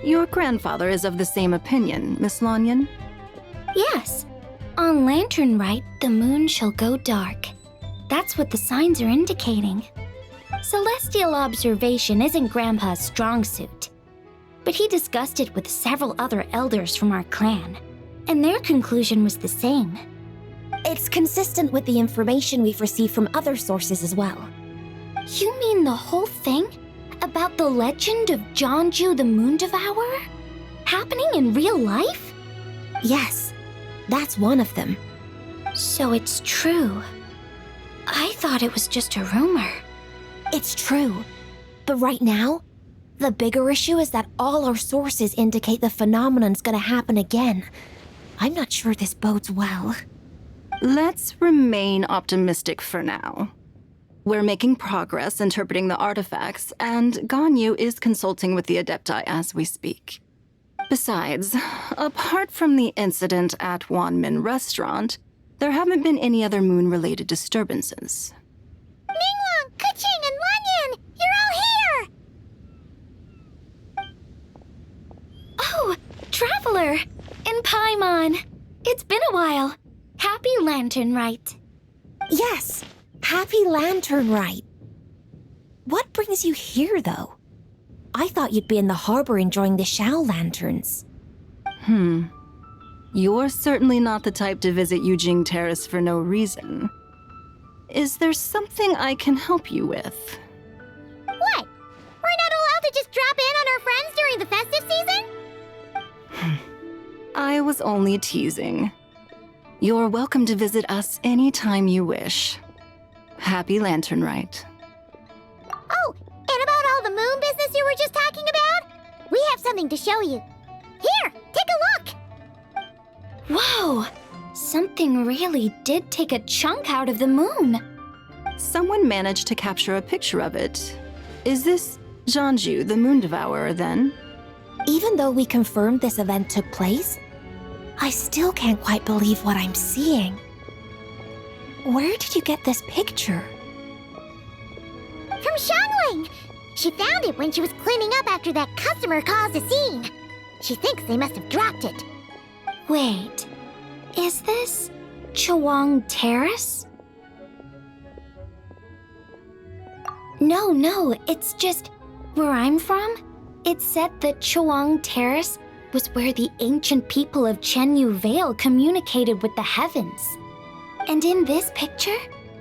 Your grandfather is of the same opinion, Miss Lanyon? Yes. On Lantern Rite, the moon shall go dark. That's what the signs are indicating. Celestial observation isn't Grandpa's strong suit. But he discussed it with several other elders from our clan, and their conclusion was the same. It's consistent with the information we've received from other sources as well. You mean the whole thing? About the legend of Jeonju the Moon Devourer? Happening in real life? Yes, that's one of them. So it's true. I thought it was just a rumor. It's true. But right now, the bigger issue is that all our sources indicate the phenomenon's gonna happen again. I'm not sure this bodes well. Let's remain optimistic for now. We're making progress interpreting the artifacts, and Ganyu is consulting with the Adepti as we speak. Besides, apart from the incident at Wanmin Restaurant, there haven't been any other moon-related disturbances. Ningguang, Keqing, and Lanyan! You're all here! Oh, Traveler! And Paimon! It's been a while. Happy Lantern Rite. Yes, happy Lantern Rite. What brings you here, though? I thought you'd be in the harbor enjoying the Shao lanterns. You're certainly not the type to visit Yujing Terrace for no reason. Is there something I can help you with? What? We're not allowed to just drop in on our friends during the festive season? I was only teasing. You're welcome to visit us anytime you wish. Happy Lantern Rite. Oh, and about all the moon business you were just talking about? We have something to show you. Here, take a look! Whoa! Something really did take a chunk out of the moon. Someone managed to capture a picture of it. Is this Jeonju, the Moon Devourer, then? Even though we confirmed this event took place, I still can't quite believe what I'm seeing. Where did you get this picture? From Shangling! She found it when she was cleaning up after that customer caused a scene. She thinks they must have dropped it. Wait, is this Chawang Terrace? No, it's just where I'm from. It said that Chawang Terrace was where the ancient people of Chenyu Vale communicated with the heavens. And in this picture,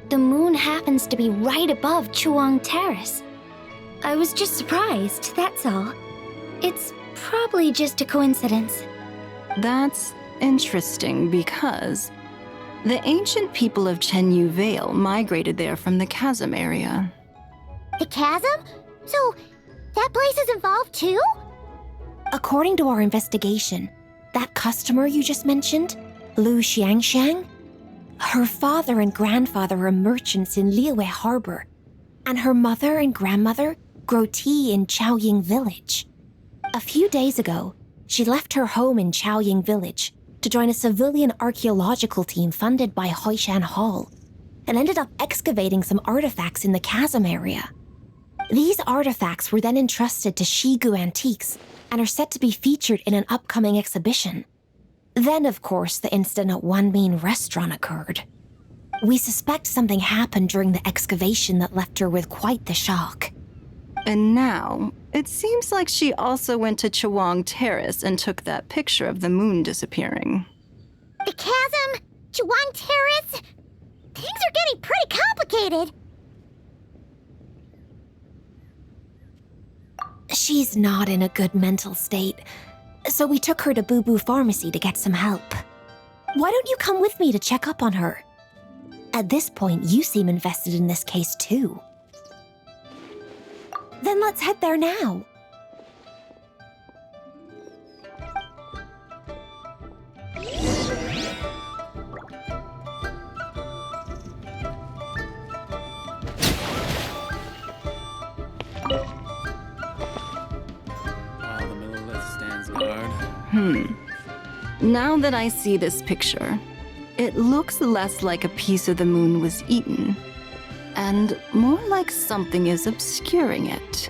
the moon happens to be right above Chawang Terrace. I was just surprised, that's all. It's probably just a coincidence. That's interesting because the ancient people of Chenyu Vale migrated there from the chasm area. The chasm? So, that place is involved too? According to our investigation, that customer you just mentioned, Lu Xiangxiang, her father and grandfather are merchants in Liyue Harbor, and her mother and grandmother grow tea in Chaoying Village. A few days ago, she left her home in Chaoying Village to join a civilian archaeological team funded by Hoishan Hall, and ended up excavating some artifacts in the chasm area. These artifacts were then entrusted to Shigu Antiques and are set to be featured in an upcoming exhibition. Then, of course, the incident at Wanmin Restaurant occurred. We suspect something happened during the excavation that left her with quite the shock. And now, it seems like she also went to Chawang Terrace and took that picture of the moon disappearing. The chasm? Chawang Terrace? Things are getting pretty complicated. She's not in a good mental state, So we took her to Boo Boo Pharmacy to get some help. Why don't you come with me to check up on her? At this point, you seem invested in this case too. Then let's head there now. While the Millilith stands guard. Now that I see this picture, it looks less like a piece of the moon was eaten, and more like something is obscuring it.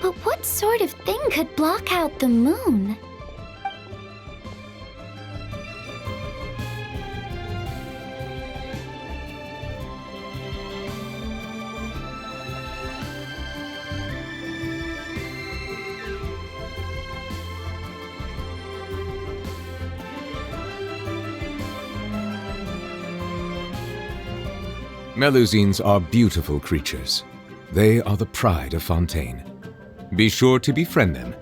But what sort of thing could block out the moon? Melusines are beautiful creatures. They are the pride of Fontaine. Be sure to befriend them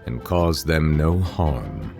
and cause them no harm.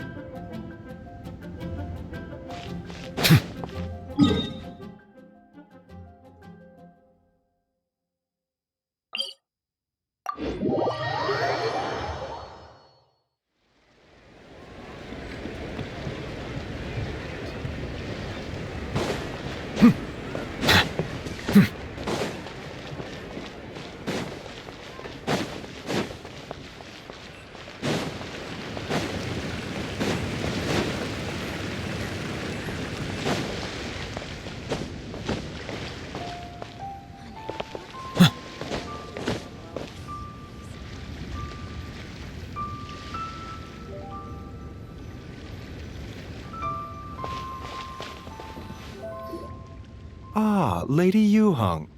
Ah, Lady Yuheng.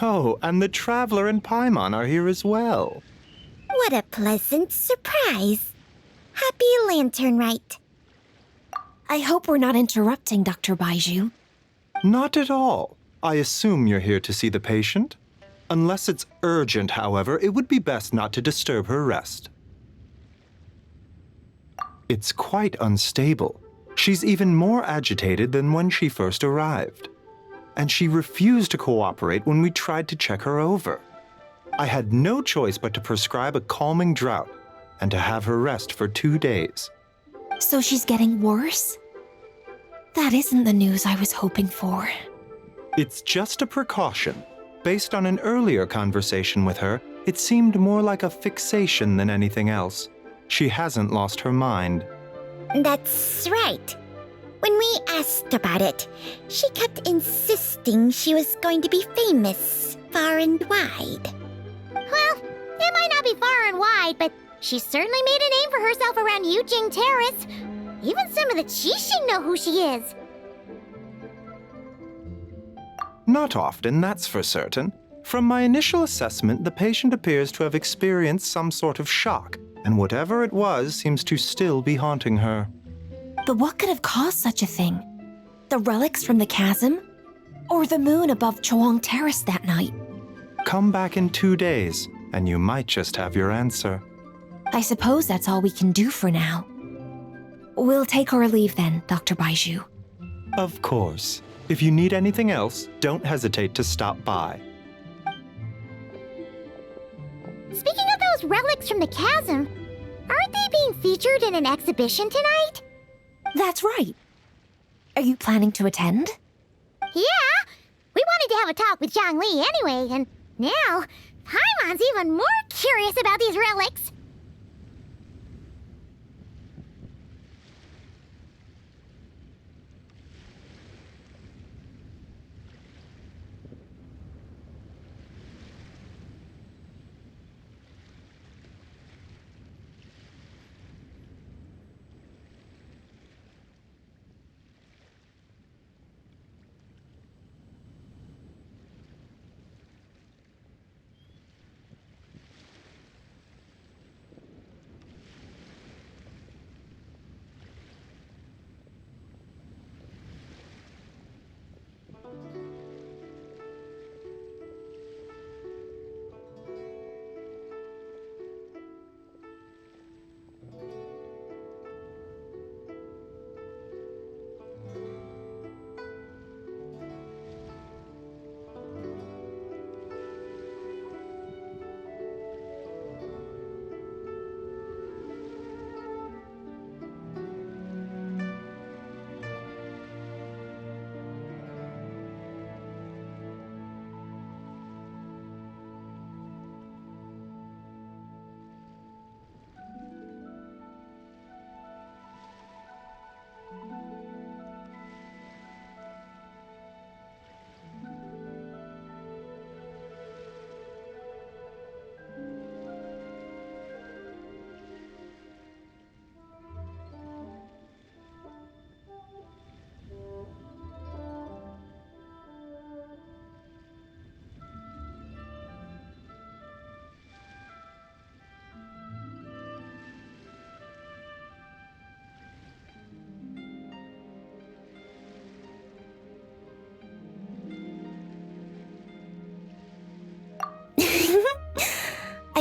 Oh, and the Traveler and Paimon are here as well. What a pleasant surprise. Happy Lantern Rite. I hope we're not interrupting, Dr. Baiju. Not at all. I assume you're here to see the patient? Unless it's urgent, however, it would be best not to disturb her rest. It's quite unstable. She's even more agitated than when she first arrived. And she refused to cooperate when we tried to check her over. I had no choice but to prescribe a calming draught and to have her rest for 2 days. So she's getting worse? That isn't the news I was hoping for. It's just a precaution. Based on an earlier conversation with her, it seemed more like a fixation than anything else. She hasn't lost her mind. That's right. When we asked about it, she kept insisting she was going to be famous far and wide. Well, it might not be far and wide, but she certainly made a name for herself around Yujing Terrace. Even some of the Qixing know who she is. Not often, that's for certain. From my initial assessment, the patient appears to have experienced some sort of shock, and whatever it was seems to still be haunting her. But what could have caused such a thing? The relics from the chasm? Or the moon above Chuang Terrace that night? Come back in 2 days, and you might just have your answer. I suppose that's all we can do for now. We'll take our leave then, Dr. Baiju. Of course. If you need anything else, don't hesitate to stop by. Speaking of those relics from the chasm, aren't they being featured in an exhibition tonight? That's right. Are you planning to attend? Yeah! We wanted to have a talk with Zhang Li anyway, and now Paimon's even more curious about these relics.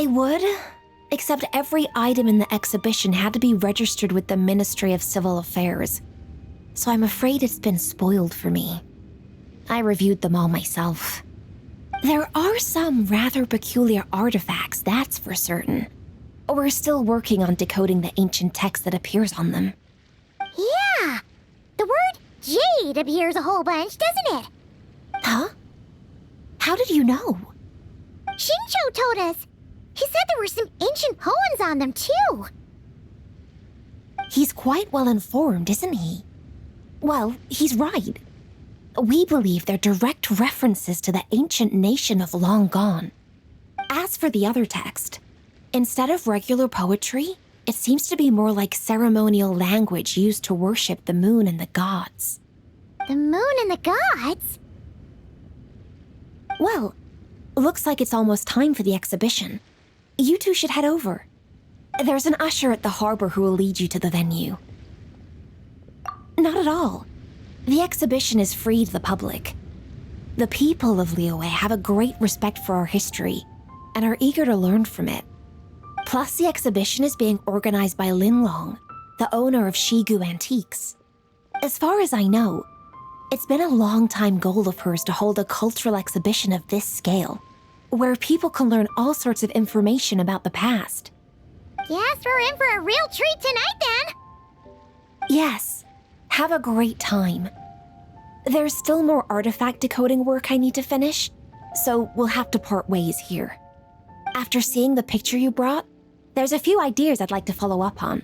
I would, except every item in the exhibition had to be registered with the Ministry of Civil Affairs. So I'm afraid it's been spoiled for me. I reviewed them all myself. There are some rather peculiar artifacts, that's for certain. We're still working on decoding the ancient text that appears on them. Yeah! The word jade appears a whole bunch, doesn't it? Huh? How did you know? Shincho told us. He said there were some ancient poems on them, too. He's quite well informed, isn't he? Well, he's right. We believe they're direct references to the ancient nation of long gone. As for the other text, instead of regular poetry, it seems to be more like ceremonial language used to worship the moon and the gods. The moon and the gods? Well, looks like it's almost time for the exhibition. You two should head over. There's an usher at the harbor who will lead you to the venue. Not at all. The exhibition is free to the public. The people of Liyue have a great respect for our history and are eager to learn from it. Plus, the exhibition is being organized by Linlong, the owner of Shigu Antiques. As far as I know, it's been a long-time goal of hers to hold a cultural exhibition of this scale, where people can learn all sorts of information about the past. Guess we're in for a real treat tonight, then. Yes, have a great time. There's still more artifact decoding work I need to finish, so we'll have to part ways here. After seeing the picture you brought, there's a few ideas I'd like to follow up on.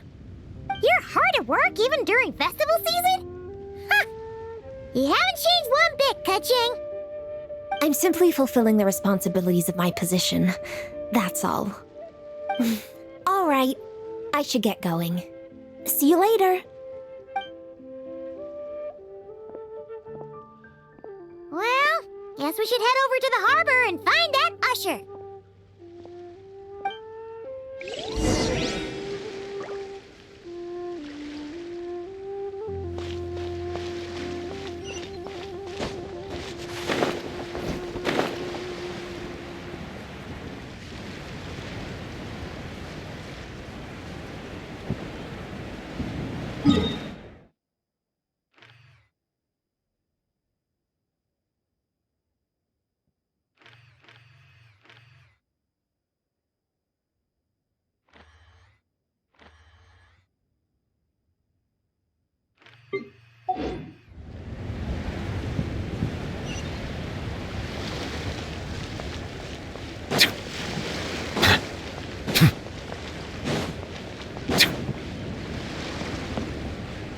You're hard at work even during festival season? Ha! You haven't changed one bit, Ka-Ching. I'm simply fulfilling the responsibilities of my position. That's all. All right, I should get going. See you later. Well, guess we should head over to the harbor and find that usher.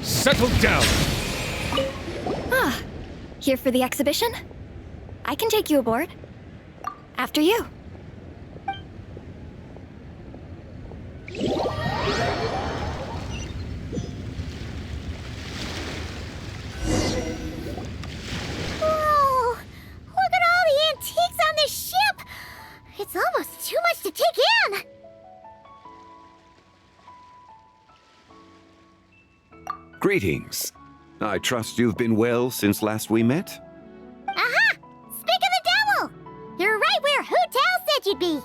Settle down! Ah, here for the exhibition? I can take you aboard. After you. Whoa! Look at all the antiques on this ship! It's almost too much to take in! Greetings. I trust you've been well since last we met? Aha! Speak of the devil! You're right where Hu Tao said you'd be!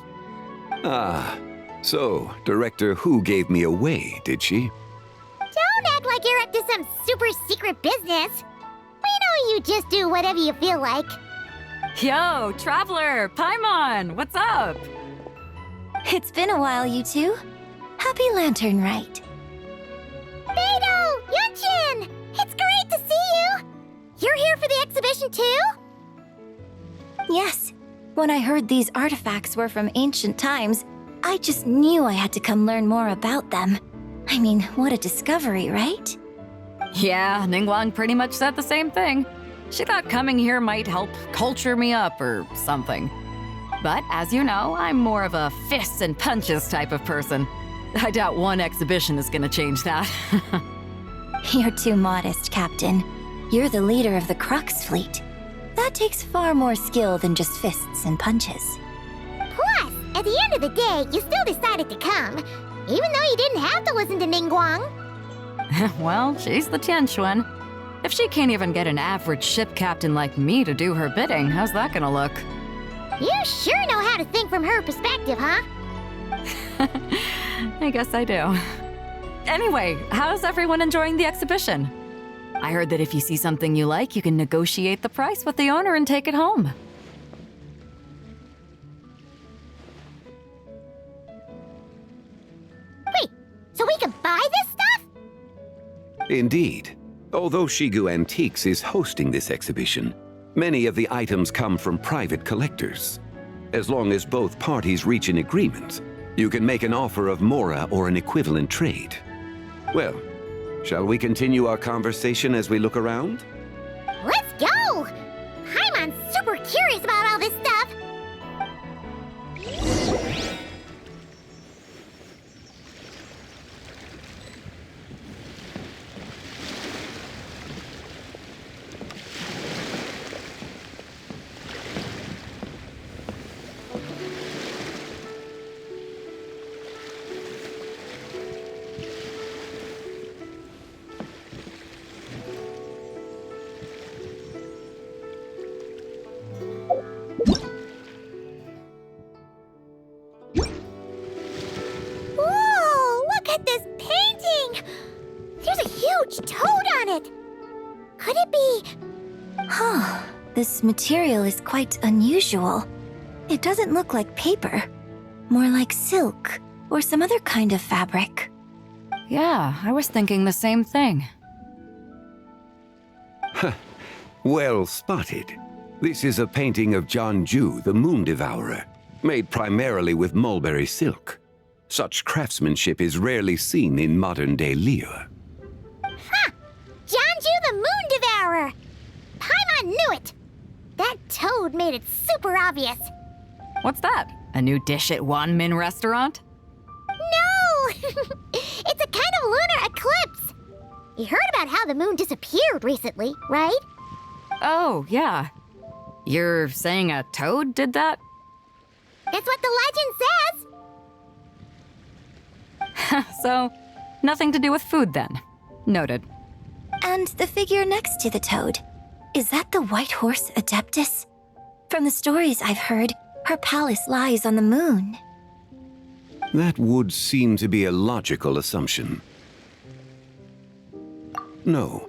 Ah, so Director Hu gave me away, did she? Don't act like you're up to some super secret business! We know you just do whatever you feel like. Yo, Traveler, Paimon, what's up? It's been a while, you two. Happy Lantern Rite. Beidou! Yunchin! It's great to see you! You're here for the exhibition too? Yes. When I heard these artifacts were from ancient times, I just knew I had to come learn more about them. I mean, what a discovery, right? Yeah, Ningguang pretty much said the same thing. She thought coming here might help culture me up or something. But as you know, I'm more of a fists and punches type of person. I doubt one exhibition is gonna change that. You're too modest, Captain. You're the leader of the Crux fleet. That takes far more skill than just fists and punches. Plus, at the end of the day, you still decided to come, even though you didn't have to listen to Ningguang. Well, she's the Tianquan. If she can't even get an average ship captain like me to do her bidding, how's that gonna look? You sure know how to think from her perspective, huh? I guess I do. Anyway, how's everyone enjoying the exhibition? I heard that if you see something you like, you can negotiate the price with the owner and take it home. Wait, so we can buy this stuff? Indeed. Although Shigu Antiques is hosting this exhibition, many of the items come from private collectors. As long as both parties reach an agreement, you can make an offer of mora or an equivalent trade. Well, shall we continue our conversation as we look around? Let's go! Paimon's super curious about all this stuff. Whoa, look at this painting! There's a huge toad on it! Could it be... Huh. This material is quite unusual. It doesn't look like paper. More like silk or some other kind of fabric. Yeah, I was thinking the same thing. Well spotted. This is a painting of Jianju, the Moon Devourer, made primarily with mulberry silk. Such craftsmanship is rarely seen in modern-day Liyue. Ha! Jianju the Moon Devourer! Paimon knew it! That toad made it super obvious. What's that? A new dish at Wanmin restaurant? No! It's a kind of lunar eclipse! You heard about how the moon disappeared recently, right? Oh, yeah. You're saying a toad did that? That's what the legend says! So, nothing to do with food then. Noted. And the figure next to the toad, is that the white horse Adeptus? From the stories I've heard, her palace lies on the moon. That would seem to be a logical assumption. No.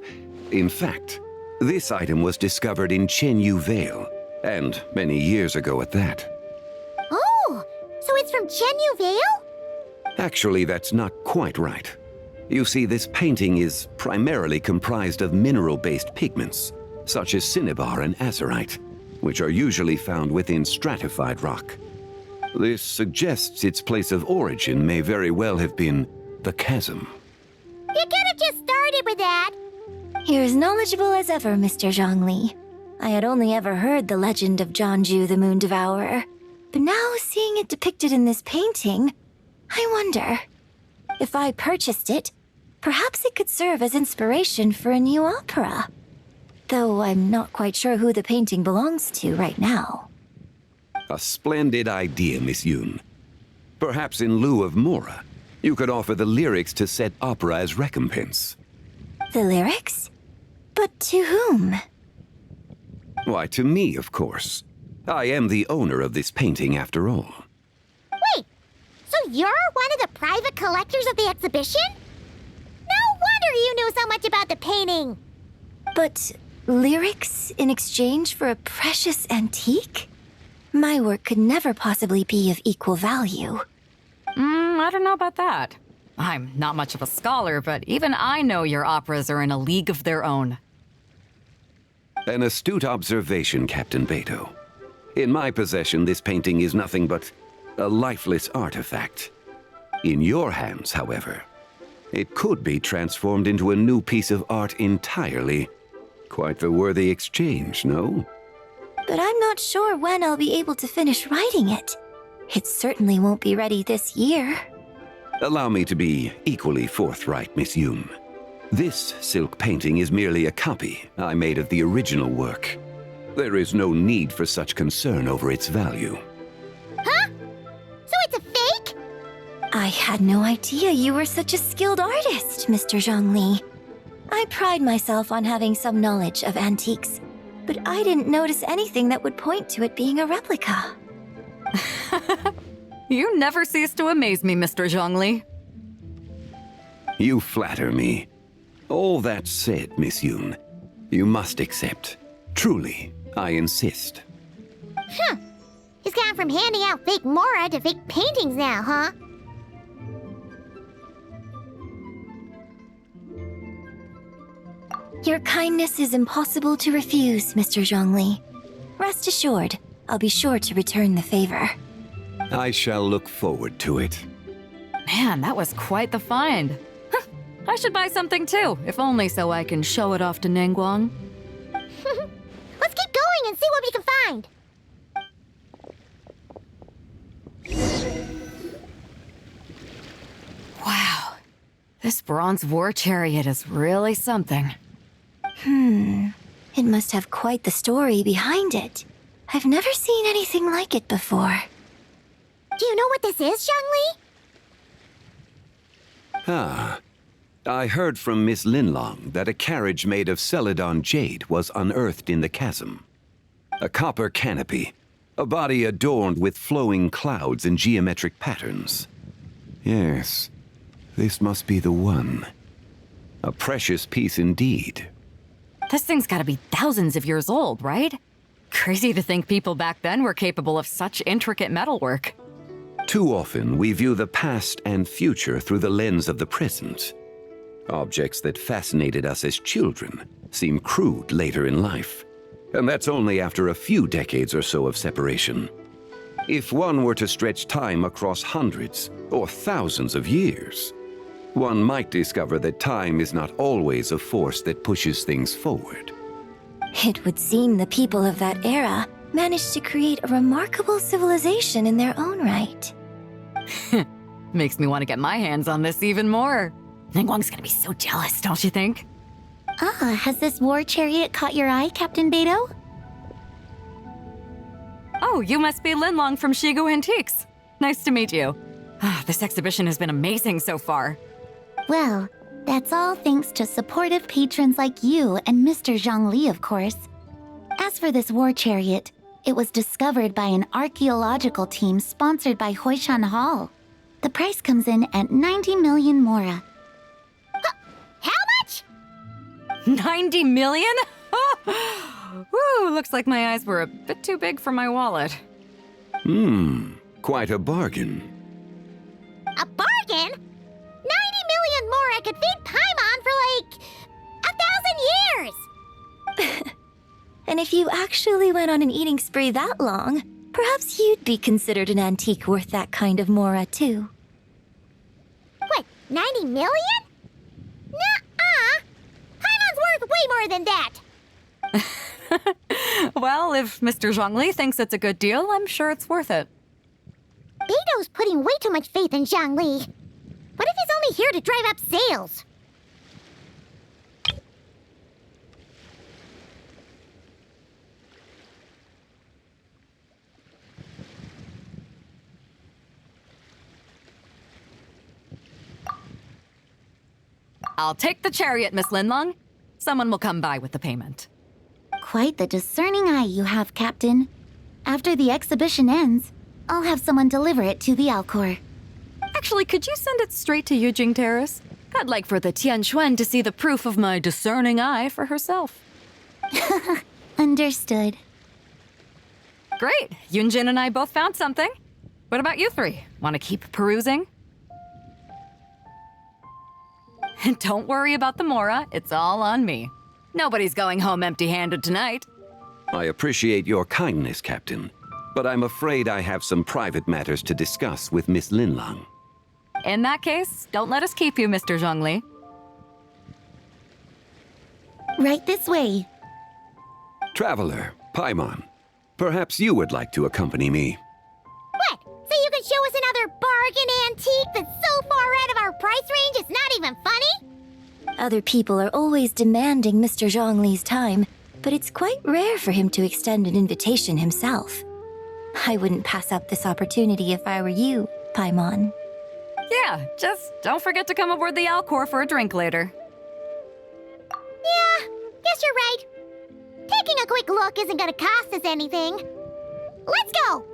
In fact, this item was discovered in Chenyu Vale, and many years ago at that. Oh, so it's from Chenyu Vale? Actually, that's not quite right. You see, this painting is primarily comprised of mineral-based pigments, such as cinnabar and azurite, which are usually found within stratified rock. This suggests its place of origin may very well have been the chasm. You could have just started with that. You're as knowledgeable as ever, Mr. Zhongli. I had only ever heard the legend of Jianju the Moon Devourer, but now seeing it depicted in this painting, I wonder, if I purchased it, perhaps it could serve as inspiration for a new opera. Though I'm not quite sure who the painting belongs to right now. A splendid idea, Miss Yoon. Perhaps in lieu of mora, you could offer the lyrics to said opera as recompense. The lyrics? But to whom? Why, to me, of course. I am the owner of this painting, after all. Wait, so you're one of the private collectors of the exhibition? No wonder you knew so much about the painting. But lyrics in exchange for a precious antique? My work could never possibly be of equal value. I don't know about that. I'm not much of a scholar, but even I know your operas are in a league of their own. An astute observation, Captain Beto. In my possession, this painting is nothing but a lifeless artifact. In your hands, however, it could be transformed into a new piece of art entirely. Quite the worthy exchange, no? But I'm not sure when I'll be able to finish writing it. It certainly won't be ready this year. Allow me to be equally forthright, Miss Yoon. This silk painting is merely a copy I made of the original work. There is no need for such concern over its value. Huh? So it's a fake? I had no idea you were such a skilled artist, Mr. Zhongli. I pride myself on having some knowledge of antiques, but I didn't notice anything that would point to it being a replica. You never cease to amaze me, Mr. Zhongli. You flatter me. All that said, Miss Yoon, you must accept. Truly, I insist. Huh. He's gone from handing out fake Mora to fake paintings now, huh? Your kindness is impossible to refuse, Mr. Zhongli. Rest assured, I'll be sure to return the favor. I shall look forward to it. Man, that was quite the find. Huh, I should buy something too, if only so I can show it off to Ningguang. Let's keep going and see what we can find. Wow, this bronze war chariot is really something. It must have quite the story behind it. I've never seen anything like it before. Do you know what this is, Zhongli? Ah, I heard from Miss Linlong that a carriage made of Celadon jade was unearthed in the chasm. A copper canopy, a body adorned with flowing clouds and geometric patterns. Yes, this must be the one. A precious piece indeed. This thing's gotta be thousands of years old, right? Crazy to think people back then were capable of such intricate metalwork. Too often, we view the past and future through the lens of the present. Objects that fascinated us as children seem crude later in life. And that's only after a few decades or so of separation. If one were to stretch time across hundreds or thousands of years, one might discover that time is not always a force that pushes things forward. It would seem the people of that era managed to create a remarkable civilization in their own right. Makes me want to get my hands on this even more. Ningguang's gonna be so jealous, don't you think? Ah, has this war chariot caught your eye, Captain Beidou? Oh, you must be Linlong from Shigu Antiques. Nice to meet you. This exhibition has been amazing so far. Well, that's all thanks to supportive patrons like you and Mr. Zhongli, of course. As for this war chariot, it was discovered by an archaeological team sponsored by Hoishan Hall. The price comes in at 90 million Mora. How much? 90 million? Woo, looks like my eyes were a bit too big for my wallet. Quite a bargain. A bargain? 90 million more I could feed Paimon for like 1,000 years! And if you actually went on an eating spree that long, perhaps you'd be considered an antique worth that kind of Mora, too. What, 90 million? Nuh-uh! Paimon's worth way more than that! Well, if Mr. Zhongli thinks it's a good deal, I'm sure it's worth it. Beidou's putting way too much faith in Zhongli. What if he's only here to drive up sales? I'll take the chariot, Miss Linlong. Someone will come by with the payment. Quite the discerning eye you have, Captain. After the exhibition ends, I'll have someone deliver it to the Alcor. Actually, could you send it straight to Yujing Terrace? I'd like for the Tianquan to see the proof of my discerning eye for herself. Understood. Great! Yunjin and I both found something. What about you three? Want to keep perusing? Don't worry about the Mora, it's all on me. Nobody's going home empty-handed tonight. I appreciate your kindness, Captain, but I'm afraid I have some private matters to discuss with Miss Linlong. In that case, don't let us keep you, Mr. Zhongli. Right this way. Traveler, Paimon, perhaps you would like to accompany me. What? So you can show us another bargain antique that's so far out of our price range it's not even funny? Other people are always demanding Mr. Zhongli's time, but it's quite rare for him to extend an invitation himself. I wouldn't pass up this opportunity if I were you, Paimon. Yeah, just don't forget to come aboard the Alcor for a drink later. Yeah, guess you're right. Taking a quick look isn't gonna cost us anything. Let's go!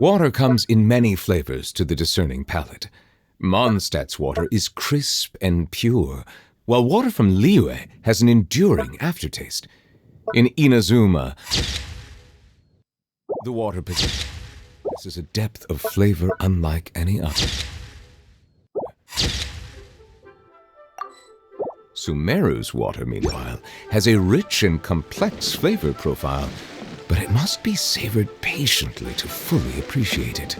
Water comes in many flavors to the discerning palate. Mondstadt's water is crisp and pure, while water from Liyue has an enduring aftertaste. In Inazuma, the water possesses a depth of flavor unlike any other. Sumeru's water, meanwhile, has a rich and complex flavor profile, but it must be savored patiently to fully appreciate it.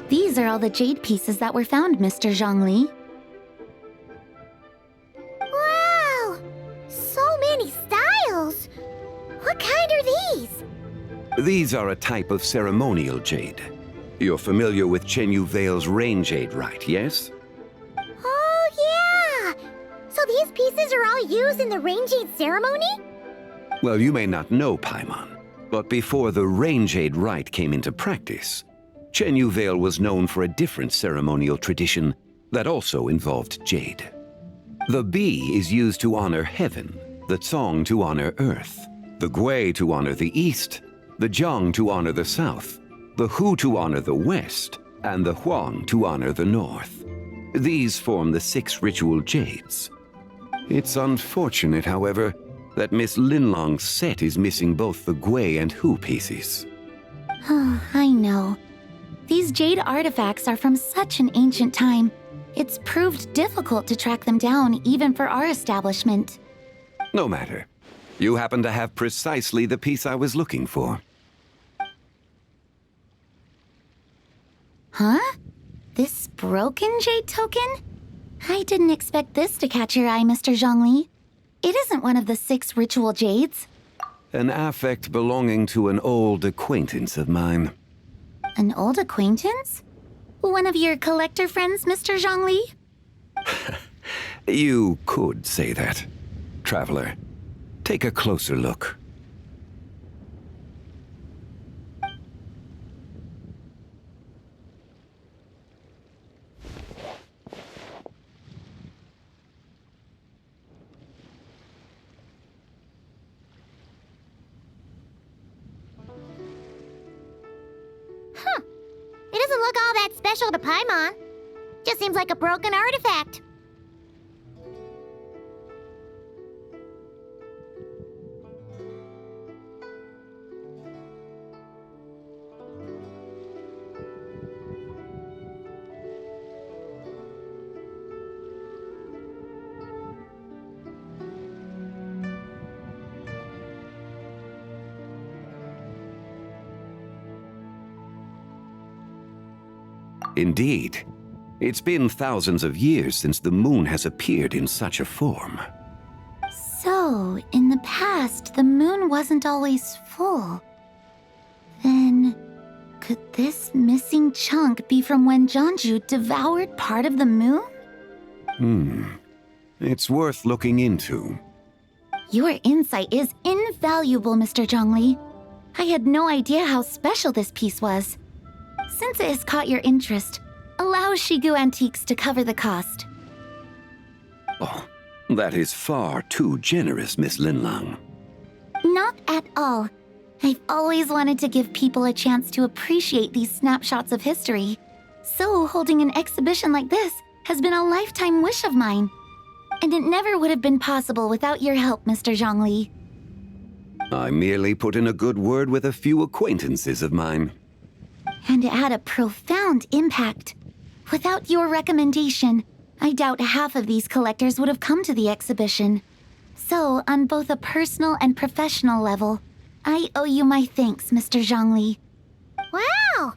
These are all the jade pieces that were found, Mr. Zhongli. Wow! So many styles! What kind are these? These are a type of ceremonial jade. You're familiar with Chenyu Vale's rain jade rite, yes? Oh, yeah! So these pieces are all used in the rain jade ceremony? Well, you may not know, Paimon, but before the rain jade rite came into practice, Chenyu Vale was known for a different ceremonial tradition that also involved jade. The bee is used to honor heaven, the Tsong to honor earth, the Gui to honor the east, the Jiang to honor the south, the Hu to honor the west, and the Huang to honor the north. These form the 6 ritual jades. It's unfortunate, however, that Miss Linlong's set is missing both the Gui and Hu pieces. I know. These jade artifacts are from such an ancient time. It's proved difficult to track them down, even for our establishment. No matter. You happen to have precisely the piece I was looking for. Huh? This broken jade token? I didn't expect this to catch your eye, Mr. Zhongli. It isn't one of the 6 ritual jades. An affect belonging to an old acquaintance of mine. An old acquaintance? One of your collector friends, Mr. Zhongli? You could say that. Traveler, take a closer look. It doesn't look all that special to Paimon. Just seems like a broken artifact. Indeed. It's been thousands of years since the moon has appeared in such a form. So, in the past, the moon wasn't always full. Then, could this missing chunk be from when Jianzhu devoured part of the moon? It's worth looking into. Your insight is invaluable, Mr. Zhongli. I had no idea how special this piece was. Since it has caught your interest, allow Shigu Antiques to cover the cost. Oh, that is far too generous, Miss Linlang. Not at all. I've always wanted to give people a chance to appreciate these snapshots of history. So holding an exhibition like this has been a lifetime wish of mine. And it never would have been possible without your help, Mr. Zhongli. I merely put in a good word with a few acquaintances of mine. And it had a profound impact. Without your recommendation, I doubt half of these collectors would have come to the exhibition. So, on both a personal and professional level, I owe you my thanks, Mr. Zhongli. Wow!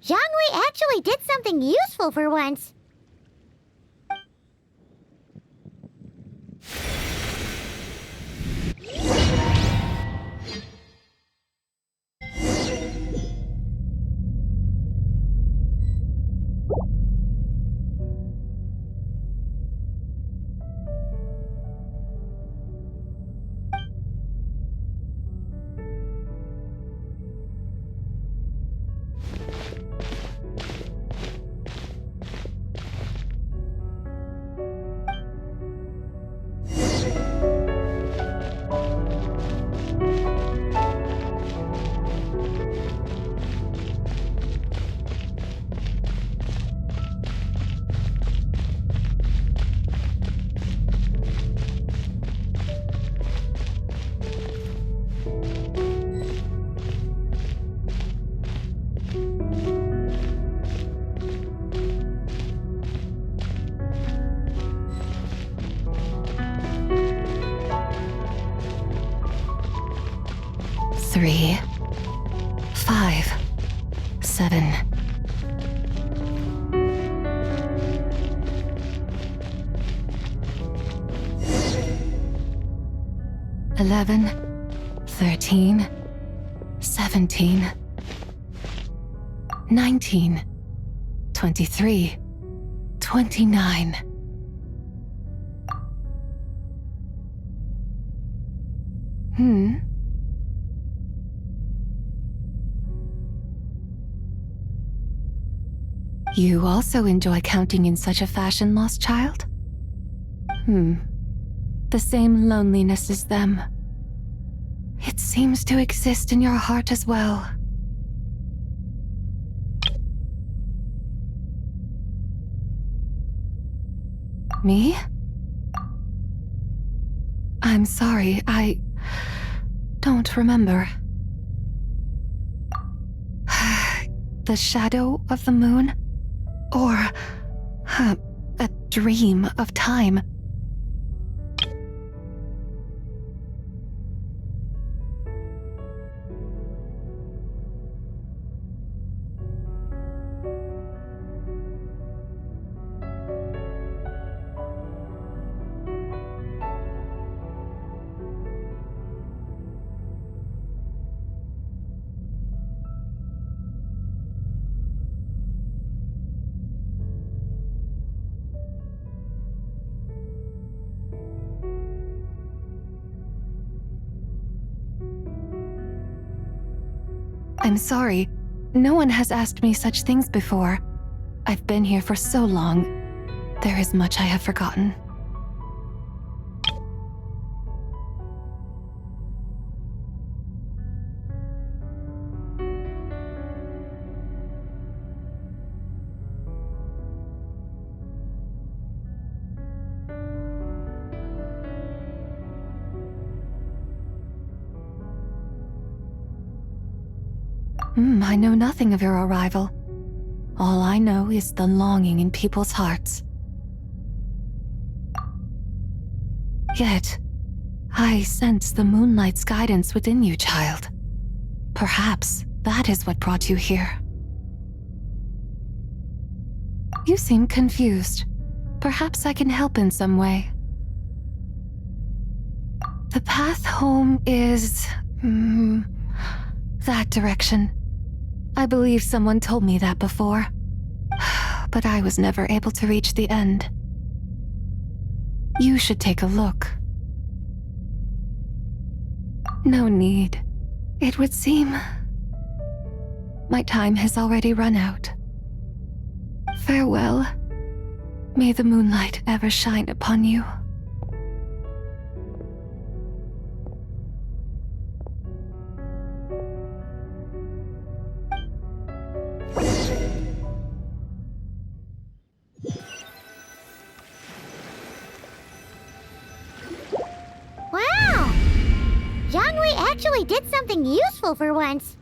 Zhongli actually did something useful for once. 3, 5, 7. 11, 13, 17, 19, 23, 29. You also enjoy counting in such a fashion, lost child? The same loneliness as them. It seems to exist in your heart as well. Me? I'm sorry, I don't remember. The shadow of the moon? Or a dream of time? I'm sorry. No one has asked me such things before. I've been here for so long. There is much I have forgotten. I know nothing of your arrival. All I know is the longing in people's hearts. Yet, I sense the moonlight's guidance within you, child. Perhaps that is what brought you here. You seem confused. Perhaps I can help in some way. The path home is... that direction. I believe someone told me that before, but I was never able to reach the end. You should take a look. No need. It would seem my time has already run out. Farewell. May the moonlight ever shine upon you. Wow! Jiangwei actually did something useful for once.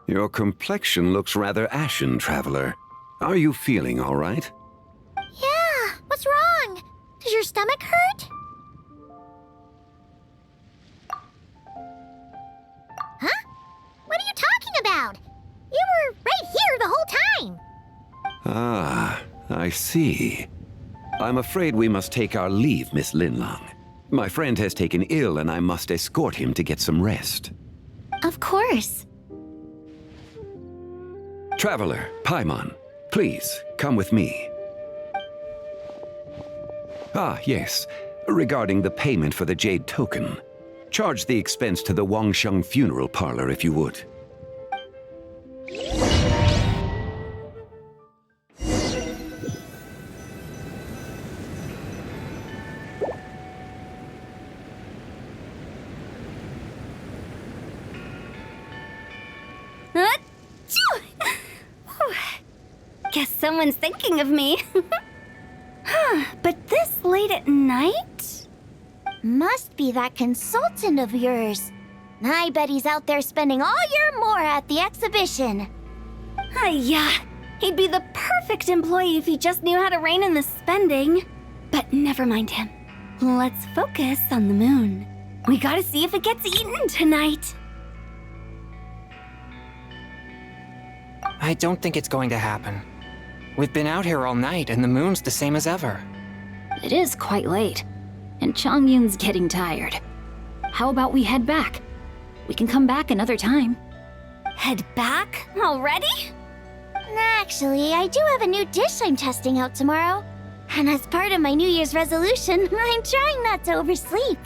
Your complexion looks rather ashen, Traveler. Are you feeling all right? Yeah, what's wrong? Does your stomach hurt? Huh? What are you talking about? You were right here the whole time. Ah, I see. I'm afraid we must take our leave, Miss Linlang. My friend has taken ill and I must escort him to get some rest. Of course. Traveler, Paimon, please, come with me. Ah, yes. Regarding the payment for the jade token. Charge the expense to the Wangsheng funeral parlor if you would. Guess someone's thinking of me. But this late at night? Must be that consultant of yours. I bet he's out there spending all year more at the exhibition. Yeah, he'd be the perfect employee if he just knew how to rein in the spending. But never mind him. Let's focus on the moon. We gotta see if it gets eaten tonight. I don't think it's going to happen. We've been out here all night and the moon's the same as ever. It is quite late, and Chongyun's getting tired. How about we head back? We can come back another time. Head back? Already? Actually, I do have a new dish I'm testing out tomorrow. And as part of my New Year's resolution, I'm trying not to oversleep.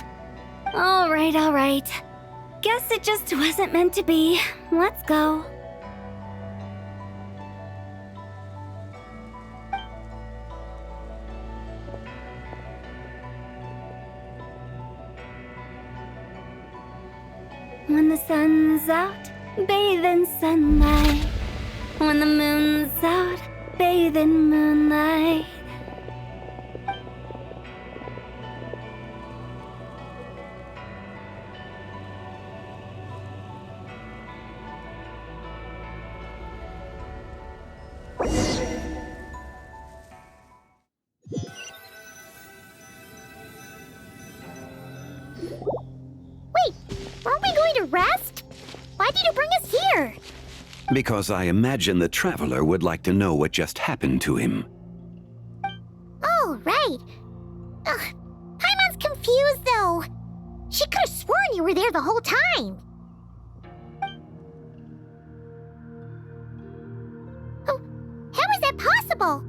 All right. Guess it just wasn't meant to be. Let's go. When the sun's out, bathe in sunlight. When the moon's out, bathe in moonlight. Wait, aren't we going to rest? Why did you bring us here? Because I imagine the traveler would like to know what just happened to him. Oh, right. Paimon's confused, though. She could have sworn you were there the whole time. Oh, how is that possible?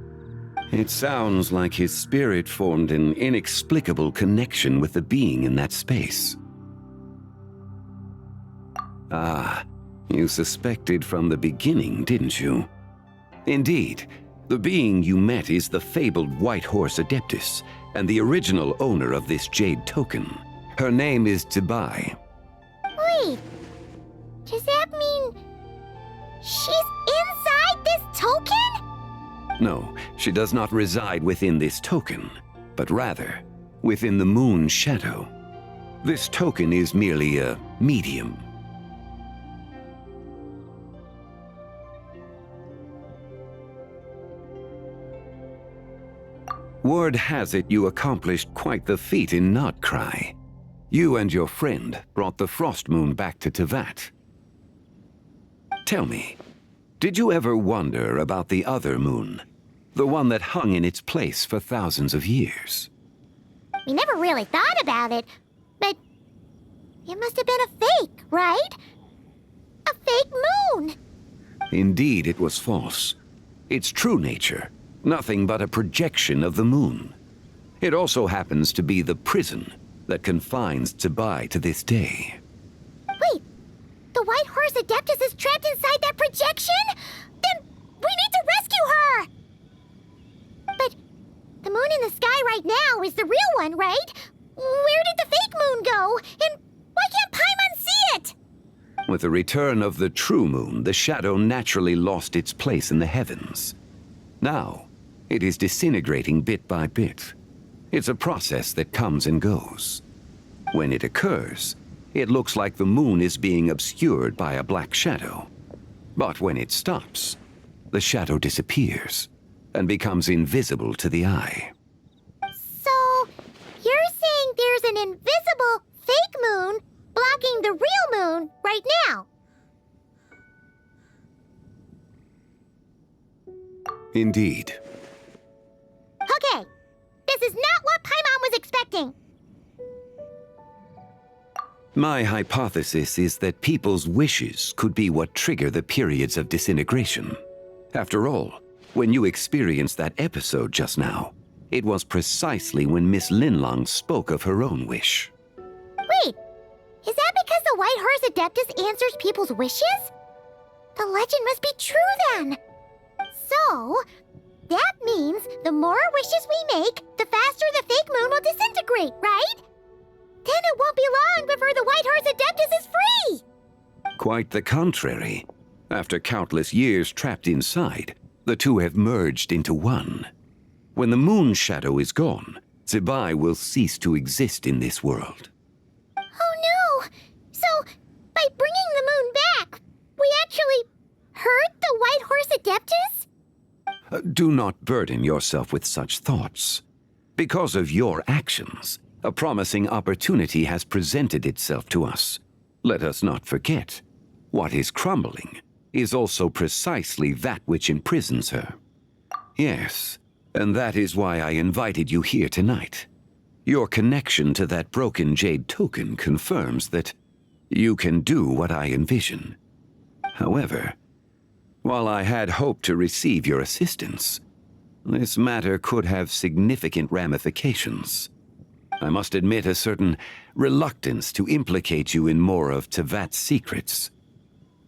It sounds like his spirit formed an inexplicable connection with the being in that space. Ah, you suspected from the beginning, didn't you? Indeed, the being you met is the fabled White Horse Adeptus, and the original owner of this jade token. Her name is Tibai. Wait, does that mean she's inside this token? No, she does not reside within this token, but rather within the moon's shadow. This token is merely a medium. Word has it you accomplished quite the feat in Notcry. You and your friend brought the Frost Moon back to Tevat. Tell me, did you ever wonder about the other moon? The one that hung in its place for thousands of years? We never really thought about it, but it must have been a fake, right? A fake moon! Indeed, it was false. Its true nature, nothing but a projection of the moon. It also happens to be the prison that confines Tibai to this day. Wait, the White Horse Adeptus is trapped inside that projection? Then we need to rescue her! But the moon in the sky right now is the real one, right? Where did the fake moon go? And why can't Paimon see it? With the return of the true moon, the shadow naturally lost its place in the heavens. Now, it is disintegrating bit by bit. It's a process that comes and goes. When it occurs, it looks like the moon is being obscured by a black shadow. But when it stops, the shadow disappears and becomes invisible to the eye. So, you're saying there's an invisible fake moon blocking the real moon right now? Indeed. Okay, this is not what Paimon was expecting. My hypothesis is that people's wishes could be what trigger the periods of disintegration. After all, when you experienced that episode just now, it was precisely when Miss Linlong spoke of her own wish. Wait, is that because the White Horse Adeptus answers people's wishes? The legend must be true then. So, that means the more wishes we make, the faster the fake moon will disintegrate, right? Then it won't be long before the White Horse Adeptus is free! Quite the contrary. After countless years trapped inside, the two have merged into one. When the moon shadow is gone, Zibai will cease to exist in this world. Oh no! So, by bringing the moon back, we actually hurt the White Horse Adeptus? Do not burden yourself with such thoughts. Because of your actions, A promising opportunity has presented itself to us. Let us not forget, what is crumbling is also precisely that which imprisons her. Yes, and that is why I invited you here tonight. Your connection to that broken jade token confirms that you can do what I envision. However, while I had hoped to receive your assistance, this matter could have significant ramifications. I must admit a certain reluctance to implicate you in more of Tevat's secrets.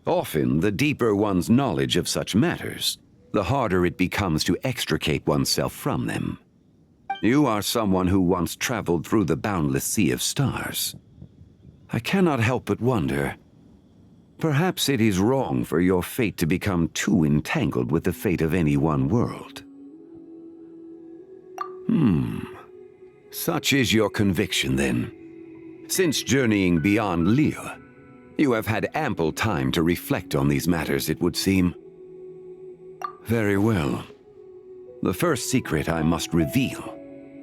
Often, the deeper one's knowledge of such matters, the harder it becomes to extricate oneself from them. You are someone who once traveled through the boundless sea of stars. I cannot help but wonder, perhaps it is wrong for your fate to become too entangled with the fate of any one world. Such is your conviction, then. Since journeying beyond Liyue, you have had ample time to reflect on these matters, it would seem. Very well. The first secret I must reveal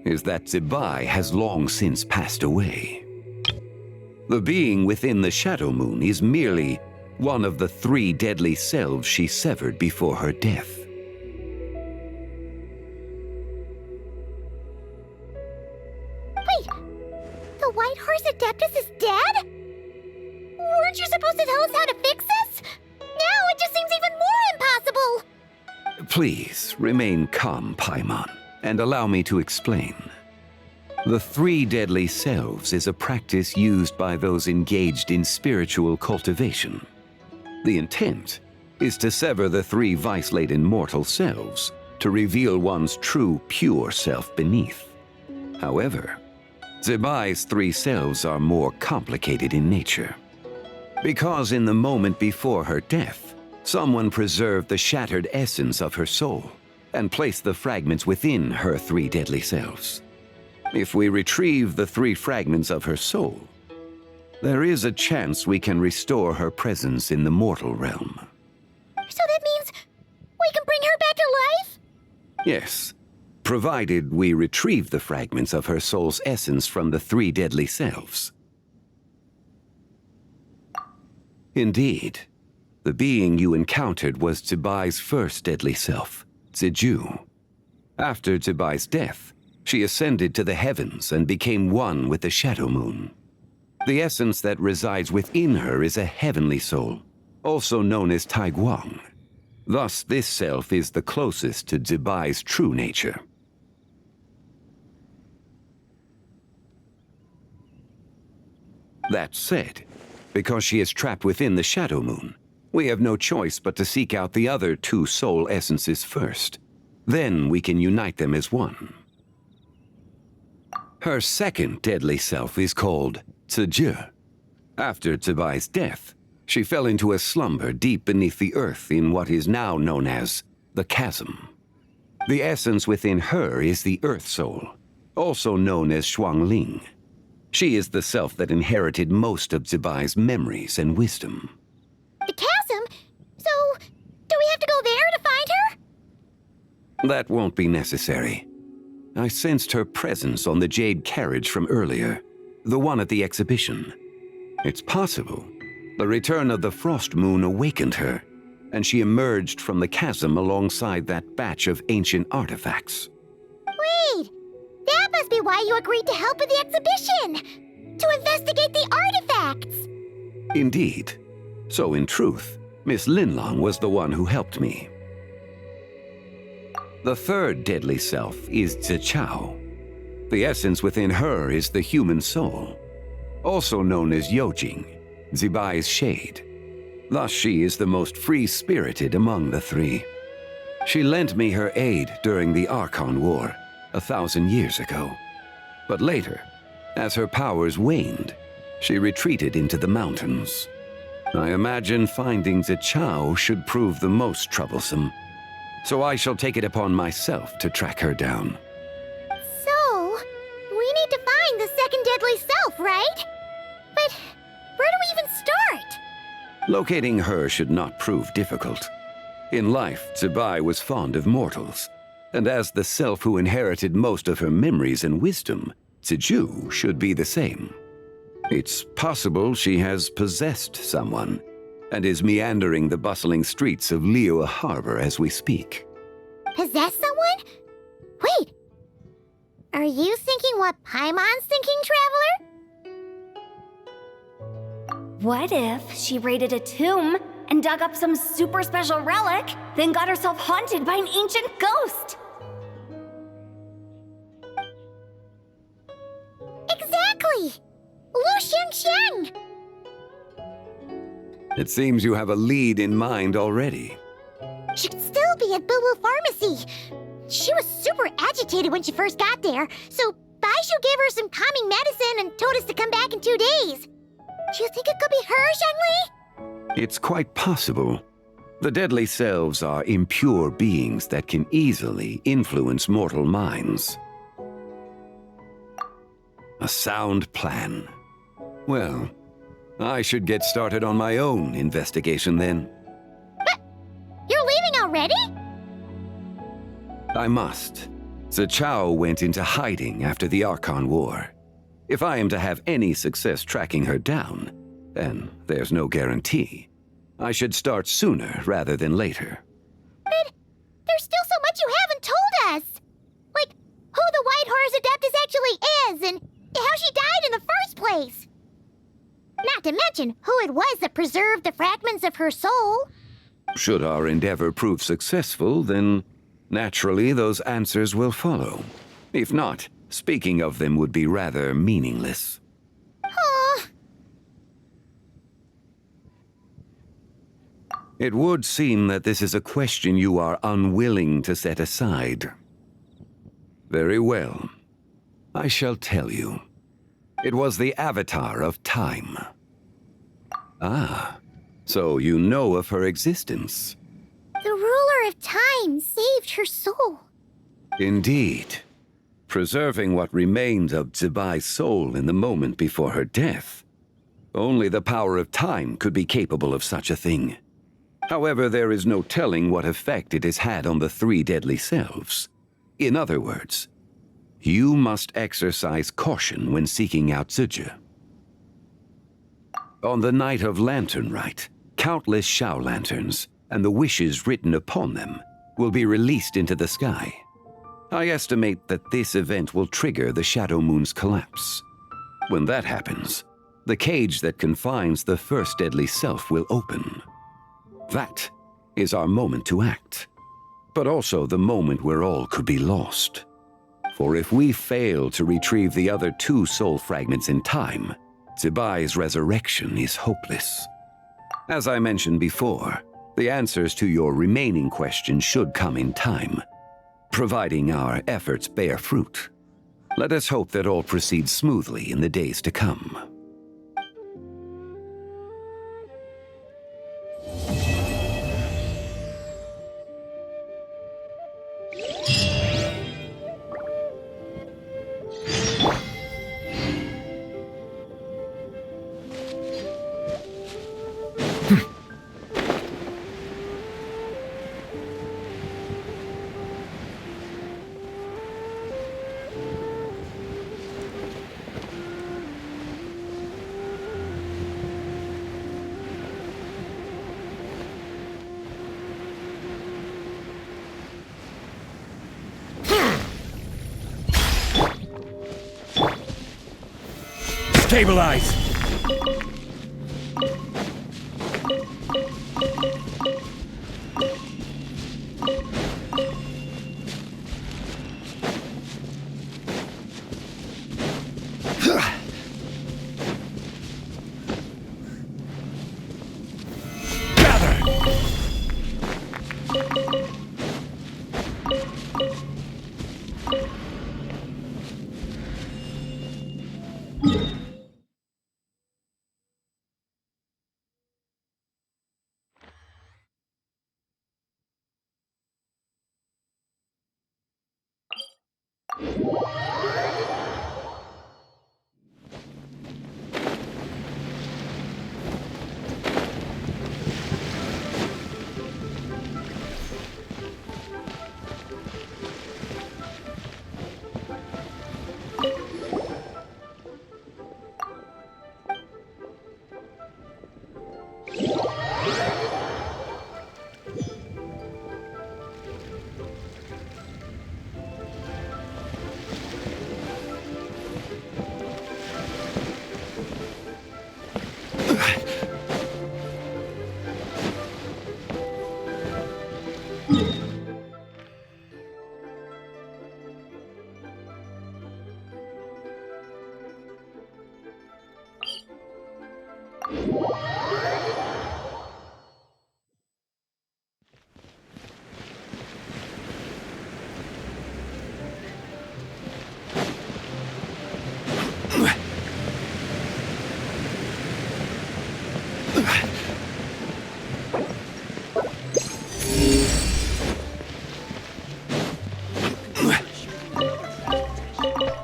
is that Zibai has long since passed away. The being within the Shadow Moon is merely one of the 3 deadly selves she severed before her death. Wait, the White Horse Adeptus is dead? Weren't you supposed to tell us how to fix this? Now it just seems even more impossible! Please, remain calm, Paimon, and allow me to explain. The 3 deadly selves is a practice used by those engaged in spiritual cultivation. The intent is to sever the 3 vice-laden mortal selves to reveal one's true, pure self beneath. However, Zibai's 3 selves are more complicated in nature. Because in the moment before her death, someone preserved the shattered essence of her soul and placed the fragments within her 3 deadly selves. If we retrieve the 3 fragments of her soul, there is a chance we can restore her presence in the mortal realm. So that means we can bring her back to life? Yes, provided we retrieve the fragments of her soul's essence from the 3 deadly selves. Indeed, the being you encountered was Zibai's first deadly self, Ziju. After Zibai's death, she ascended to the heavens and became one with the Shadow Moon. The essence that resides within her is a heavenly soul, also known as Taiguang. Thus, this self is the closest to Zibai's true nature. That said, because she is trapped within the Shadow Moon, we have no choice but to seek out the other 2 soul essences first. Then we can unite them as one. Her second deadly self is called Ziju. After Zibai's death, she fell into a slumber deep beneath the earth in what is now known as the Chasm. The essence within her is the Earth Soul, also known as Shuangling. She is the self that inherited most of Zibai's memories and wisdom. The chasm? So, do we have to go there to find her? That won't be necessary. I sensed her presence on the jade carriage from earlier, the one at the exhibition. It's possible the return of the Frost Moon awakened her, and she emerged from the chasm alongside that batch of ancient artifacts. Wait, that must be why you agreed to help with the exhibition! To investigate the artifacts! Indeed. So in truth, Miss Linlong was the one who helped me. The third deadly self is Zichao. The essence within her is the human soul, also known as Yojing, Zibai's shade. Thus she is the most free-spirited among the 3. She lent me her aid during the Archon War 1,000 years ago. But later, as her powers waned, she retreated into the mountains. I imagine finding Zichao should prove the most troublesome, so I shall take it upon myself to track her down. So, we need to find the second deadly self, right? But where do we even start? Locating her should not prove difficult. In life, Zibai was fond of mortals, and as the self who inherited most of her memories and wisdom, Ziju should be the same. It's possible she has possessed someone and is meandering the bustling streets of Liyue Harbor as we speak. Possess someone? Wait. Are you thinking what Paimon's thinking, Traveler? What if she raided a tomb and dug up some super special relic, then got herself haunted by an ancient ghost? Exactly! Lu Xiangxiang! It seems you have a lead in mind already. She'd still be at Boo Boo Pharmacy. She was super agitated when she first got there, so Baishu gave her some calming medicine and told us to come back in 2 days. Do you think it could be her, Zhengli? It's quite possible. The deadly selves are impure beings that can easily influence mortal minds. A sound plan. Well, I should get started on my own investigation then. But you're leaving already? I must. Zichao went into hiding after the Archon War. If I am to have any success tracking her down, and there's no guarantee, I should start sooner rather than later. But there's still so much you haven't told us! Like, who the White Horse Adeptus actually is, and how she died in the first place! Not to mention who it was that preserved the fragments of her soul. Should our endeavor prove successful, then naturally those answers will follow. If not, speaking of them would be rather meaningless. Aw. It would seem that this is a question you are unwilling to set aside. Very well. I shall tell you. It was the Avatar of Time. Ah, so you know of her existence. The ruler of time saved her soul. Indeed. Preserving what remained of Zibai's soul in the moment before her death. Only the power of time could be capable of such a thing. However, there is no telling what effect it has had on the 3 deadly selves. In other words, you must exercise caution when seeking out Ziju. On the night of Lantern Rite, countless Shao lanterns and the wishes written upon them will be released into the sky. I estimate that this event will trigger the Shadow Moon's collapse. When that happens, the cage that confines the first deadly self will open. That is our moment to act, but also the moment where all could be lost. For if we fail to retrieve the other 2 soul fragments in time, Zibai's resurrection is hopeless. As I mentioned before, the answers to your remaining questions should come in time, providing our efforts bear fruit. Let us hope that all proceeds smoothly in the days to come. Stabilize!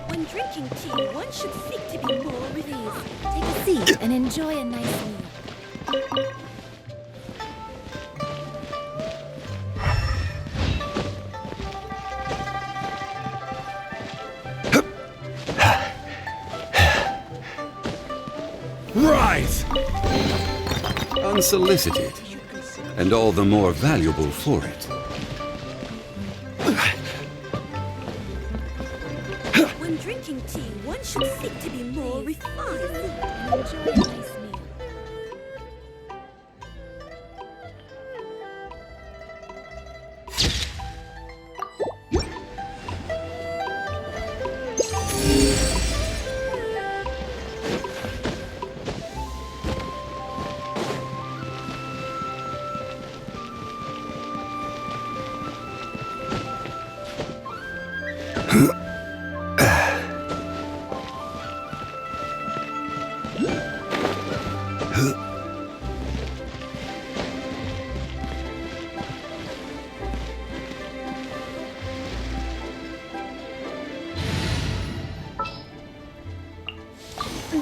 When drinking tea, one should seek to be more with ease. Take a seat and enjoy a nice meal. Rise! Unsolicited, and all the more valuable for it. When drinking tea, one should seek to be more refined and enjoy a nice meal.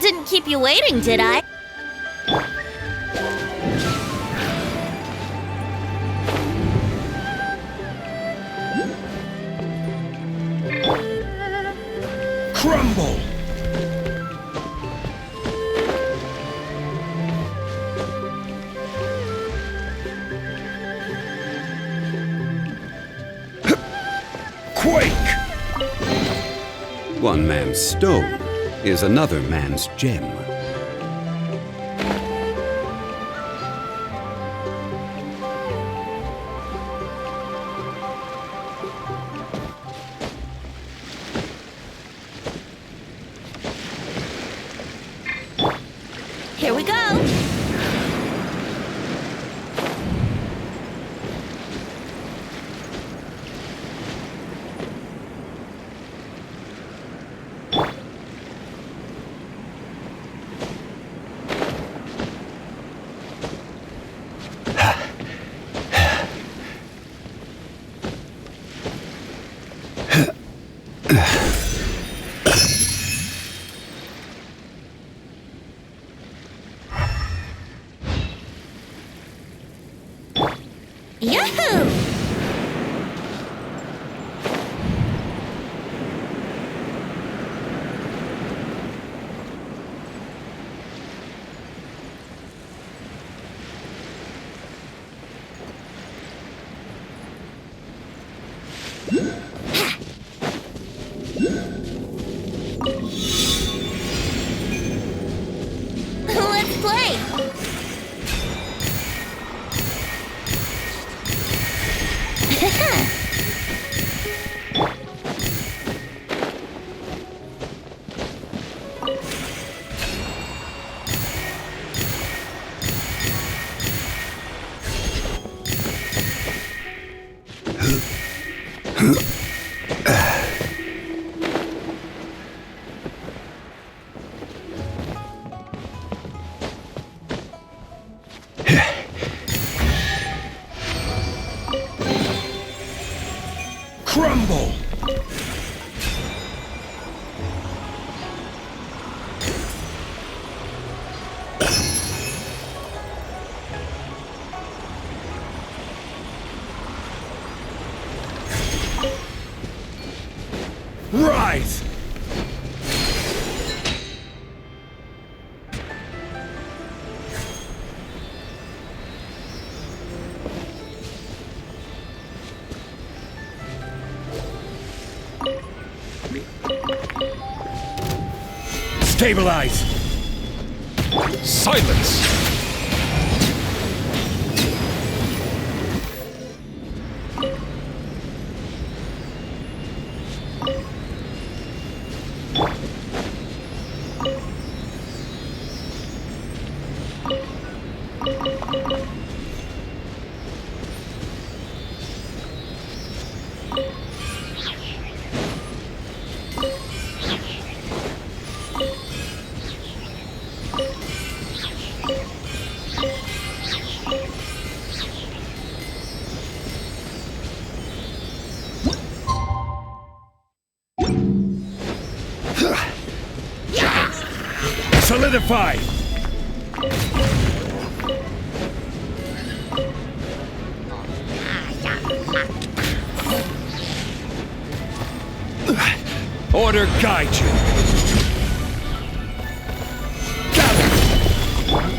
Didn't keep you waiting, did I? Crumble! Quake! One man's stone is another man's gem. Here we go. Yahoo! Let's play! Crumble! Rise! Stabilize! Silence! Solidify! Order guide you. Gather!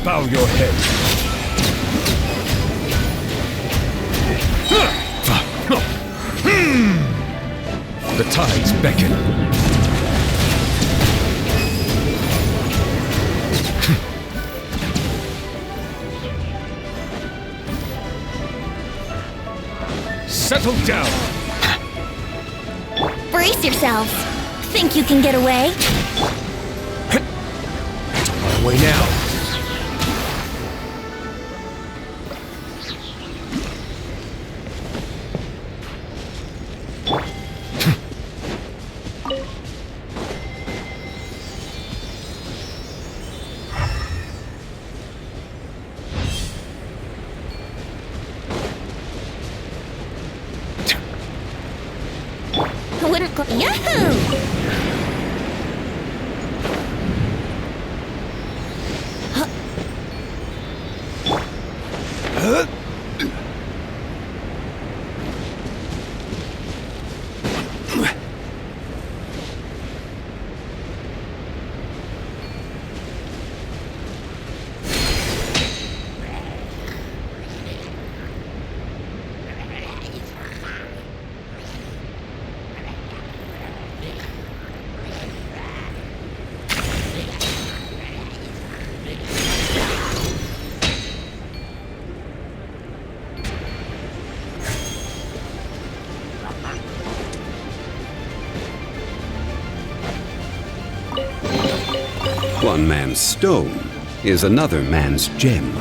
Bow your head. The tides beckon. Settle down! Brace yourselves. Think you can get away? On our way now. I wouldn't go. Yahoo! One man's stone is another man's gem.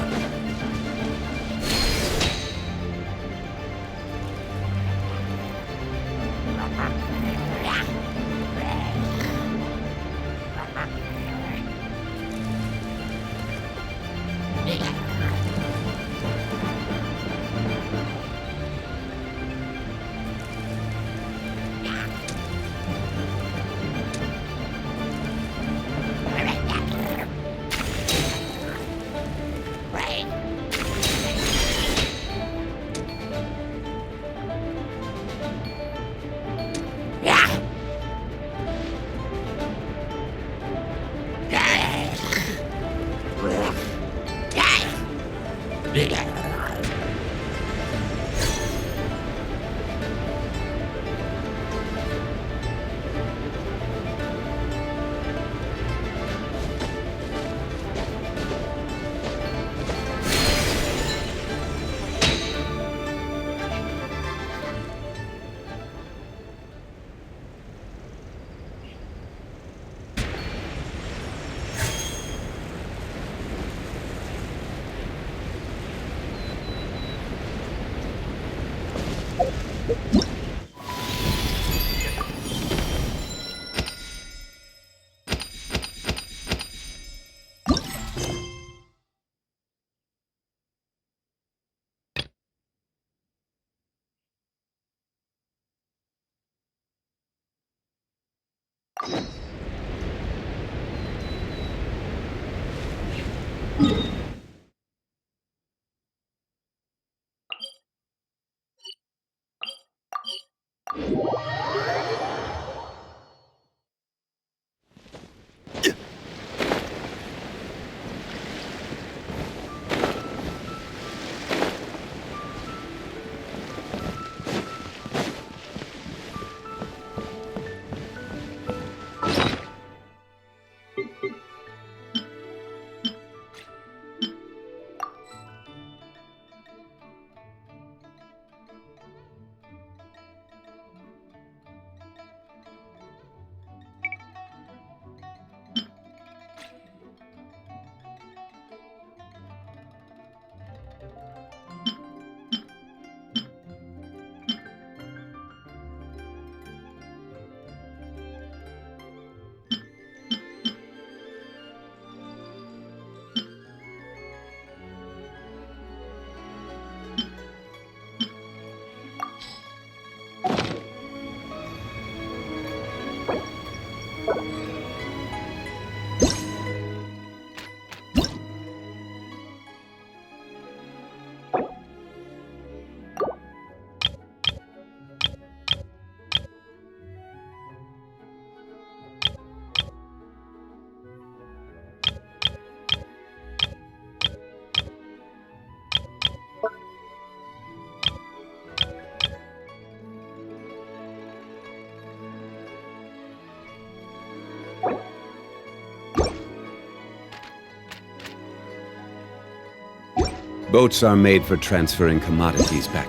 Boats are made for transferring commodities back.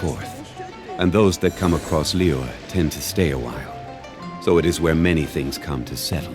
Forth. And those that come across Liyue tend to stay a while. So it is where many things come to settle.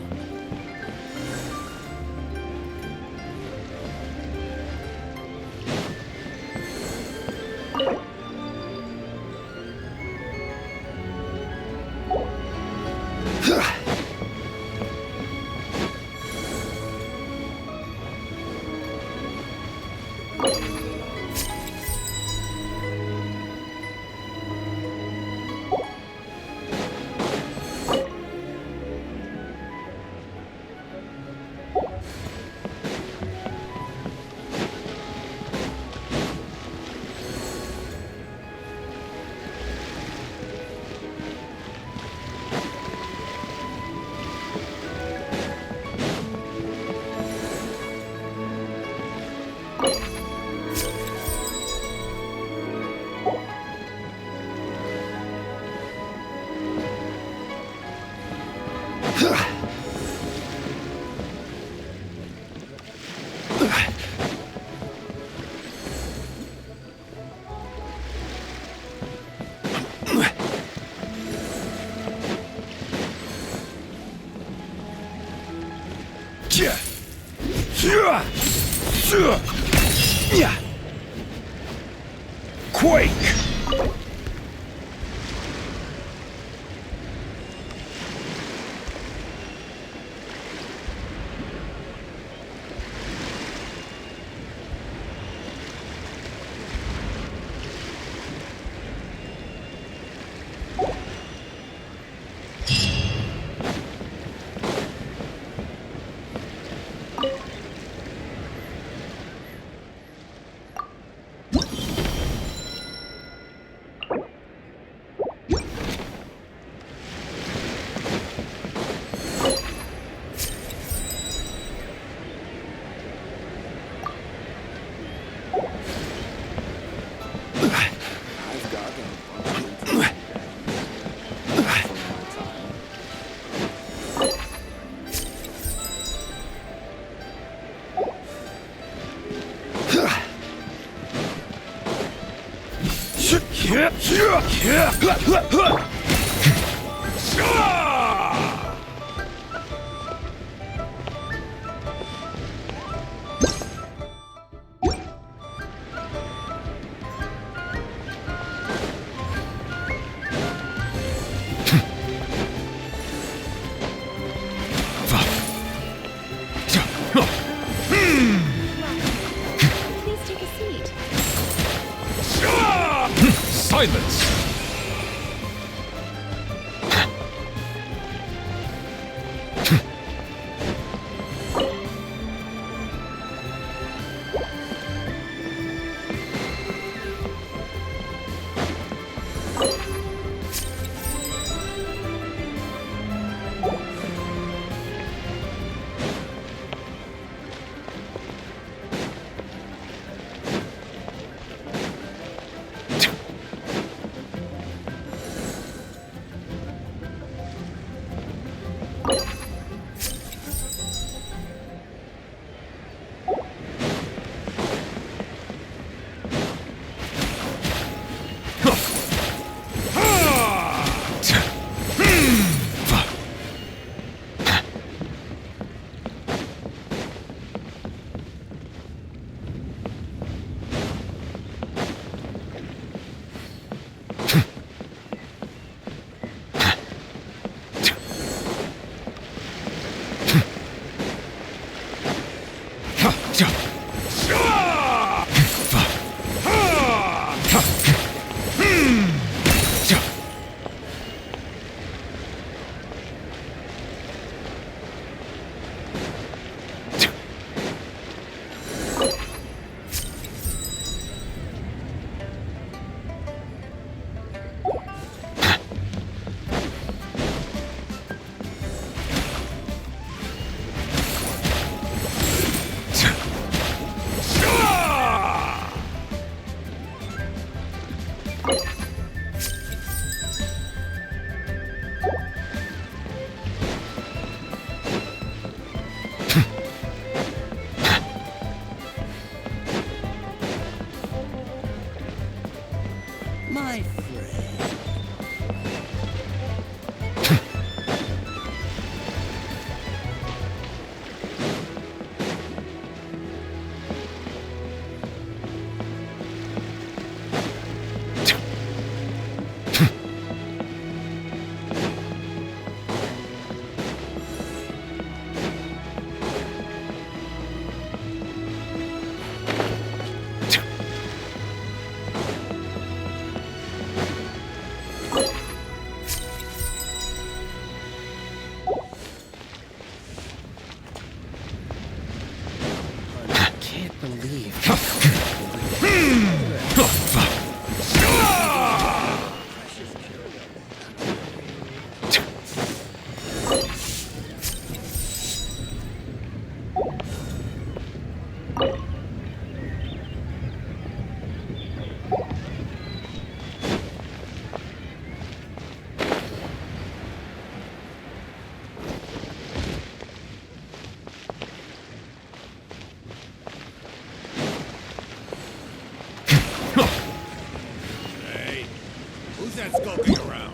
Quake! Please take a seat. Silence! believe. Hey, who's that skulking around?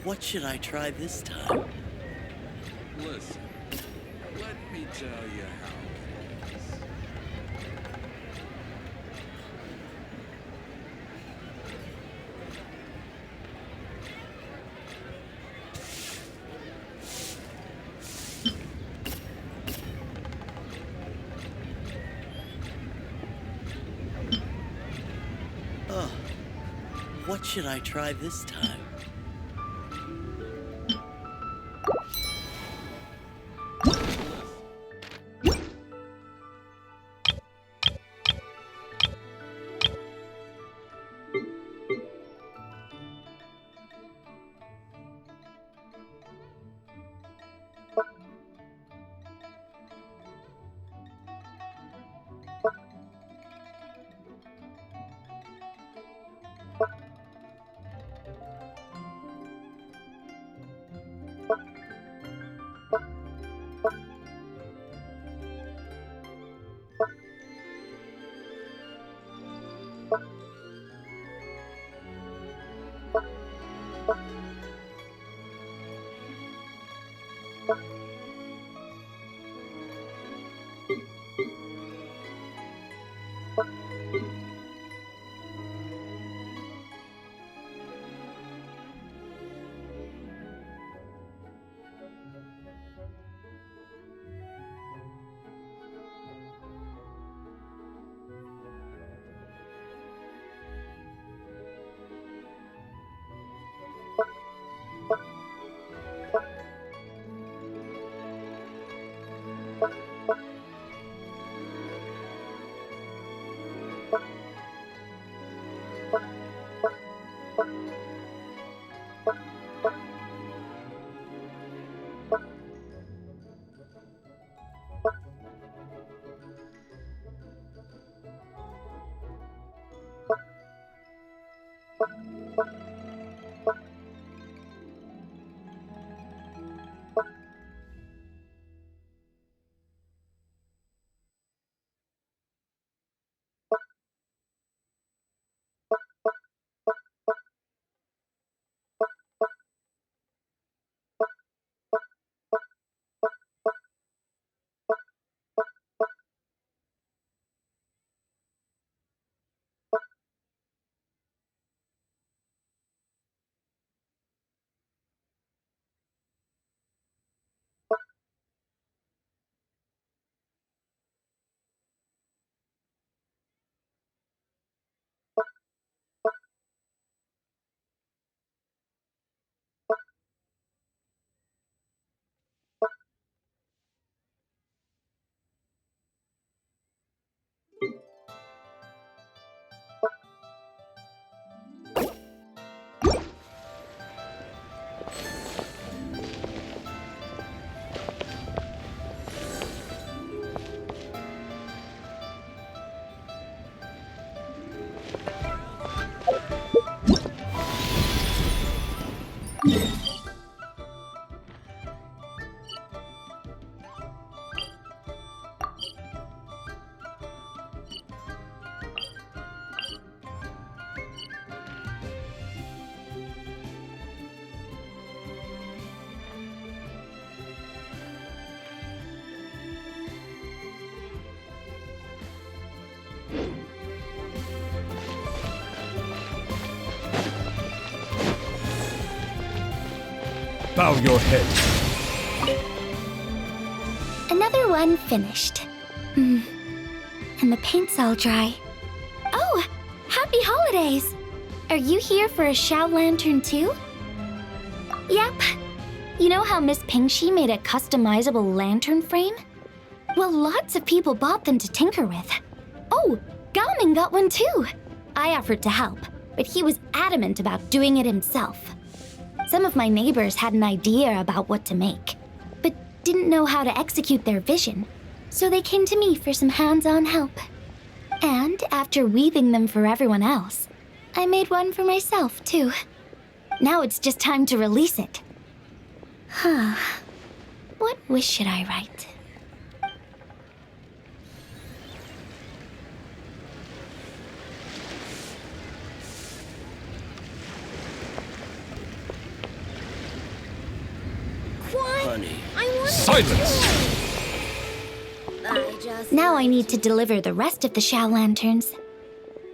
What should I try this time? Listen, let me tell you how it is. What should I try this time? Bow your head. Another one finished. And the paint's all dry. Oh, happy holidays! Are you here for a Shao Lantern too? Yep. You know how Miss Pingxi made a customizable lantern frame? Well, lots of people bought them to tinker with. Oh, Gaoming got one too. I offered to help, but he was adamant about doing it himself. Some of my neighbors had an idea about what to make, but didn't know how to execute their vision, so they came to me for some hands-on help. And after weaving them for everyone else, I made one for myself too. Now it's just time to release it. Huh. What wish should I write? Honey. Silence! Now I need to deliver the rest of the Shao Lanterns.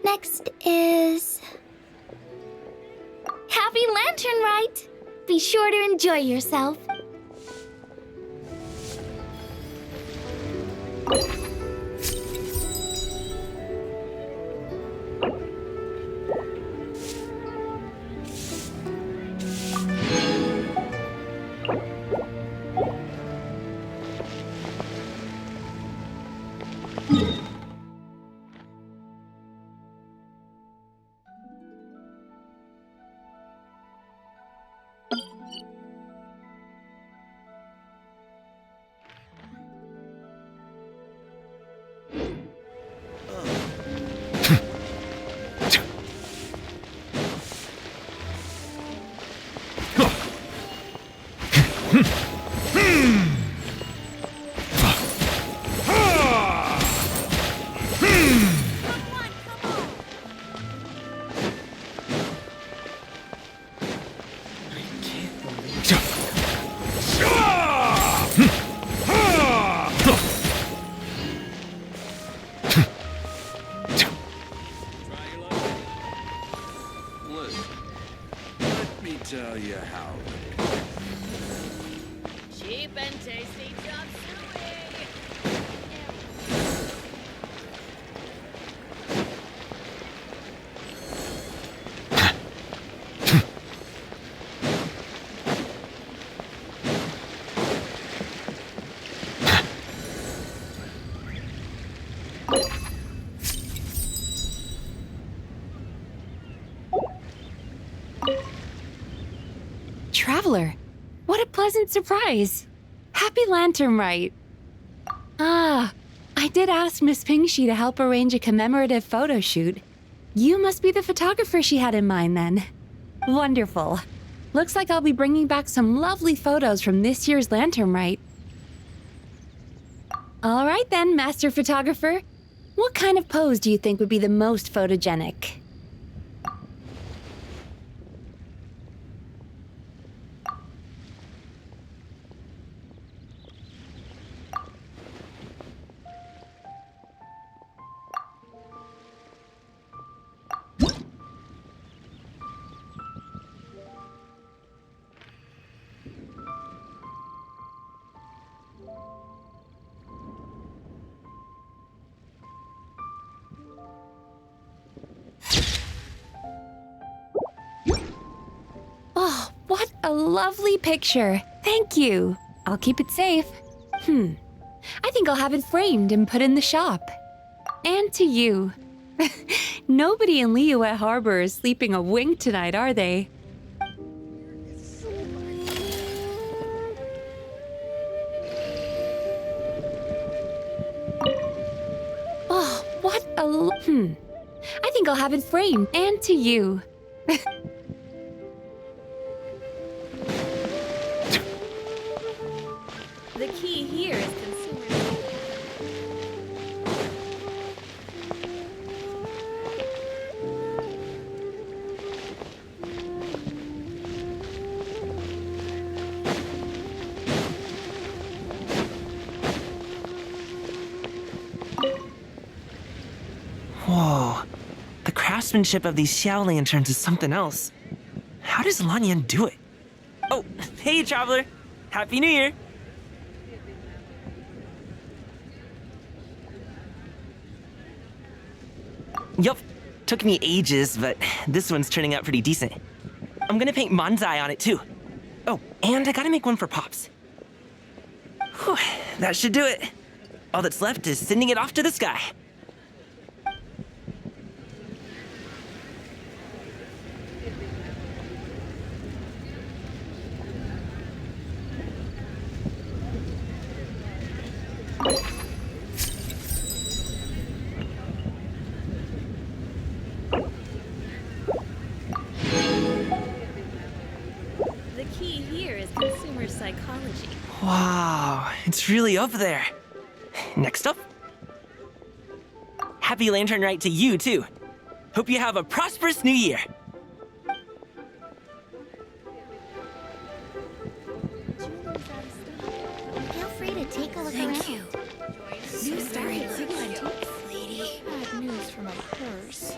Next is... Happy Lantern Rite! Be sure to enjoy yourself. Tell you how. Cheap and tasty chop suey. Traveler, what a pleasant surprise. Happy Lantern Rite. Ah, I did ask Miss Pingxi to help arrange a commemorative photo shoot. You must be the photographer she had in mind then. Wonderful. Looks like I'll be bringing back some lovely photos from this year's Lantern Rite. All right then, Master Photographer. What kind of pose do you think would be the most photogenic? Oh, what a lovely picture. Thank you. I'll keep it safe. I think I'll have it framed and put in the shop. And to you. Nobody in Liyue Harbor is sleeping a wink tonight, are they? Oh, what a I think I'll have it framed. And to you. The key here is consumer. Whoa. The craftsmanship of these Xiao lanterns is something else. How does Lanyan do it? Oh, hey, Traveler. Happy New Year. Yup. Took me ages, but this one's turning out pretty decent. I'm gonna paint Manzai on it, too. Oh, and I gotta make one for Pops. Whew, that should do it. All that's left is sending it off to the sky. The key here is consumer psychology. Wow, it's really up there. Next up. Happy Lantern Rite to you, too. Hope you have a prosperous new year. Feel free to take a look around. Thank you. New started lady. Bad news from a purse.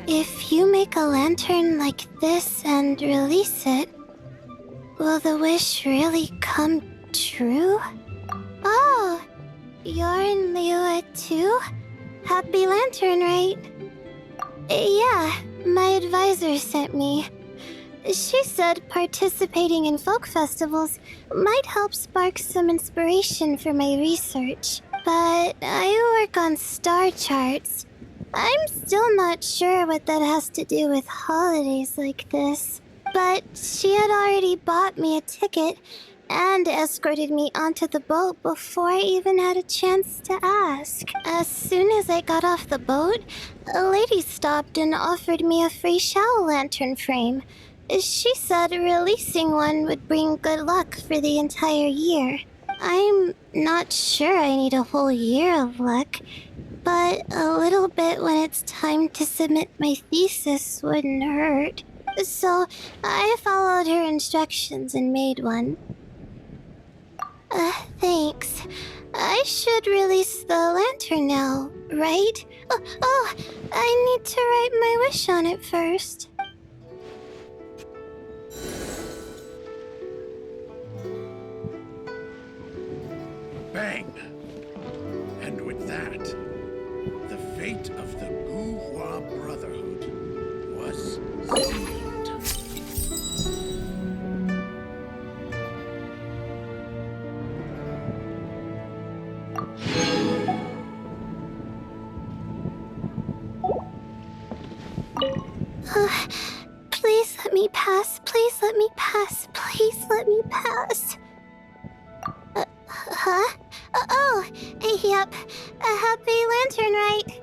If you make a lantern like this and release it, will the wish really come true? Oh, you're in Liyue too? Happy Lantern Rite. Yeah, my advisor sent me. She said participating in folk festivals might help spark some inspiration for my research. But I work on star charts. I'm still not sure what that has to do with holidays like this. But she had already bought me a ticket and escorted me onto the boat before I even had a chance to ask. As soon as I got off the boat, a lady stopped and offered me a free shadow lantern frame. She said releasing one would bring good luck for the entire year. I'm not sure I need a whole year of luck, but a little bit when it's time to submit my thesis wouldn't hurt. So I followed her instructions and made one. Thanks. I should release the lantern now, right? Oh, I need to write my wish on it first. Bang! And with that, the fate of the Guhua Brotherhood was sealed. Please let me pass. Please let me pass. Please let me pass. Huh? Oh, yep. A happy Lantern Rite.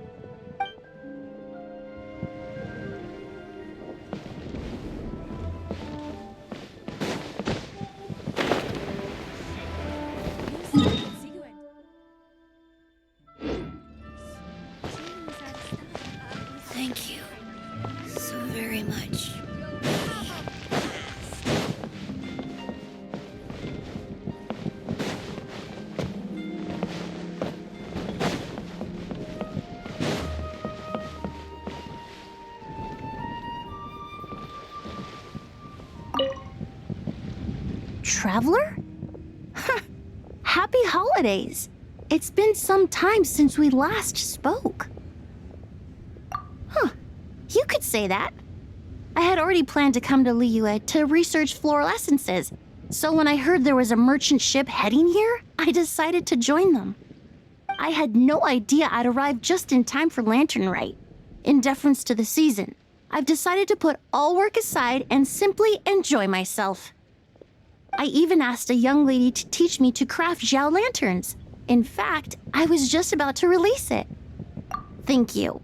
Thank you so very much. Traveler? Happy holidays! It's been some time since we last spoke. You could say that. I had already planned to come to Liyue to research floral essences, so when I heard there was a merchant ship heading here, I decided to join them. I had no idea I'd arrive just in time for Lantern Rite. In deference to the season, I've decided to put all work aside and simply enjoy myself. I even asked a young lady to teach me to craft Xiao lanterns. In fact, I was just about to release it. Thank you.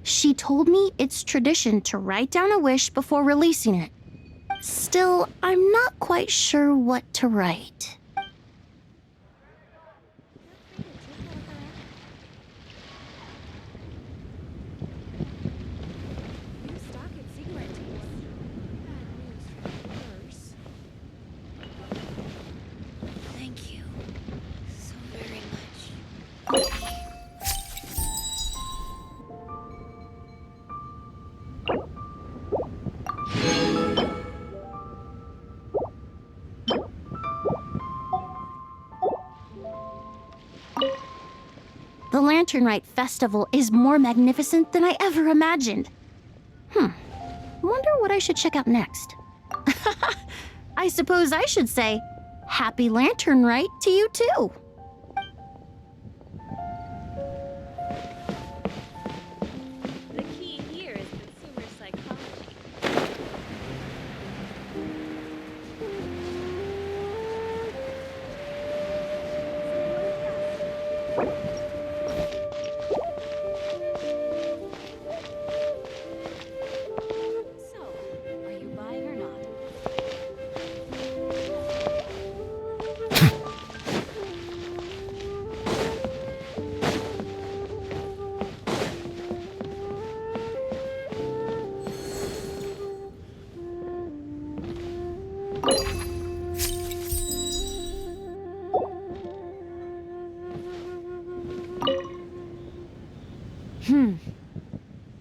She told me it's tradition to write down a wish before releasing it. Still, I'm not quite sure what to write. Thank you so very much. The Lantern Rite festival is more magnificent than I ever imagined. Wonder what I should check out next. I suppose I should say, Happy Lantern Rite to you too. The key here is consumer psychology. So, are you buying or not?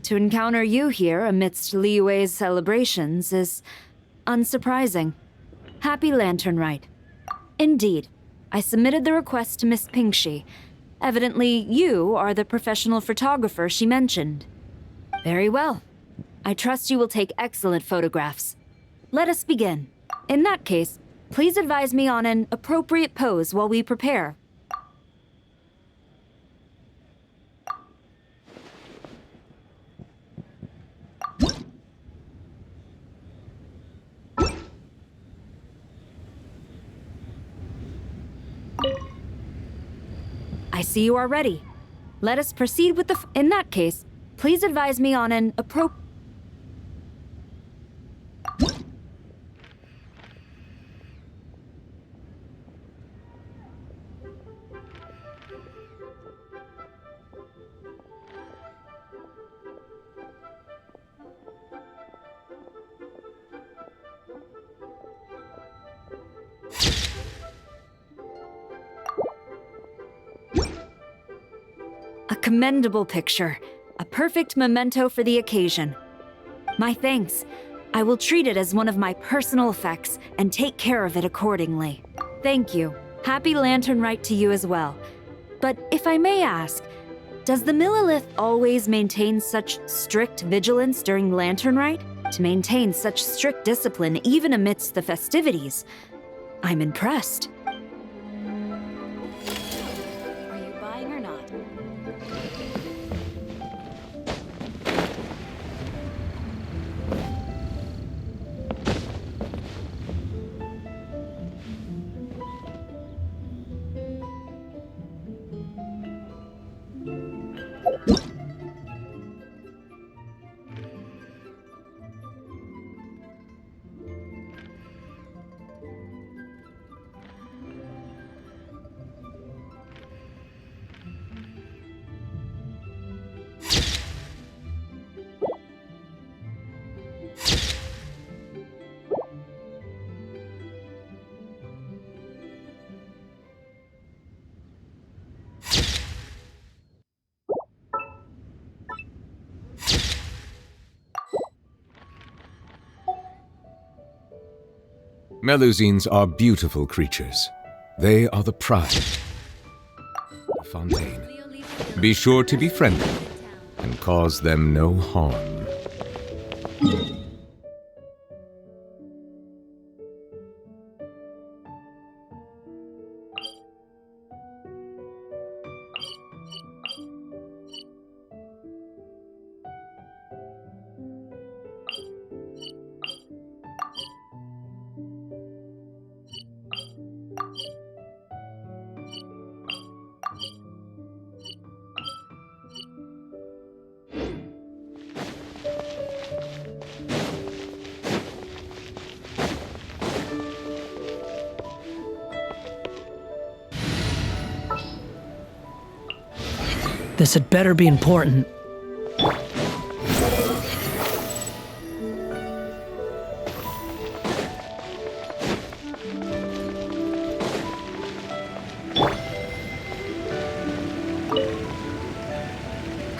To encounter you here amidst Liyue's celebrations is unsurprising. Happy Lantern Rite. Indeed, I submitted the request to Miss Pingxi. Evidently, you are the professional photographer she mentioned. Very well. I trust you will take excellent photographs. Let us begin. In that case, please advise me on an appropriate pose while we prepare. I see you are ready. Let us proceed with in that case, please advise me on an A commendable picture. A perfect memento for the occasion. My thanks. I will treat it as one of my personal effects and take care of it accordingly. Thank you. Happy Lantern Rite to you as well. But if I may ask, does the Millilith always maintain such strict vigilance during Lantern Rite? To maintain such strict discipline even amidst the festivities? I'm impressed. Are you buying or not? Melusines are beautiful creatures. They are the pride of Fontaine. Be sure to be friendly and cause them no harm. This had better be important.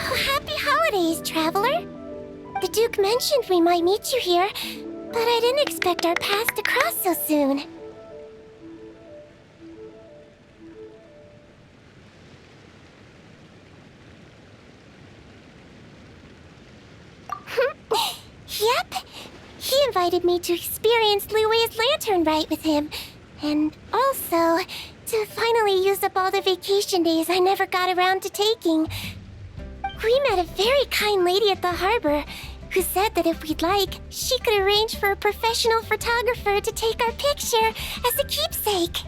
Happy holidays, traveler! The Duke mentioned we might meet you here, but I didn't expect our paths to cross so soon. Yep. He invited me to experience Liue's Lantern Rite with him, and also to finally use up all the vacation days I never got around to taking. We met a very kind lady at the harbor who said that if we'd like, she could arrange for a professional photographer to take our picture as a keepsake.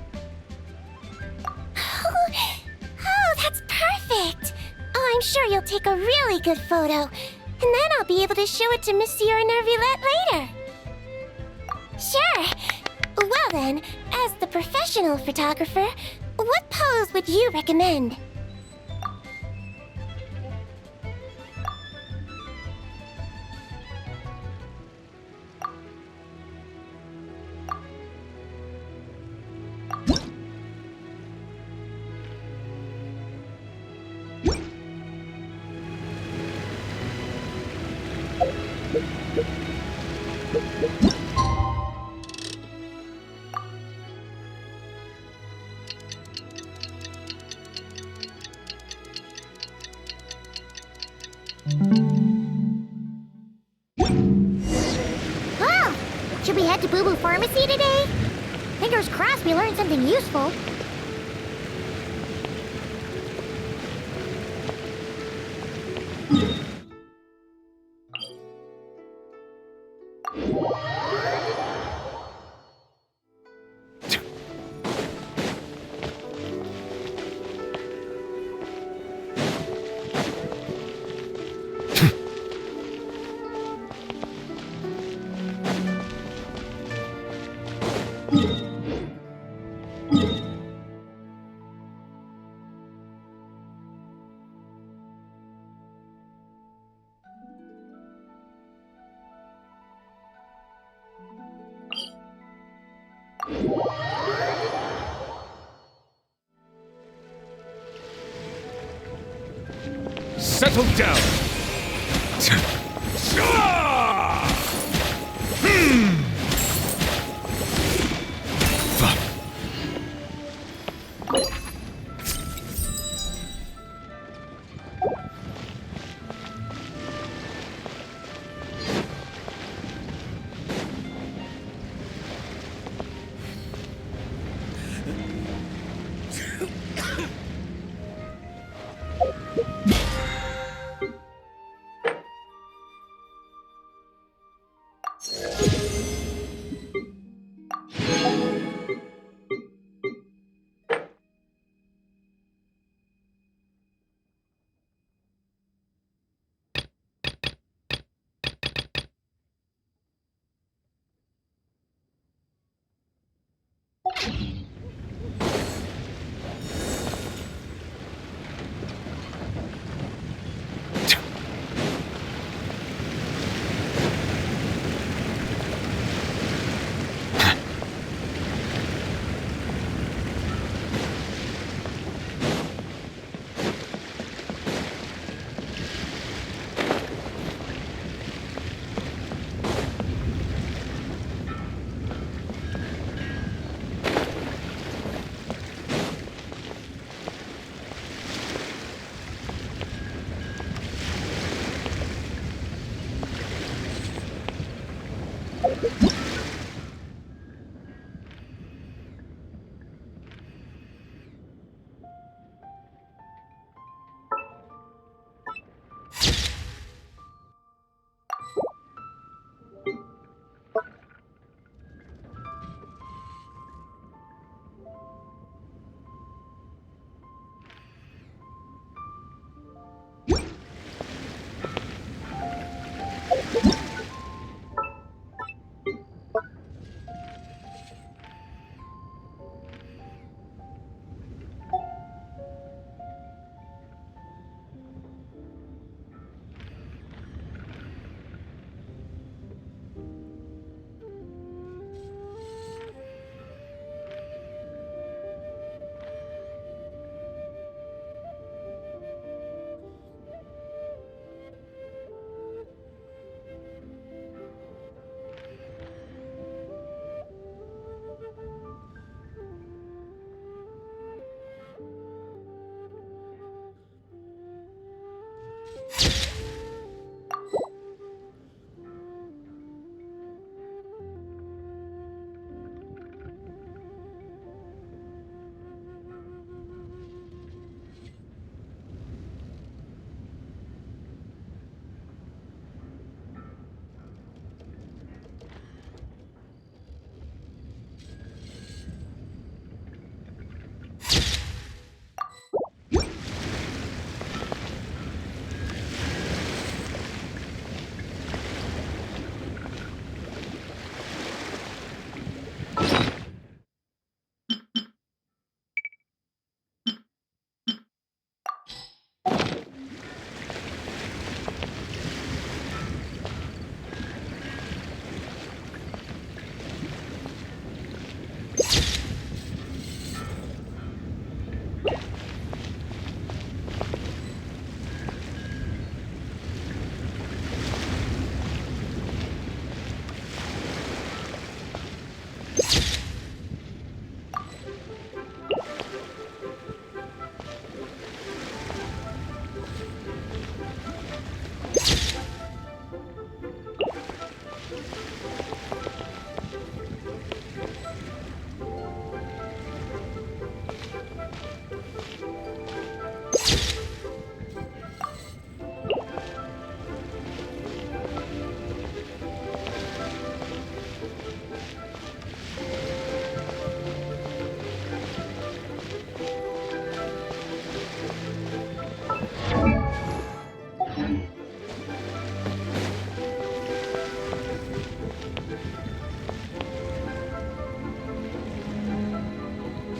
Oh, that's perfect! Oh, I'm sure you'll take a really good photo, and then I'll be able to show it to Monsieur Nervillette later. Sure. Well then, as the professional photographer, what pose would you recommend? Well, should we head to Boo Boo Pharmacy today? Fingers crossed we learned something useful. Settle down!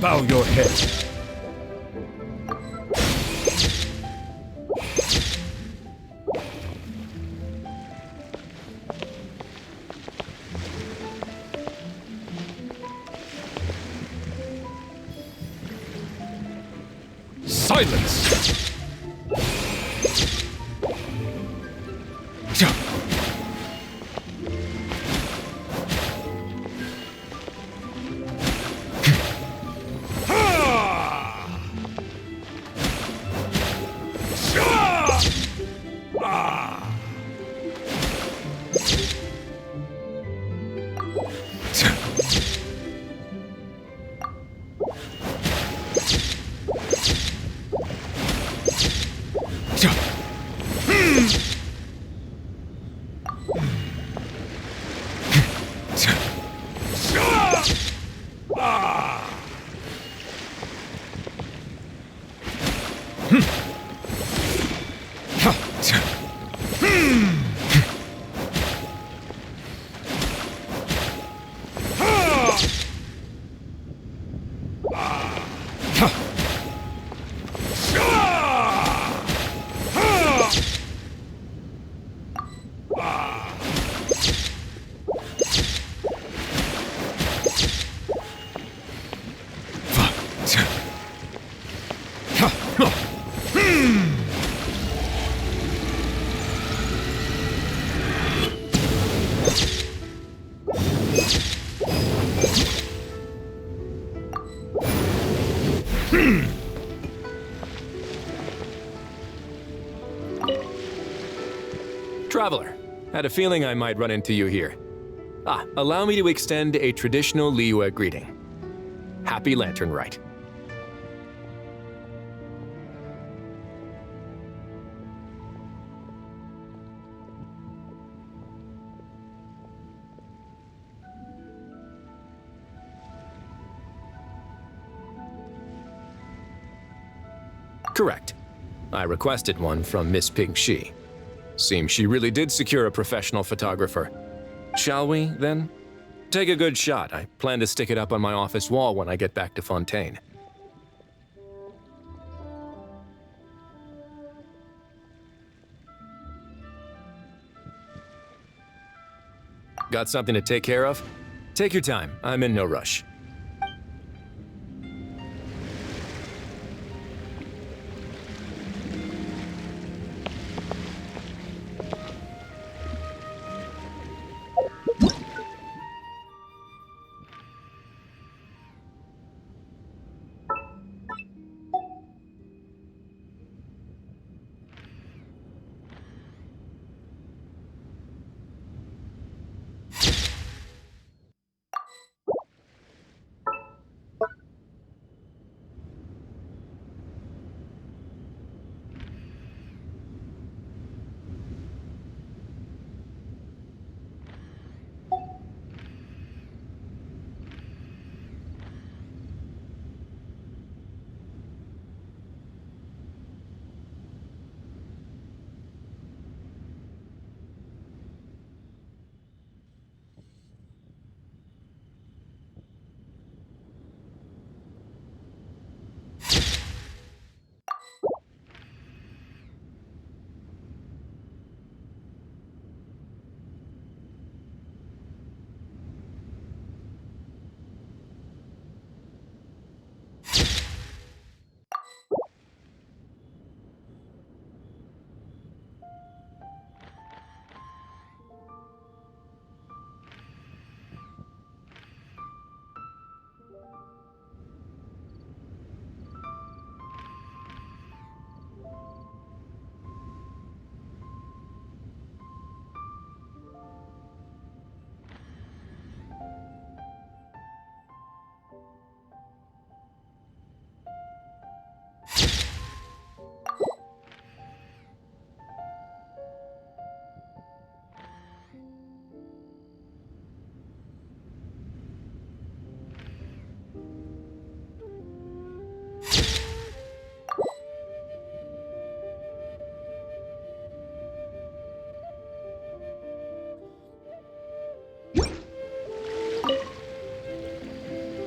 Bow your head. Silence! Traveler, had a feeling I might run into you here. Allow me to extend a traditional Liyue greeting. Happy Lantern Rite. Correct. I requested one from Miss Ping-Shi. Seems she really did secure a professional photographer. Shall we, then? Take a good shot. I plan to stick it up on my office wall when I get back to Fontaine. Got something to take care of? Take your time. I'm in no rush.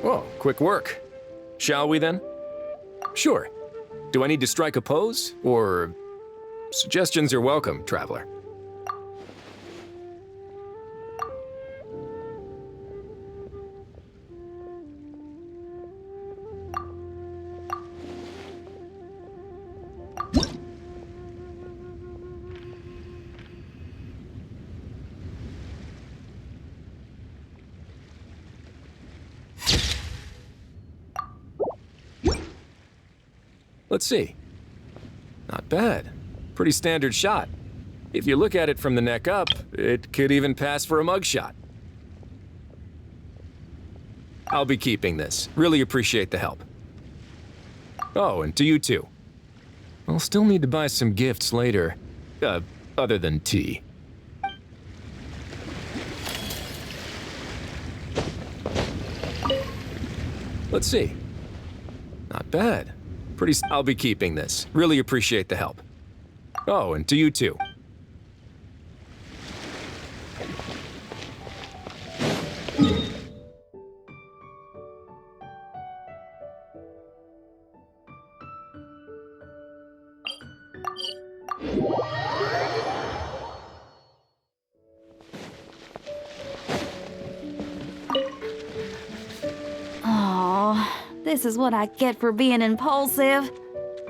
Oh, quick work. Shall we then? Sure. Do I need to strike a pose? Or suggestions are welcome, traveler. Let's see. Not bad. Pretty standard shot. If you look at it from the neck up, it could even pass for a mugshot. I'll be keeping this. Really appreciate the help. Oh, and to you too. I'll still need to buy some gifts later. Other than tea. Let's see. Not bad. I'll be keeping this. Really appreciate the help. Oh, and to you too. Oh, this is what I get for being impulsive.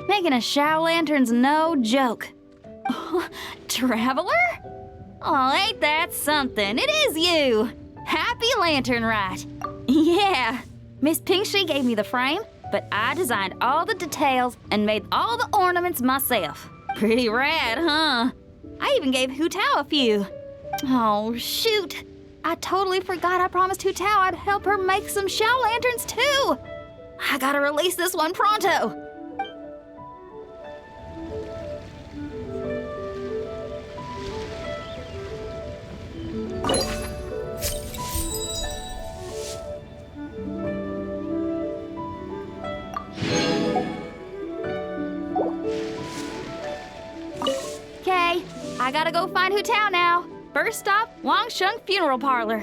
Making a shower lantern's no joke. Traveler? Oh, ain't that something? It is you! Happy Lantern Rite. Yeah, Miss Pinkshi gave me the frame, but I designed all the details and made all the ornaments myself. Pretty rad, huh? I even gave Hu Tao a few. Oh, shoot. I totally forgot I promised Hu Tao I'd help her make some shower lanterns too. I gotta release this one pronto. Okay, I gotta go find Hu Tao now. First stop, Wangsheng Funeral Parlor.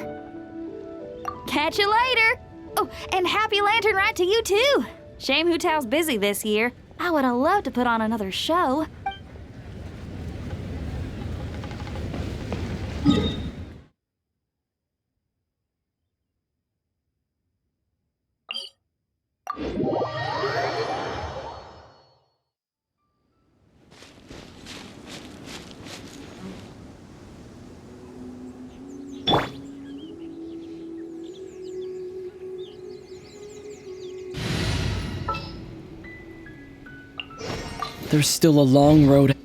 Catch you later. Oh, and happy Lantern Rite to you too. Shame Hu Tao's busy this year. I would have loved to put on another show. There's still a long road.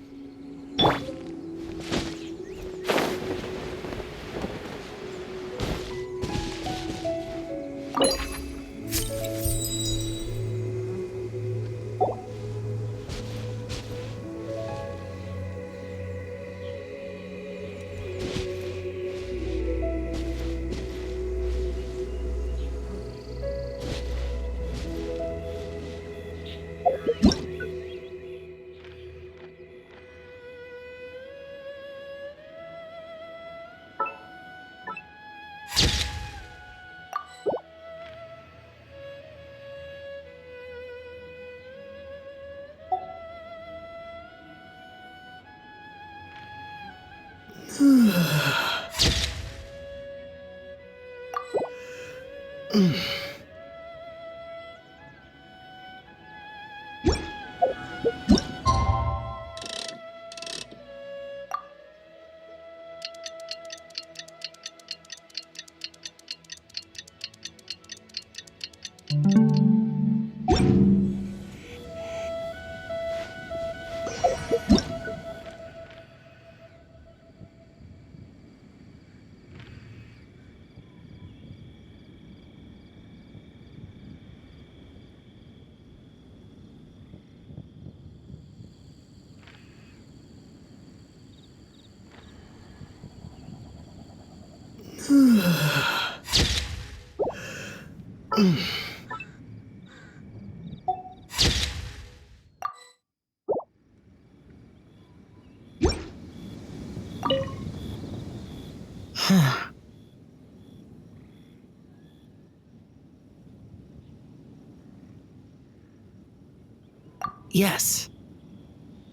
Yes.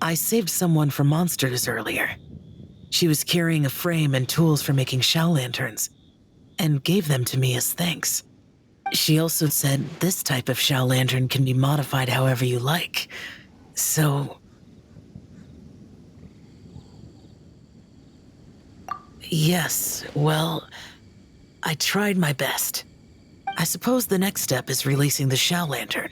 I saved someone from monsters earlier. She was carrying a frame and tools for making shell lanterns, and gave them to me as thanks. She also said this type of shell lantern can be modified however you like. So... Yes, well, I tried my best. I suppose the next step is releasing the shell lantern.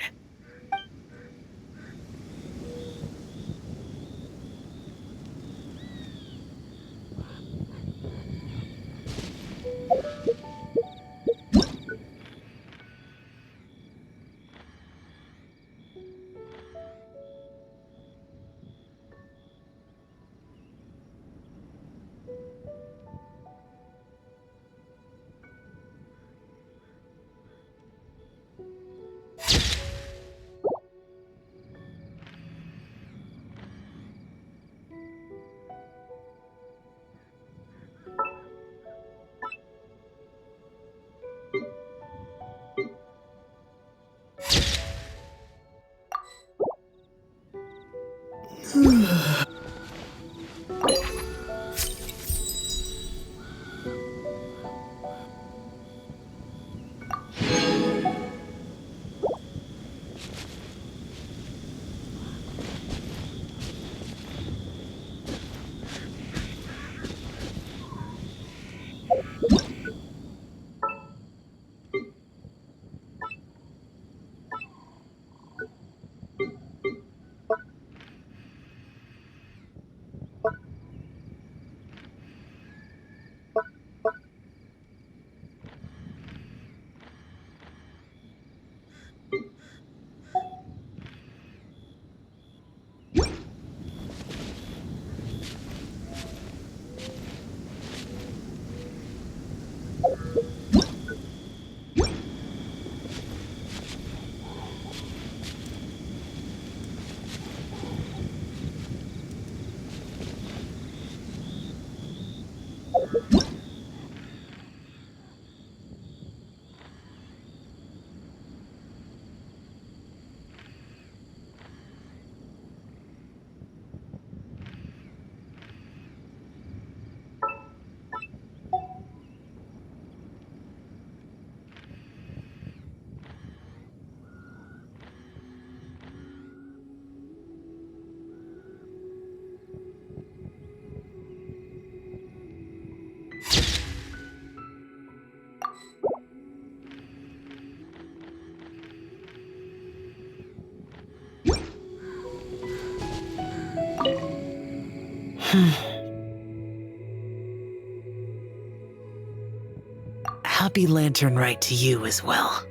Happy Lantern Rite to you as well.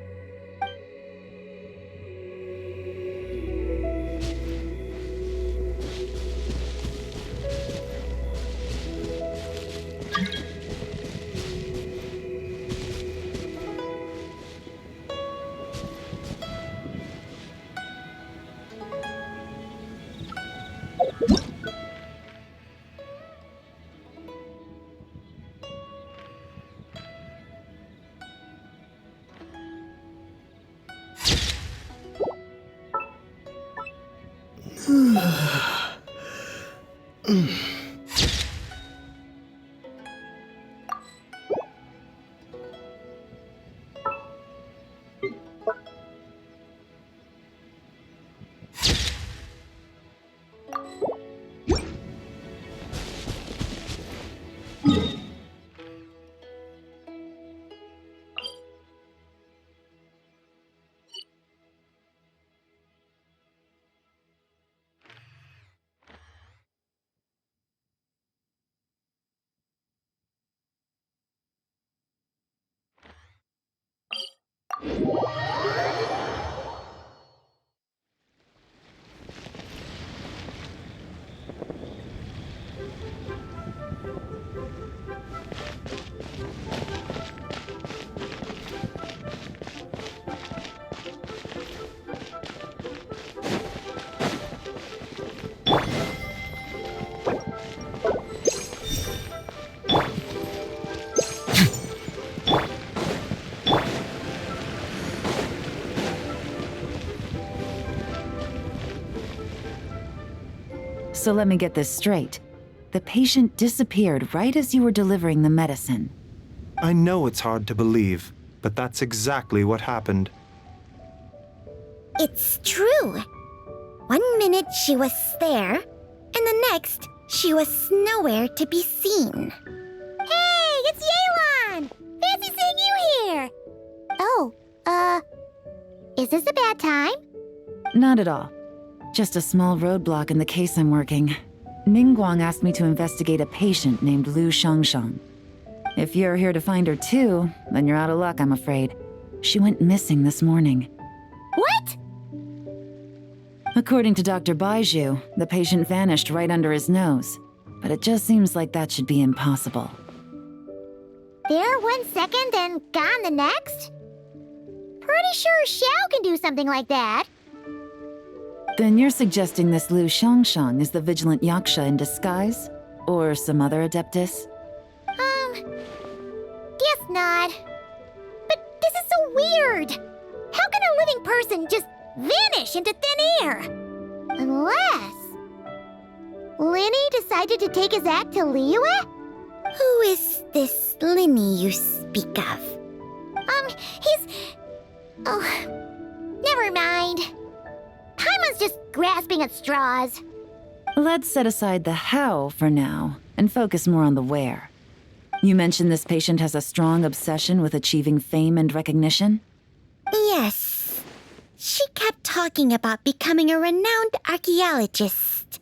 So let me get this straight. The patient disappeared right as you were delivering the medicine. I know it's hard to believe, but that's exactly what happened. It's true. 1 minute she was there, and the next she was nowhere to be seen. Hey, it's Yelan! Fancy seeing you here! Oh, is this a bad time? Not at all. Just a small roadblock in the case I'm working. Ningguang asked me to investigate a patient named Lu Shangshang. If you're here to find her too, then you're out of luck, I'm afraid. She went missing this morning. What? According to Dr. Baiju, the patient vanished right under his nose. But it just seems like that should be impossible. There 1 second, then gone the next? Pretty sure Xiao can do something like that. Then you're suggesting this Lu Shangshang is the vigilant Yaksha in disguise? Or some other adeptus? Guess not. But this is so weird. How can a living person just vanish into thin air? Unless Linny decided to take his act to Liyue? Who is this Linny you speak of? He's... Oh, never mind. Paimon's just grasping at straws. Let's set aside the how for now, and focus more on the where. You mentioned this patient has a strong obsession with achieving fame and recognition? Yes. She kept talking about becoming a renowned archaeologist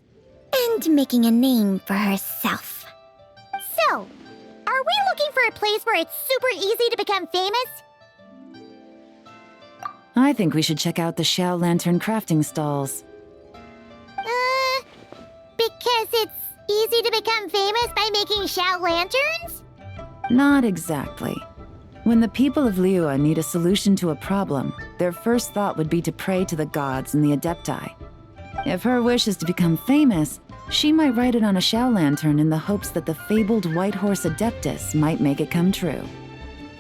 and making a name for herself. So, are we looking for a place where it's super easy to become famous? I think we should check out the Xiao Lantern crafting stalls. Because it's easy to become famous by making Xiao lanterns? Not exactly. When the people of Liyue need a solution to a problem, their first thought would be to pray to the gods and the Adepti. If her wish is to become famous, she might write it on a Xiao lantern in the hopes that the fabled White Horse Adeptus might make it come true.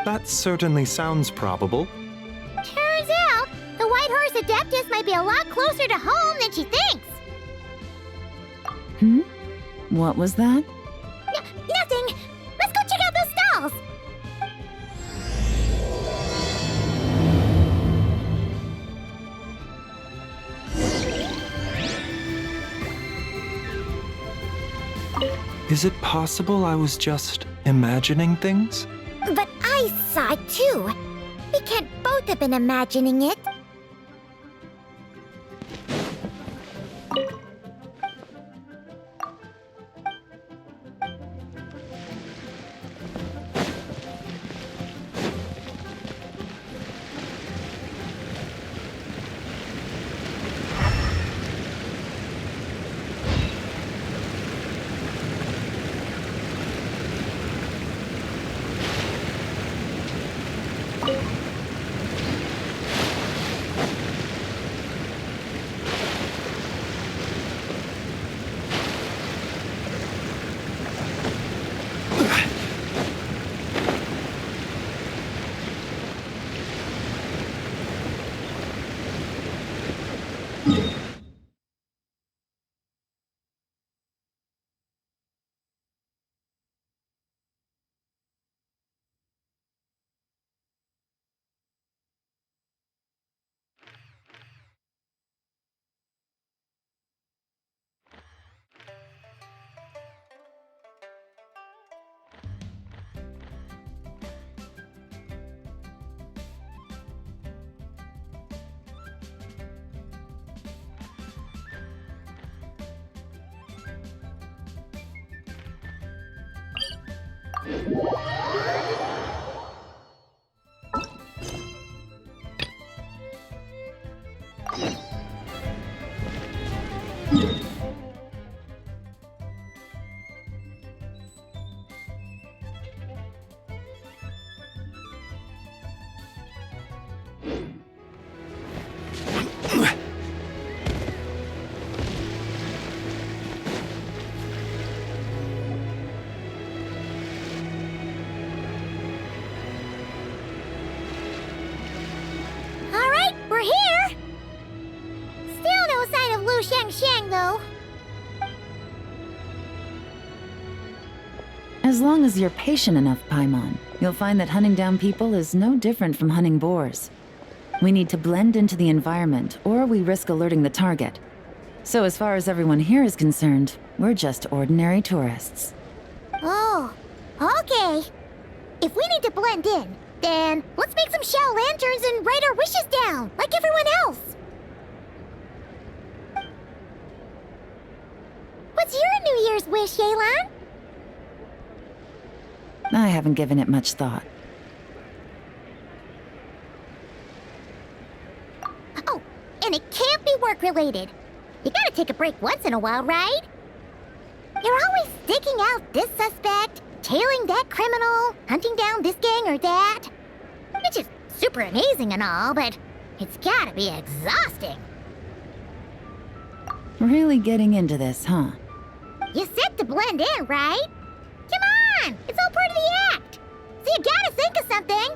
That certainly sounds probable. Turns out, the White Horse Adeptus might be a lot closer to home than she thinks. What was that? Nothing! Let's go check out those stalls! Is it possible I was just imagining things? But I saw it too. We can't both have been imagining it. We're here! Still no sign of Lu Shangshang, though. As long as you're patient enough, Paimon, you'll find that hunting down people is no different from hunting boars. We need to blend into the environment, or we risk alerting the target. So as far as everyone here is concerned, we're just ordinary tourists. Oh, okay. If we need to blend in, then let's make some shell lanterns and write our wishes down, like everyone else. What's your New Year's wish, Yelan? I haven't given it much thought. Oh, and it can't be work-related. You gotta take a break once in a while, right? You're always sticking out this suspect, tailing that criminal, hunting down this gang or that. Which is super amazing and all, but it's gotta be exhausting. Really getting into this, huh? You said to blend in, right? Come on! It's all part of the act! So you gotta think of something!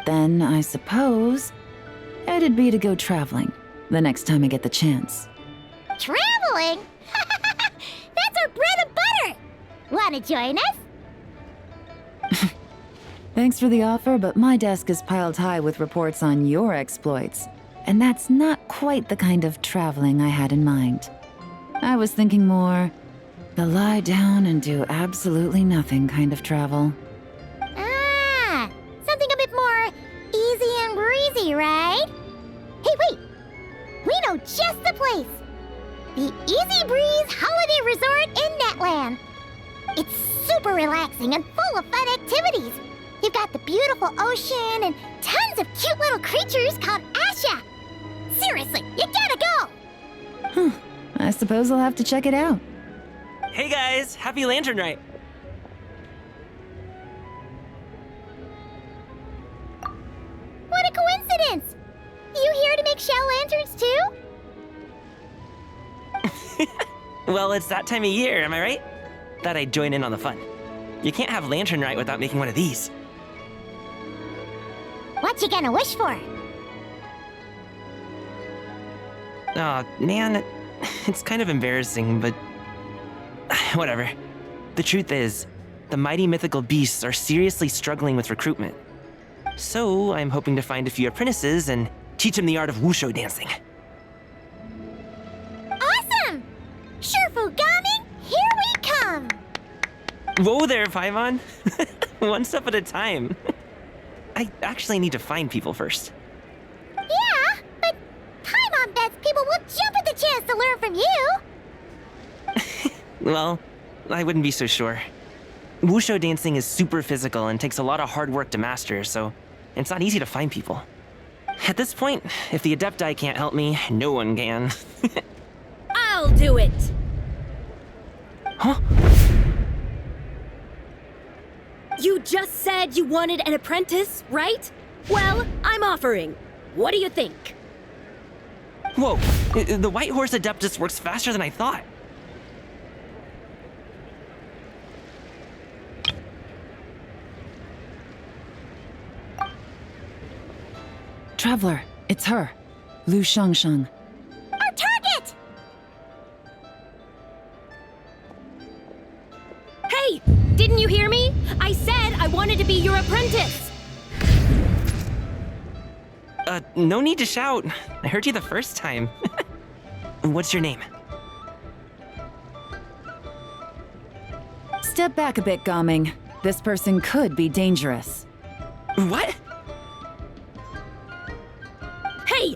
Then I suppose it'd be to go traveling the next time I get the chance. Traveling? That's our bread and butter! Wanna join us? Thanks for the offer, but my desk is piled high with reports on your exploits. And that's not quite the kind of traveling I had in mind. I was thinking more the lie down and do absolutely nothing kind of travel. Ah, something a bit more easy and breezy, right? Hey, wait! We know just the place! The Easy Breeze Holiday Resort in Netland. It's super relaxing and full of fun activities. You've got the beautiful ocean and tons of cute little creatures called Asha. Seriously, you gotta go! I suppose I'll have to check it out. Hey guys, happy Lantern Rite! What a coincidence! You here to make shell lanterns too? Well, it's that time of year, am I right? Thought I'd join in on the fun. You can't have Lantern Rite without making one of these. What you gonna wish for? Aw, man, it's kind of embarrassing, but whatever. The truth is, the mighty mythical beasts are seriously struggling with recruitment. So I'm hoping to find a few apprentices and teach them the art of wushu dancing. Awesome! Shurfugami, here we come! Whoa there, Paimon. One step at a time. I actually need to find people first. Yeah, but Paimon bets people will jump at the chance to learn from you! Well, I wouldn't be so sure. Wushu dancing is super physical and takes a lot of hard work to master, so it's not easy to find people. At this point, if the Adepti can't help me, no one can. I'll do it! Huh? You just said you wanted an apprentice, right? Well, I'm offering. What do you think? Whoa, the White Horse Adeptus works faster than I thought. Traveler, it's her, Lu Shangshang. Our target! Hey, didn't you hear me? I said I wanted to be your apprentice! No need to shout. I heard you the first time. What's your name? Step back a bit, Gaming. This person could be dangerous. What? Hey,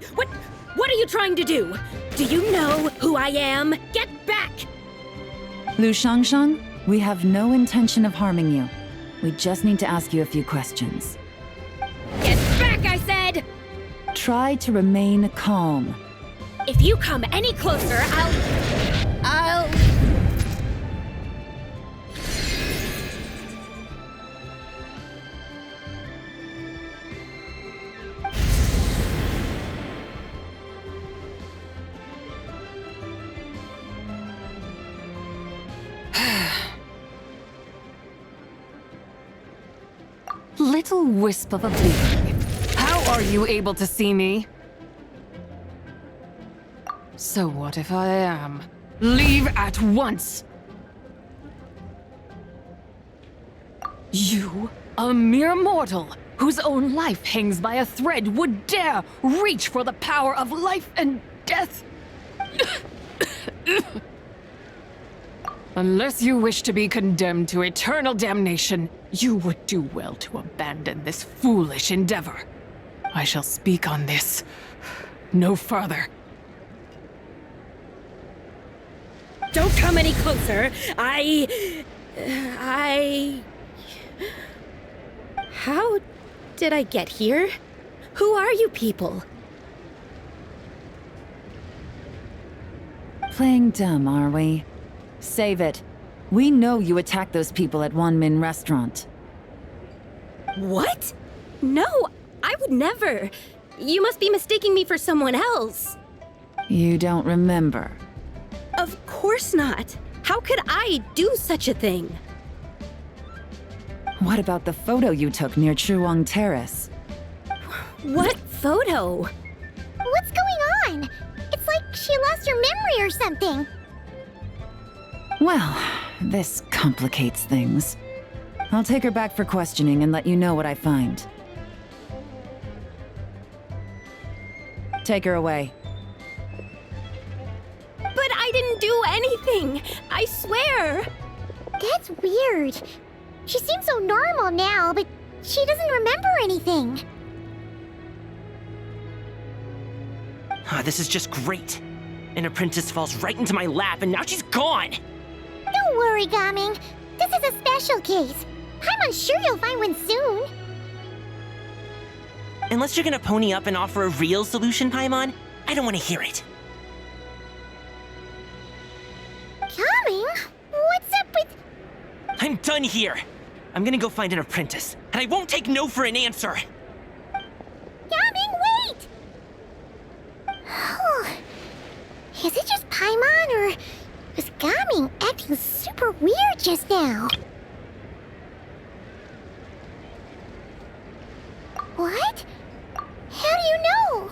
what are you trying to do? Do you know who I am? Get back! Lu Shangshang, we have no intention of harming you. We just need to ask you a few questions. Get back, I said! Try to remain calm. If you come any closer, I'll... Little wisp of a bee. How are you able to see me? So what if I am? Leave at once! You, a mere mortal, whose own life hangs by a thread, would dare reach for the power of life and death? Unless you wish to be condemned to eternal damnation, you would do well to abandon this foolish endeavor. I shall speak on this no further. Don't come any closer. How did I get here? Who are you people? Playing dumb, are we? Save it. We know you attacked those people at Wan Min restaurant. What? No, I would never. You must be mistaking me for someone else. You don't remember. Of course not. How could I do such a thing? What about the photo you took near Chuang Terrace? What photo? What's going on? It's like she lost her memory or something. Well, this complicates things. I'll take her back for questioning and let you know what I find. Take her away. But I didn't do anything! I swear! That's weird. She seems so normal now, but she doesn't remember anything. This is just great. An apprentice falls right into my lap and now she's gone! Don't worry, Gaming. This is a special case. I'm unsure you'll find one soon. Unless you're gonna pony up and offer a real solution, Paimon, I don't want to hear it. Gaming? What's up with... I'm done here! I'm gonna go find an apprentice, and I won't take no for an answer! Gaming, wait! Is it just Paimon, or was Gaming acting super weird just now? What? How do you know?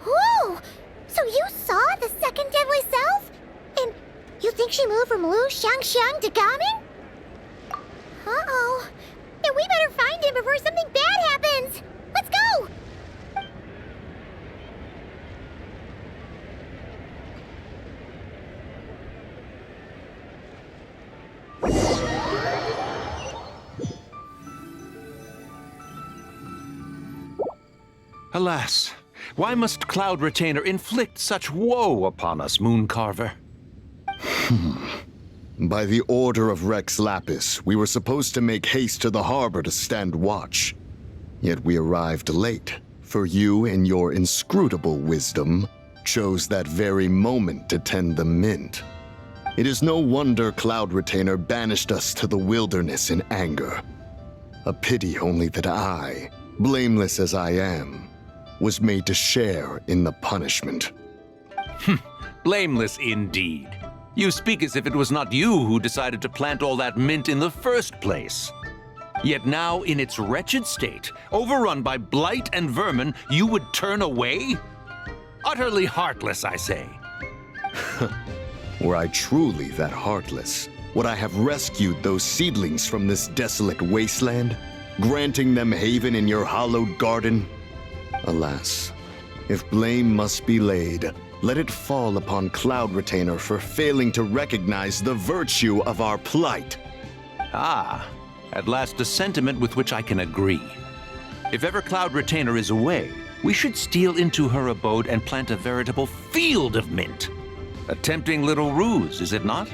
Whoa! So you saw the second deadly self? And you think she moved from Lu Xiangxiang to Gaming? Uh-oh. Then we better find him before something bad happens! Let's go! Alas, why must Cloud Retainer inflict such woe upon us, Mooncarver? By the order of Rex Lapis, we were supposed to make haste to the harbor to stand watch. Yet we arrived late, for you, in your inscrutable wisdom, chose that very moment to tend the mint. It is no wonder Cloud Retainer banished us to the wilderness in anger. A pity only that I, blameless as I am, was made to share in the punishment. Blameless indeed. You speak as if it was not you who decided to plant all that mint in the first place. Yet now, in its wretched state, overrun by blight and vermin, you would turn away? Utterly heartless, I say. Were I truly that heartless, would I have rescued those seedlings from this desolate wasteland, granting them haven in your hallowed garden? Alas, if blame must be laid, let it fall upon Cloud Retainer for failing to recognize the virtue of our plight. Ah, at last a sentiment with which I can agree. If ever Cloud Retainer is away, we should steal into her abode and plant a veritable field of mint. A tempting little ruse, is it not?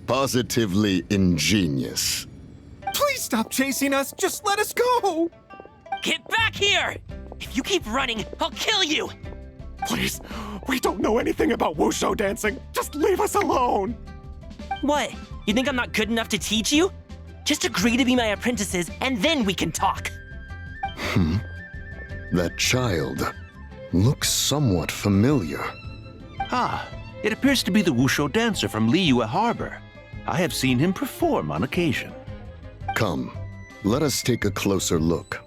Positively ingenious. Please stop chasing us. Just let us go. Get back here! If you keep running, I'll kill you! Please, we don't know anything about wushu dancing. Just leave us alone. What? You think I'm not good enough to teach you? Just agree to be my apprentices, and then we can talk. That child looks somewhat familiar. Ah, it appears to be the wushu dancer from Liyue Harbor. I have seen him perform on occasion. Come, let us take a closer look.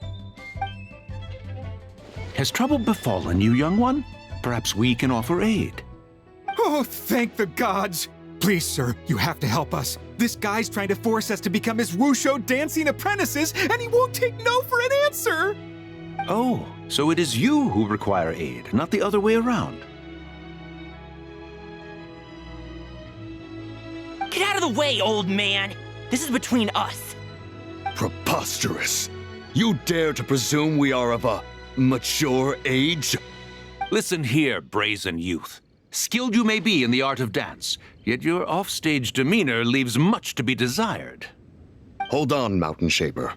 Has trouble befallen you, young one? Perhaps we can offer aid. Oh, thank the gods! Please, sir, you have to help us. This guy's trying to force us to become his wushu dancing apprentices, and he won't take no for an answer! Oh, so it is you who require aid, not the other way around. Get out of the way, old man! This is between us. Preposterous! You dare to presume we are of a mature age? Listen here, brazen youth. Skilled you may be in the art of dance, yet your offstage demeanor leaves much to be desired. Hold on, Mountain Shaper.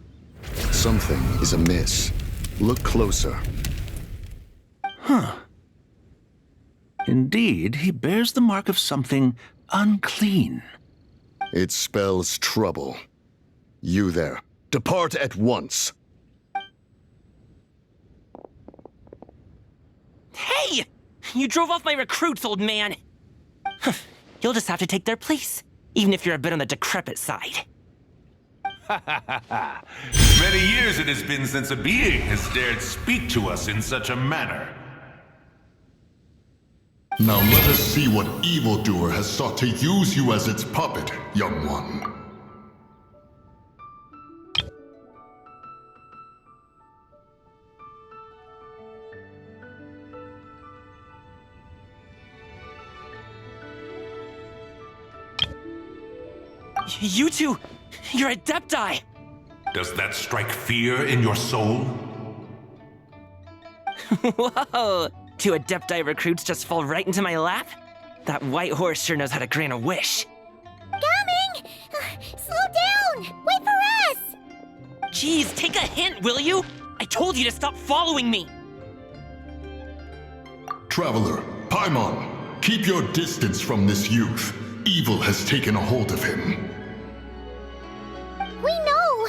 Something is amiss. Look closer. Huh. Indeed, he bears the mark of something unclean. It spells trouble. You there, depart at once. Hey! You drove off my recruits, old man! You'll just have to take their place, even if you're a bit on the decrepit side. Many years it has been since a being has dared speak to us in such a manner. Now let us see what evildoer has sought to use you as its puppet, young one. You two, you're Adepti! Does that strike fear in your soul? Whoa! Two Adepti recruits just fall right into my lap? That white horse sure knows how to grant a wish. Coming! Slow down! Wait for us! Jeez, take a hint, will you? I told you to stop following me! Traveler, Paimon, keep your distance from this youth. Evil has taken a hold of him. We know!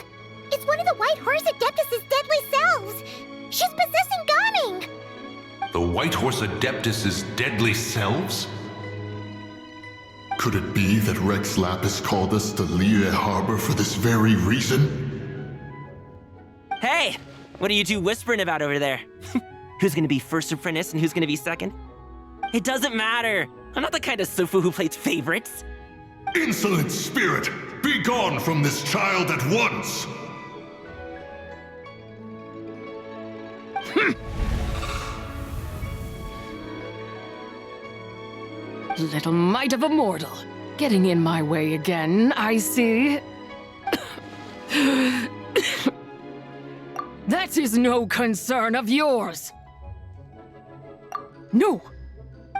It's one of the White Horse Adeptus' deadly selves! She's possessing Gaming! The White Horse Adeptus' deadly selves? Could it be that Rex Lapis called us to Liyue Harbor for this very reason? Hey! What are you two whispering about over there? Who's gonna be first apprentice and who's gonna be second? It doesn't matter! I'm not the kind of Sufu who plays favorites. Insolent spirit! Be gone from this child at once! Little mite of a mortal. Getting in my way again, I see. That is no concern of yours. No.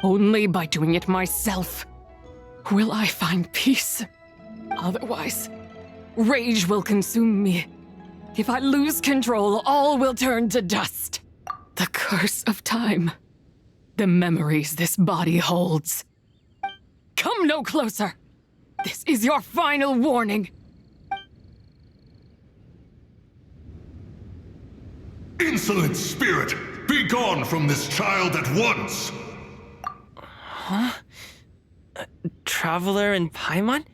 Only by doing it myself will I find peace. Otherwise, rage will consume me. If I lose control, all will turn to dust. The curse of time. The memories this body holds. Come no closer. This is your final warning. Insolent spirit! Be gone from this child at once! Huh? Traveler and Paimon?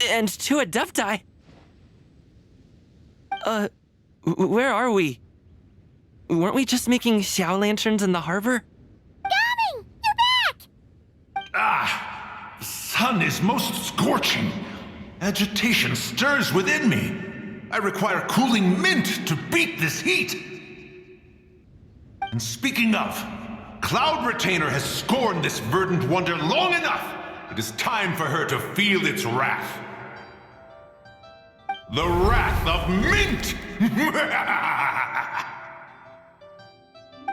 And two Adepti? Where are we? Weren't we just making Xiao lanterns in the harbor? Gaming! You're back! Ah! The sun is most scorching. Agitation stirs within me. I require cooling mint to beat this heat. And speaking of, Cloud Retainer has scorned this verdant wonder long enough. It is time for her to feel its wrath. The wrath of mint!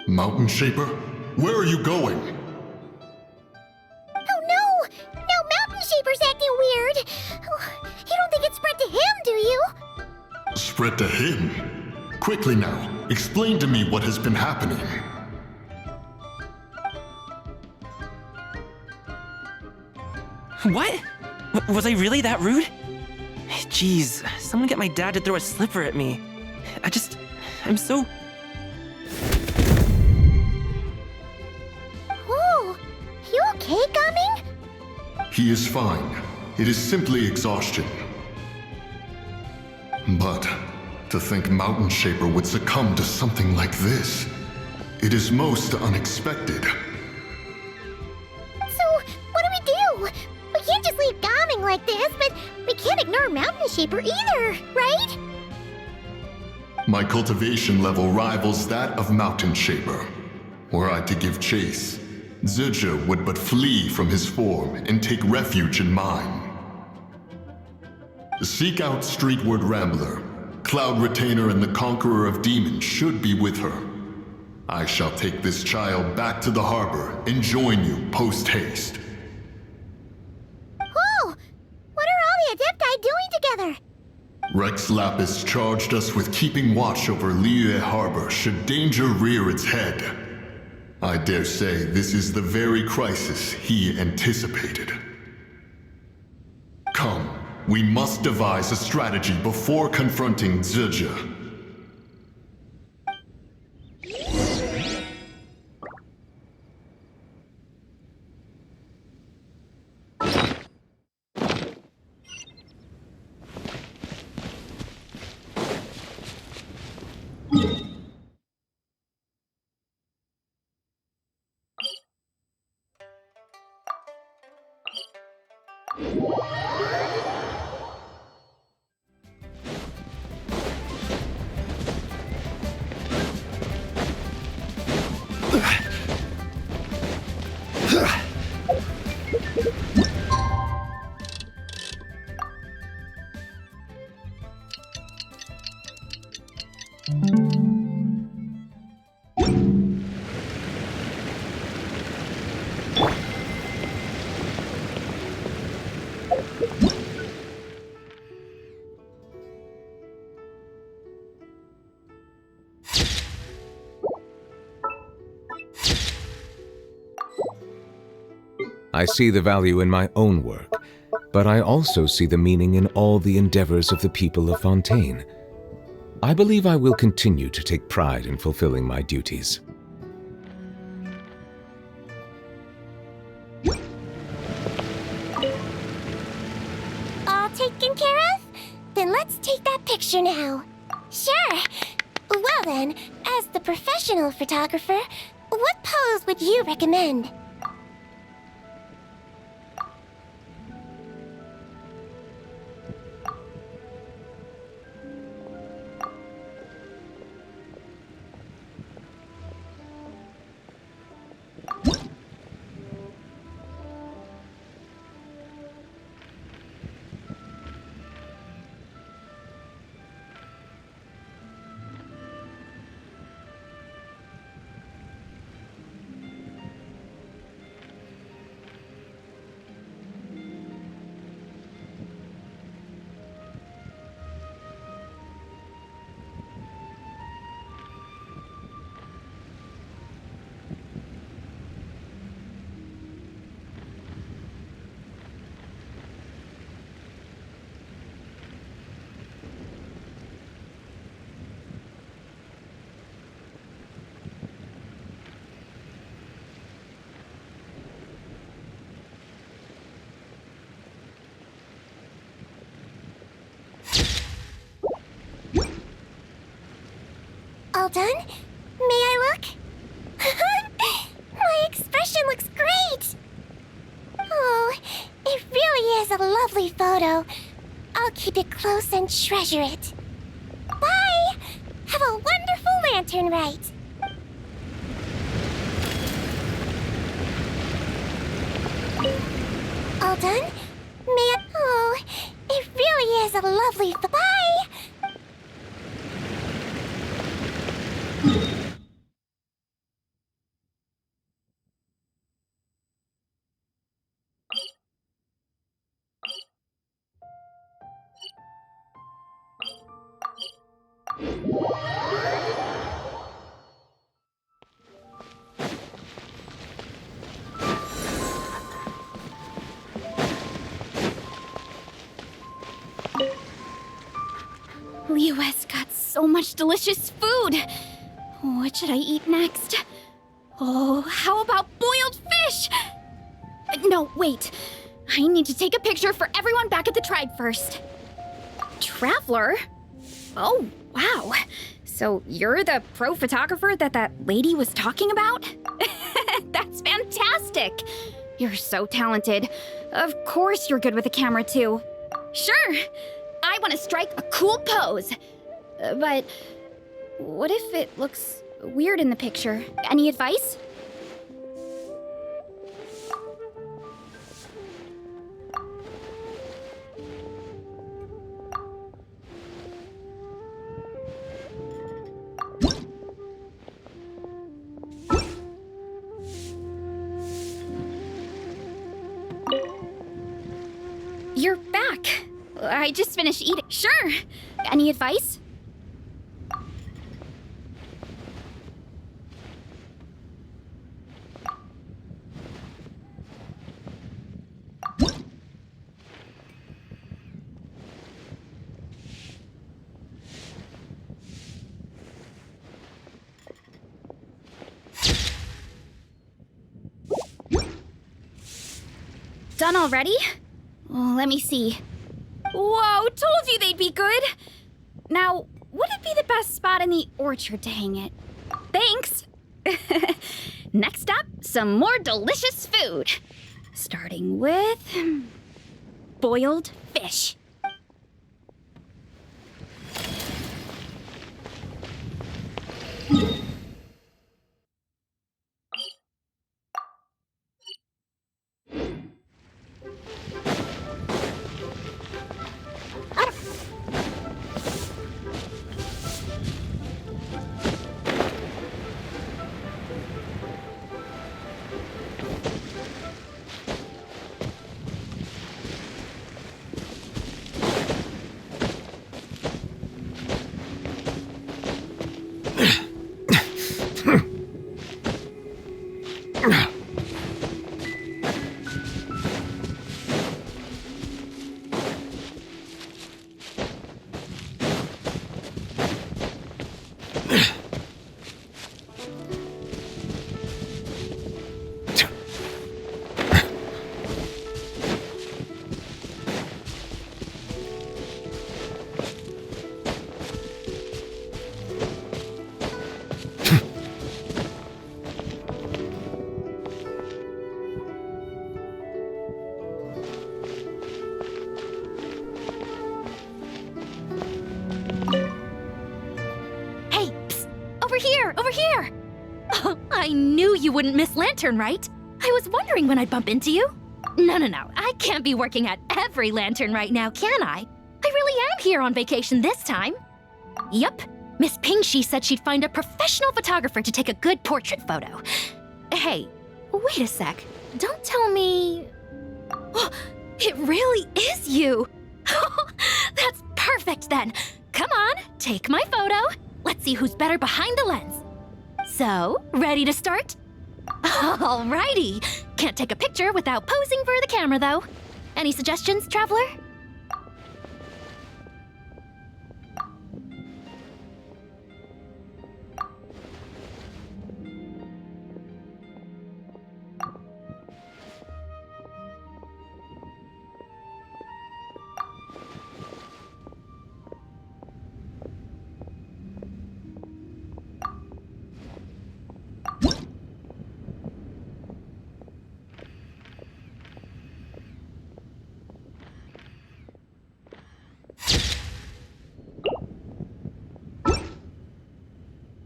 Mountain Shaper, where are you going? Oh no! Now Mountain Shaper's acting weird! You don't think it's spread to him, do you? Spread to him? Quickly now, explain to me what has been happening. What? Was I really that rude? Jeez, someone get my dad to throw a slipper at me. I'm so... Oh, you okay, Gaming? He is fine. it is simply exhaustion. But to think Mountain Shaper would succumb to something like this, it is most unexpected. So, what do we do? We can't just leave Gaming like this, but we can't ignore Mountain Shaper either, right? My cultivation level rivals that of Mountain Shaper. Were I to give chase, Zurja would but flee from his form and take refuge in mine. The Seek Out Streetward Rambler, Cloud Retainer, and the Conqueror of Demons should be with her. I shall take this child back to the harbor and join you post-haste. Oh! What are all the Adepti doing together? Rex Lapis charged us with keeping watch over Liyue Harbor should danger rear its head. I dare say this is the very crisis he anticipated. Come, we must devise a strategy before confronting Zurja. I see the value in my own work, but I also see the meaning in all the endeavors of the people of Fontaine. I believe I will continue to take pride in fulfilling my duties. All taken care of? Then let's take that picture now. Sure. Well then, as the professional photographer, what pose would you recommend? All done? May I look? My expression looks great! Oh, it really is a lovely photo. I'll keep it close and treasure it. Bye! Have a wonderful Lantern Rite! All done? May I... Oh, it really is a lovely... Bye! Liyue's got so much delicious food. What should I eat next? Oh, how about boiled fish? No, wait. I need to take a picture for everyone back at the tribe first. Traveler? Oh, wow. So you're the pro photographer that lady was talking about? That's fantastic. You're so talented. Of course you're good with a camera too. Sure. I want to strike a cool pose. But what if it looks weird in the picture? Any advice? You're back. I just finished eating. Sure. Any advice? Done already? Well, let me see. Whoa, told you they'd be good! Now, what'd be the best spot in the orchard to hang it? Thanks! Next up, some more delicious food. Starting with... boiled fish. Over here! Oh, I knew you wouldn't miss Lantern Rite. I was wondering when I'd bump into you. No. I can't be working at every Lantern right now, can I? I really am here on vacation this time. Yup. Miss Pingshi said she'd find a professional photographer to take a good portrait photo. Hey, wait a sec. Don't tell me... Oh, it really is you! That's perfect then. Come on, take my photo. Let's see who's better behind the lens. So, ready to start? Alrighty. Can't take a picture without posing for the camera, though. Any suggestions, traveler?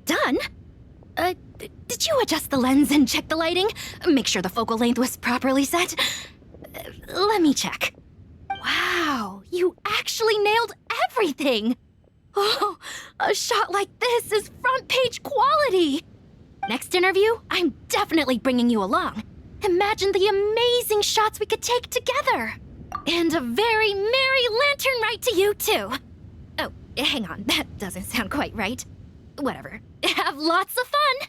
Done? Did you adjust the lens and check the lighting? Make sure the focal length was properly set? Let me check. Wow, you actually nailed everything! Oh, a shot like this is front page quality! Next interview, I'm definitely bringing you along. Imagine the amazing shots we could take together! And a very merry Lantern Rite to you, too! Oh, hang on, that doesn't sound quite right. Whatever. Have lots of fun!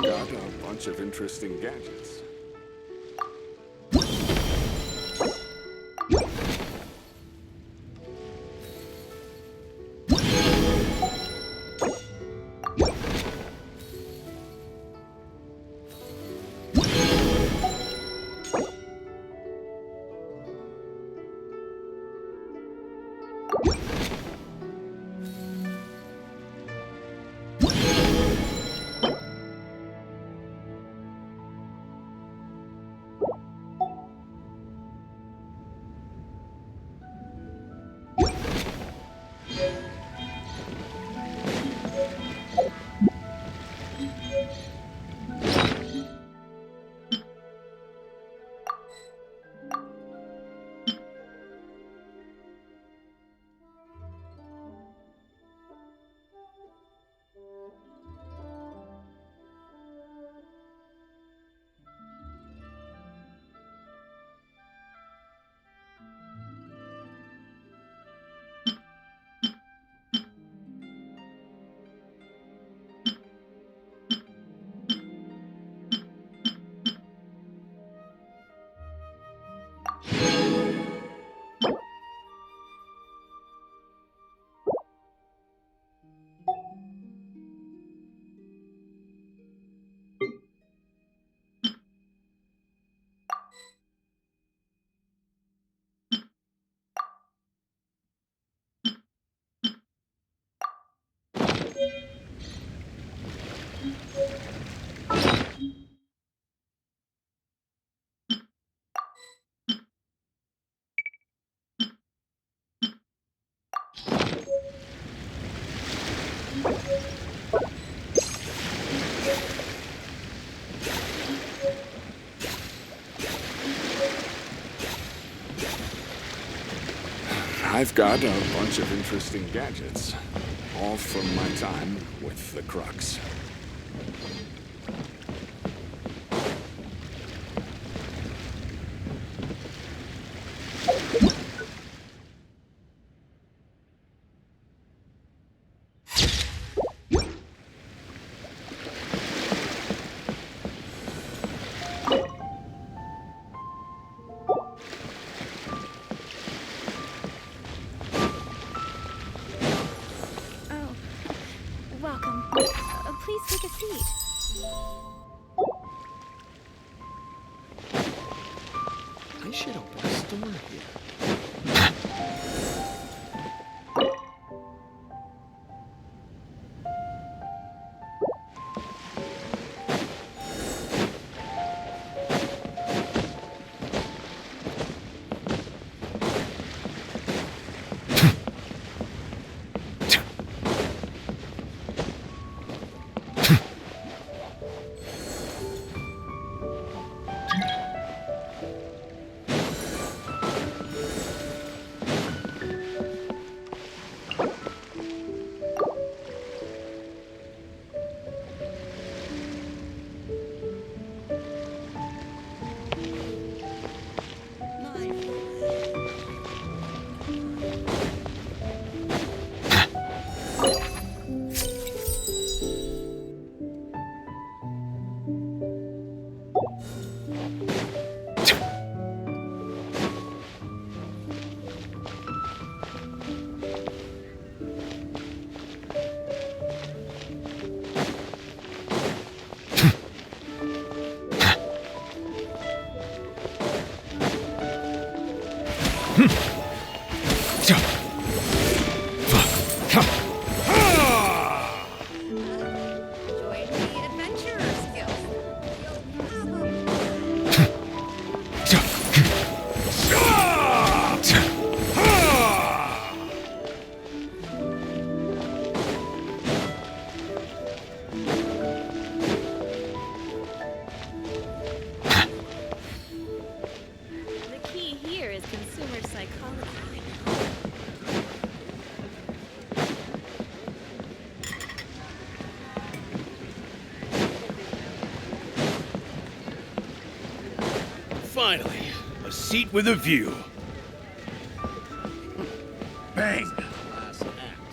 Got a bunch of interesting gadgets. I've got a bunch of interesting gadgets, all from my time with the Crux. Welcome. Please take a seat. I should open a store here. The key here is consumer psychology. Finally, a seat with a view. Bang!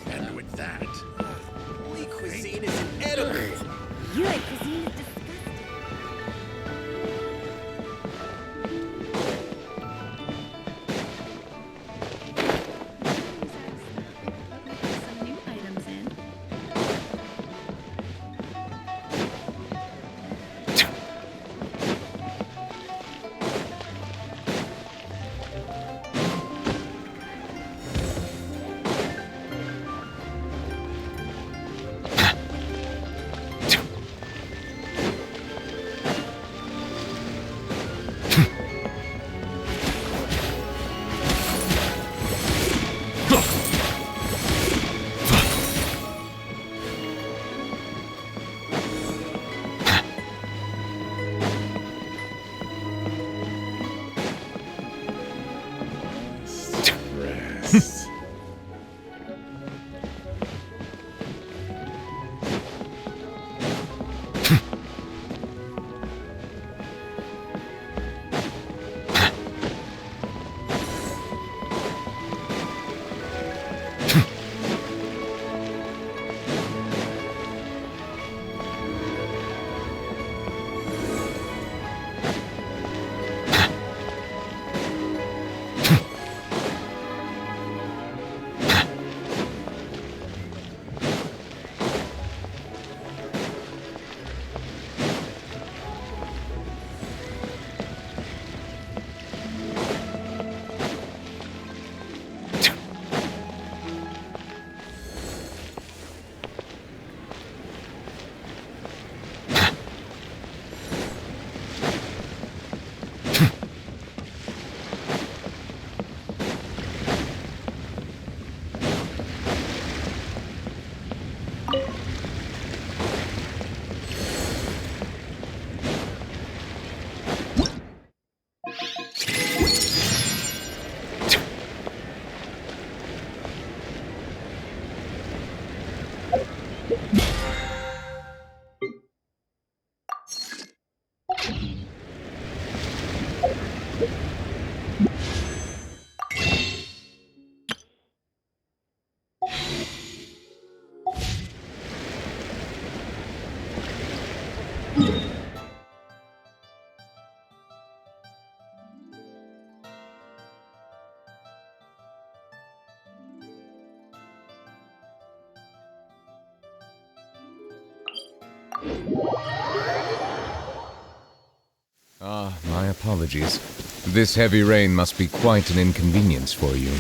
And with that, Holy cuisine is inedible. Your cuisine is disgusting. Some new items in. Ah, my apologies. This heavy rain must be quite an inconvenience for you.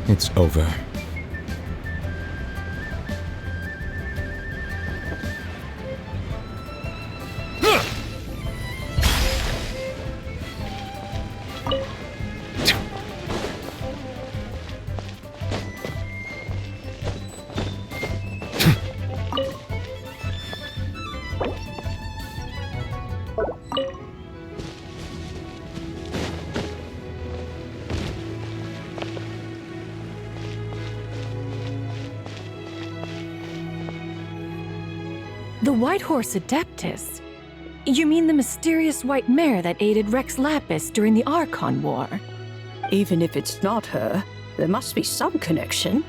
It's over. The White Horse Adeptus? You mean the mysterious white mare that aided Rex Lapis during the Archon War? Even if it's not her, there must be some connection.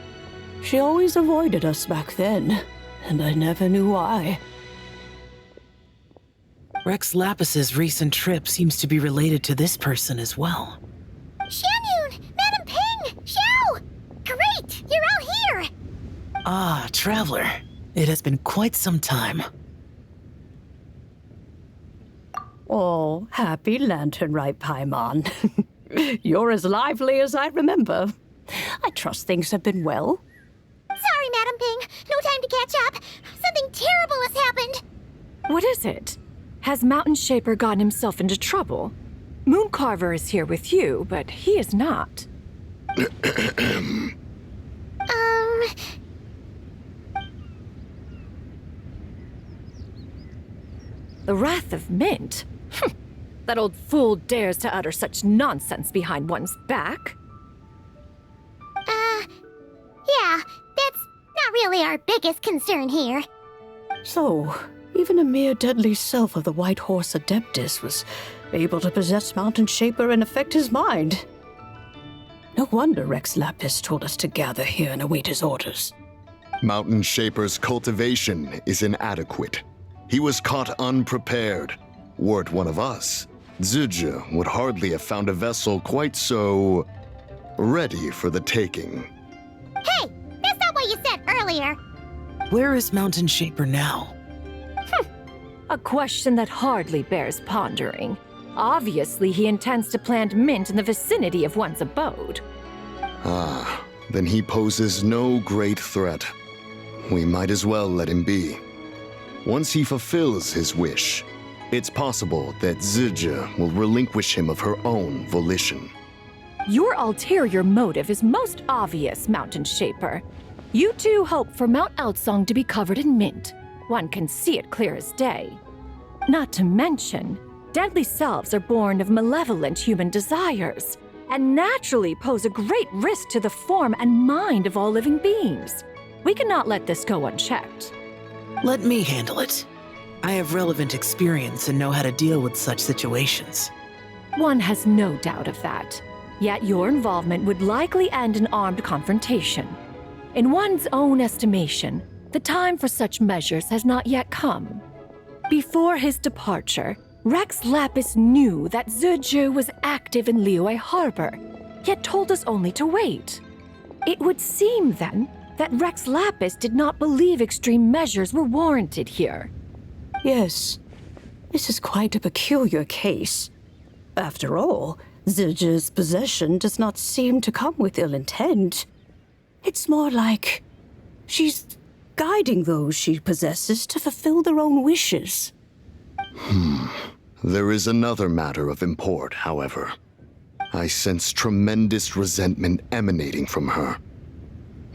She always avoided us back then, and I never knew why. Rex Lapis's recent trip seems to be related to this person as well. Xianyun! Madam Ping! Xiao! Great! You're all here! Ah, Traveler. It has been quite some time. Oh, happy Lantern Rite, Paimon. You're as lively as I remember. I trust things have been well. Sorry, Madam Ping. No time to catch up. Something terrible has happened. What is it? Has Mountain Shaper gotten himself into trouble? Mooncarver is here with you, but he is not. The Wrath of Mint? That old fool dares to utter such nonsense behind one's back. Yeah, that's not really our biggest concern here. So, even a mere deadly self of the White Horse Adeptus was able to possess Mountain Shaper and affect his mind. No wonder Rex Lapis told us to gather here and await his orders. Mountain Shaper's cultivation is inadequate. He was caught unprepared. Were it one of us, Zizha would hardly have found a vessel quite so ready for the taking. Hey, that's not what you said earlier. Where is Mountain Shaper now? A question that hardly bears pondering. Obviously, he intends to plant mint in the vicinity of one's abode. Ah, then he poses no great threat. We might as well let him be. Once he fulfills his wish, it's possible that Zizha will relinquish him of her own volition. Your ulterior motive is most obvious, Mountain Shaper. You two hope for Mount Outsong to be covered in mint. One can see it clear as day. Not to mention, deadly selves are born of malevolent human desires, and naturally pose a great risk to the form and mind of all living beings. We cannot let this go unchecked. Let me handle it. I have relevant experience and know how to deal with such situations. One has no doubt of that. Yet your involvement would likely end in armed confrontation. In one's own estimation, the time for such measures has not yet come. Before his departure, Rex Lapis knew that Zizha was active in Liyue Harbor, yet told us only to wait. It would seem, then, that Rex Lapis did not believe extreme measures were warranted here. Yes, this is quite a peculiar case. After all, Zizha's possession does not seem to come with ill intent. It's more like she's guiding those she possesses to fulfill their own wishes. There is another matter of import, however. I sense tremendous resentment emanating from her.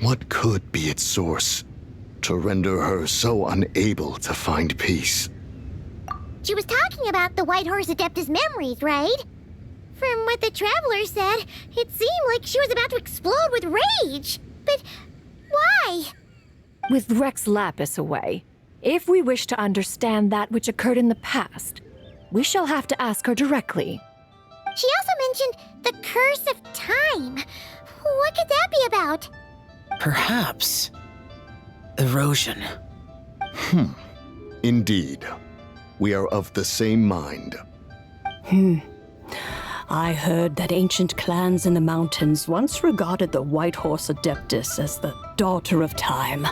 What could be its source to render her so unable to find peace? She was talking about the White Horse Adeptus memories, right? From what the Traveler said, it seemed like she was about to explode with rage. But why? With Rex Lapis away, if we wish to understand that which occurred in the past, we shall have to ask her directly. She also mentioned the Curse of Time. What could that be about? Perhaps erosion. Indeed. We are of the same mind. I heard that ancient clans in the mountains once regarded the White Horse Adeptus as the daughter of time.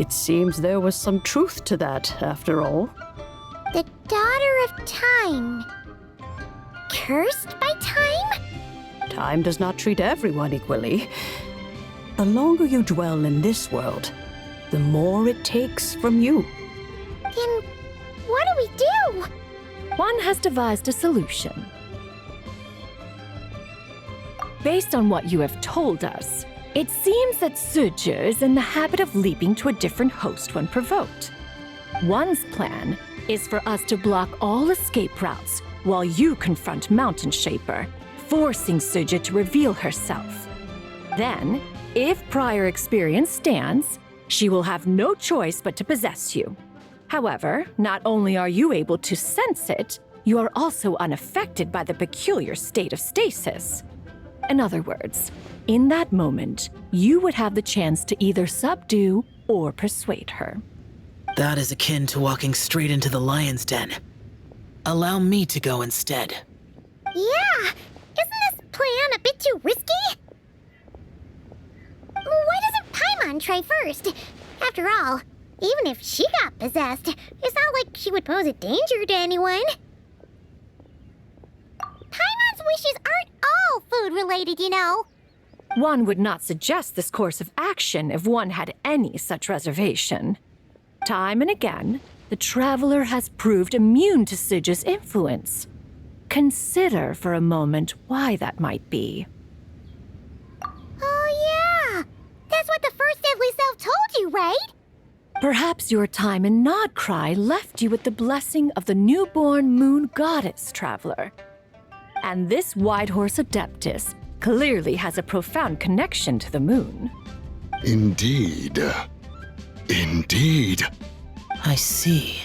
It seems there was some truth to that, after all. The Daughter of Time. Cursed by time? Time does not treat everyone equally. The longer you dwell in this world, the more it takes from you. Then what do we do? One has devised a solution. Based on what you have told us, it seems that Suju is in the habit of leaping to a different host when provoked. One's plan is for us to block all escape routes while you confront Mountain Shaper, forcing Suju to reveal herself. Then, if prior experience stands, she will have no choice but to possess you. However, not only are you able to sense it, you are also unaffected by the peculiar state of stasis. In other words, in that moment, you would have the chance to either subdue or persuade her. That is akin to walking straight into the lion's den. Allow me to go instead. Yeah, isn't this plan a bit too risky? Why doesn't Paimon try first? After all, even if she got possessed, it's not like she would pose a danger to anyone. Paimon's wishes aren't all food-related, you know. One would not suggest this course of action if one had any such reservation. Time and again, the Traveler has proved immune to Suju's influence. Consider for a moment why that might be. Oh yeah, that's what the First Deadly Self told you, right? Perhaps your time in Nodcry left you with the blessing of the newborn moon goddess, Traveler. And this White Horse Adeptus clearly has a profound connection to the moon. Indeed. Indeed. I see.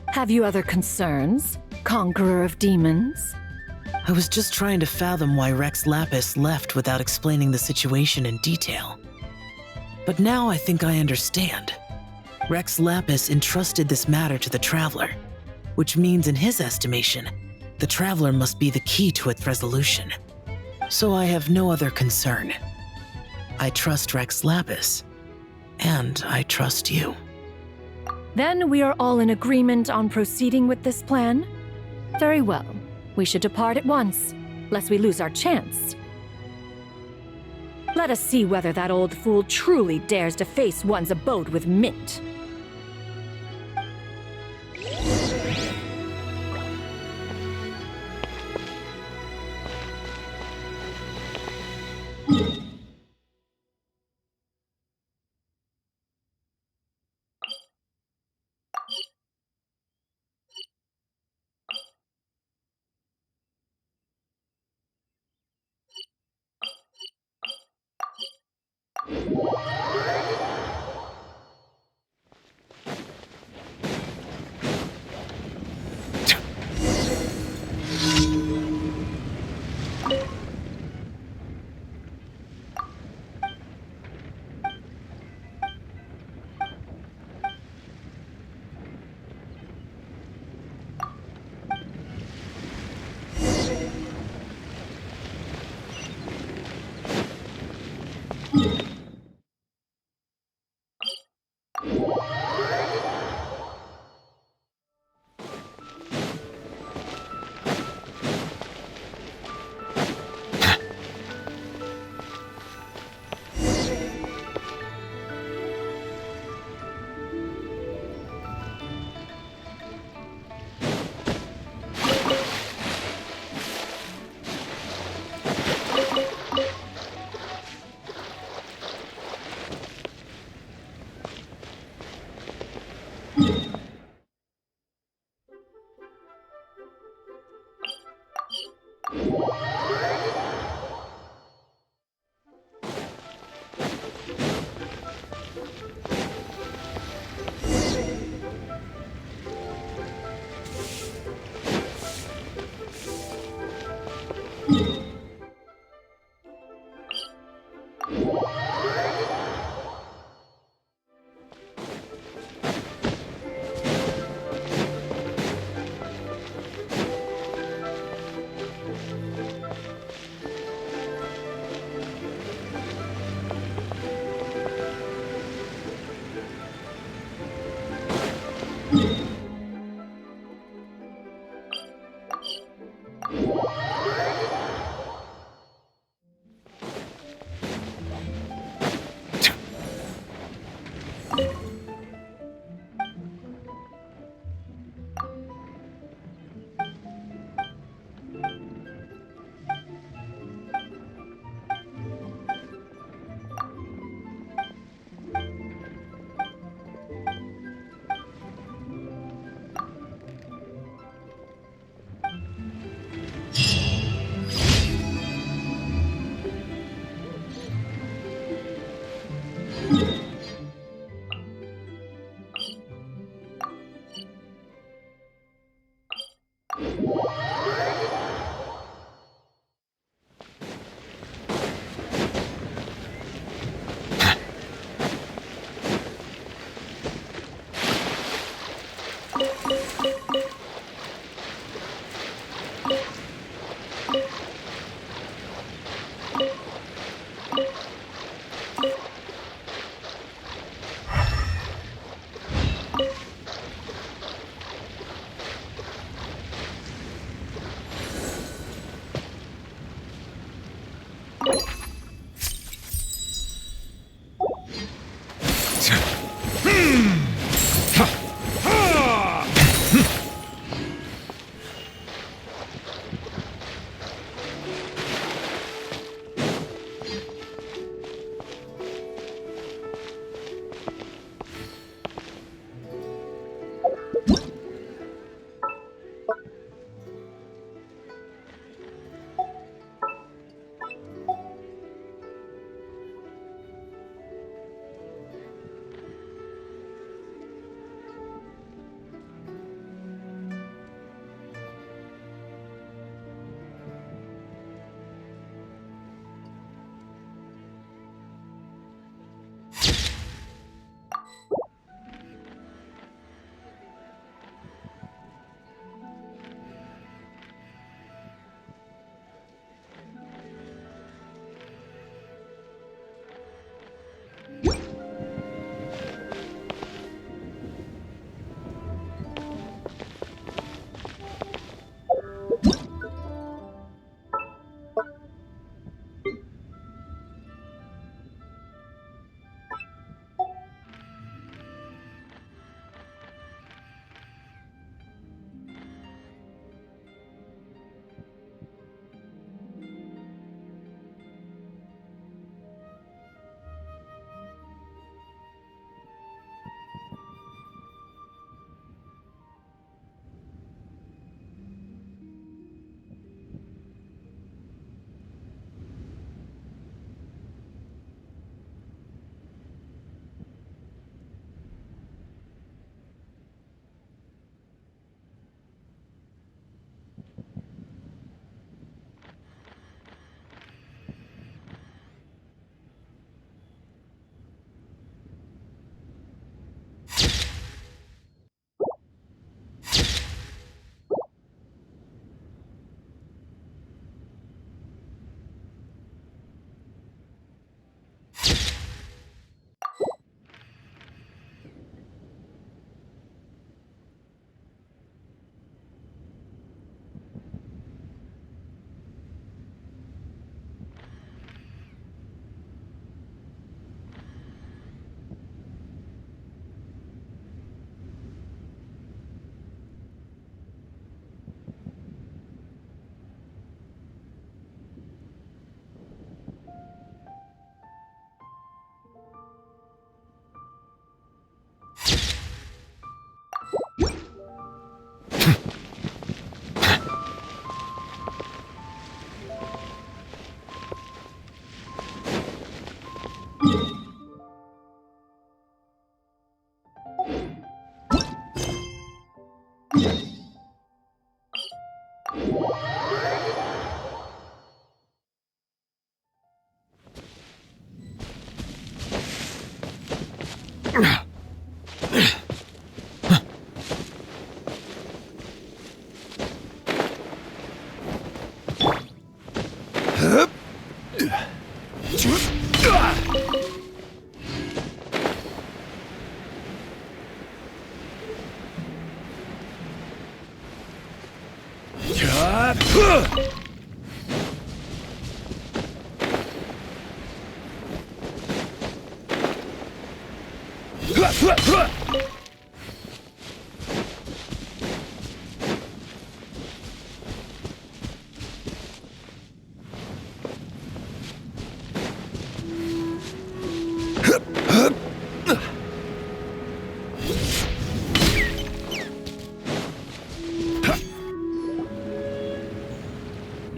Have you other concerns, Conqueror of Demons? I was just trying to fathom why Rex Lapis left without explaining the situation in detail. But now I think I understand. Rex Lapis entrusted this matter to the Traveler, which means in his estimation, the Traveler must be the key to its resolution. So I have no other concern. I trust Rex Lapis, and I trust you. Then we are all in agreement on proceeding with this plan? Very well. We should depart at once, lest we lose our chance. Let us see whether that old fool truly dares to face one's abode with Mint.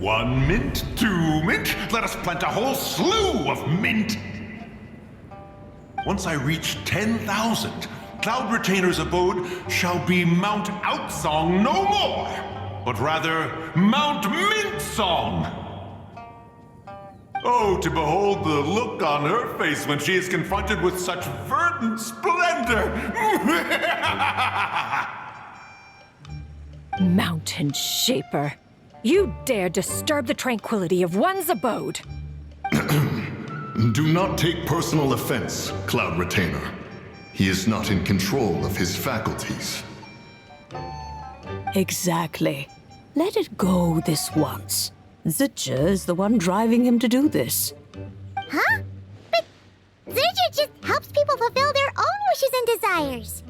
One mint, 2 mint, let us plant a whole slew of mint. Once I reach 10,000, Cloud Retainer's abode shall be Mount Outsong no more, but rather Mount Mintsong. Oh, to behold the look on her face when she is confronted with such verdant splendor! Mountain Shaper, you dare disturb the tranquility of one's abode. Do not take personal offense, Cloud Retainer. He is not in control of his faculties. Exactly. Let it go this once. Zidja is the one driving him to do this. Huh? But Zidja just helps people fulfill their own wishes and desires.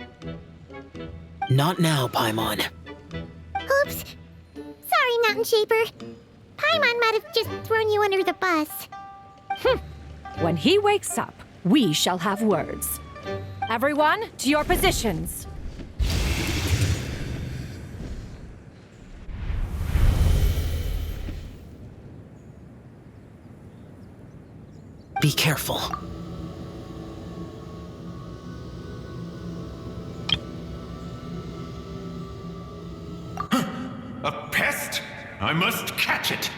Not now, Paimon. Oops. Sorry, Mountain Shaper. Paimon might have just thrown you under the bus. When he wakes up, we shall have words. Everyone, to your positions. Be careful. A pest? I must catch it.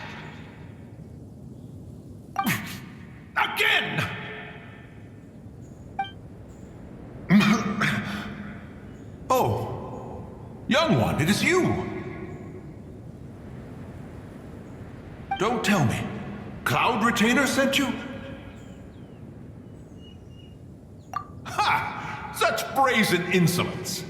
Again! Oh, young one, it is you. Don't tell me. Cloud Retainer sent you? Ha! Such brazen insolence.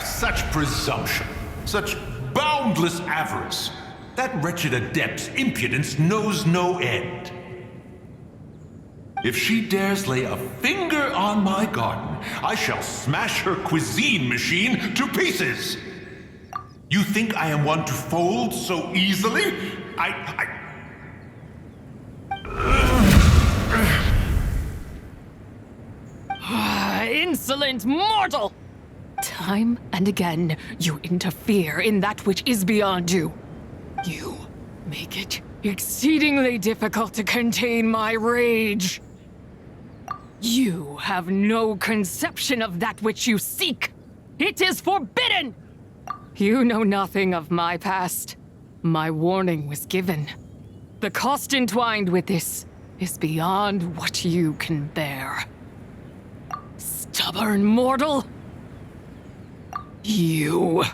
Such presumption. Such boundless avarice. That wretched adept's impudence knows no end. If she dares lay a finger on my garden, I shall smash her cuisine machine to pieces. You think I am one to fold so easily? Insolent mortal! Time and again, you interfere in that which is beyond you. You make it exceedingly difficult to contain my rage. You have no conception of that which you seek. It is forbidden! You know nothing of my past. My warning was given. The cost entwined with this is beyond what you can bear. Stubborn mortal! You...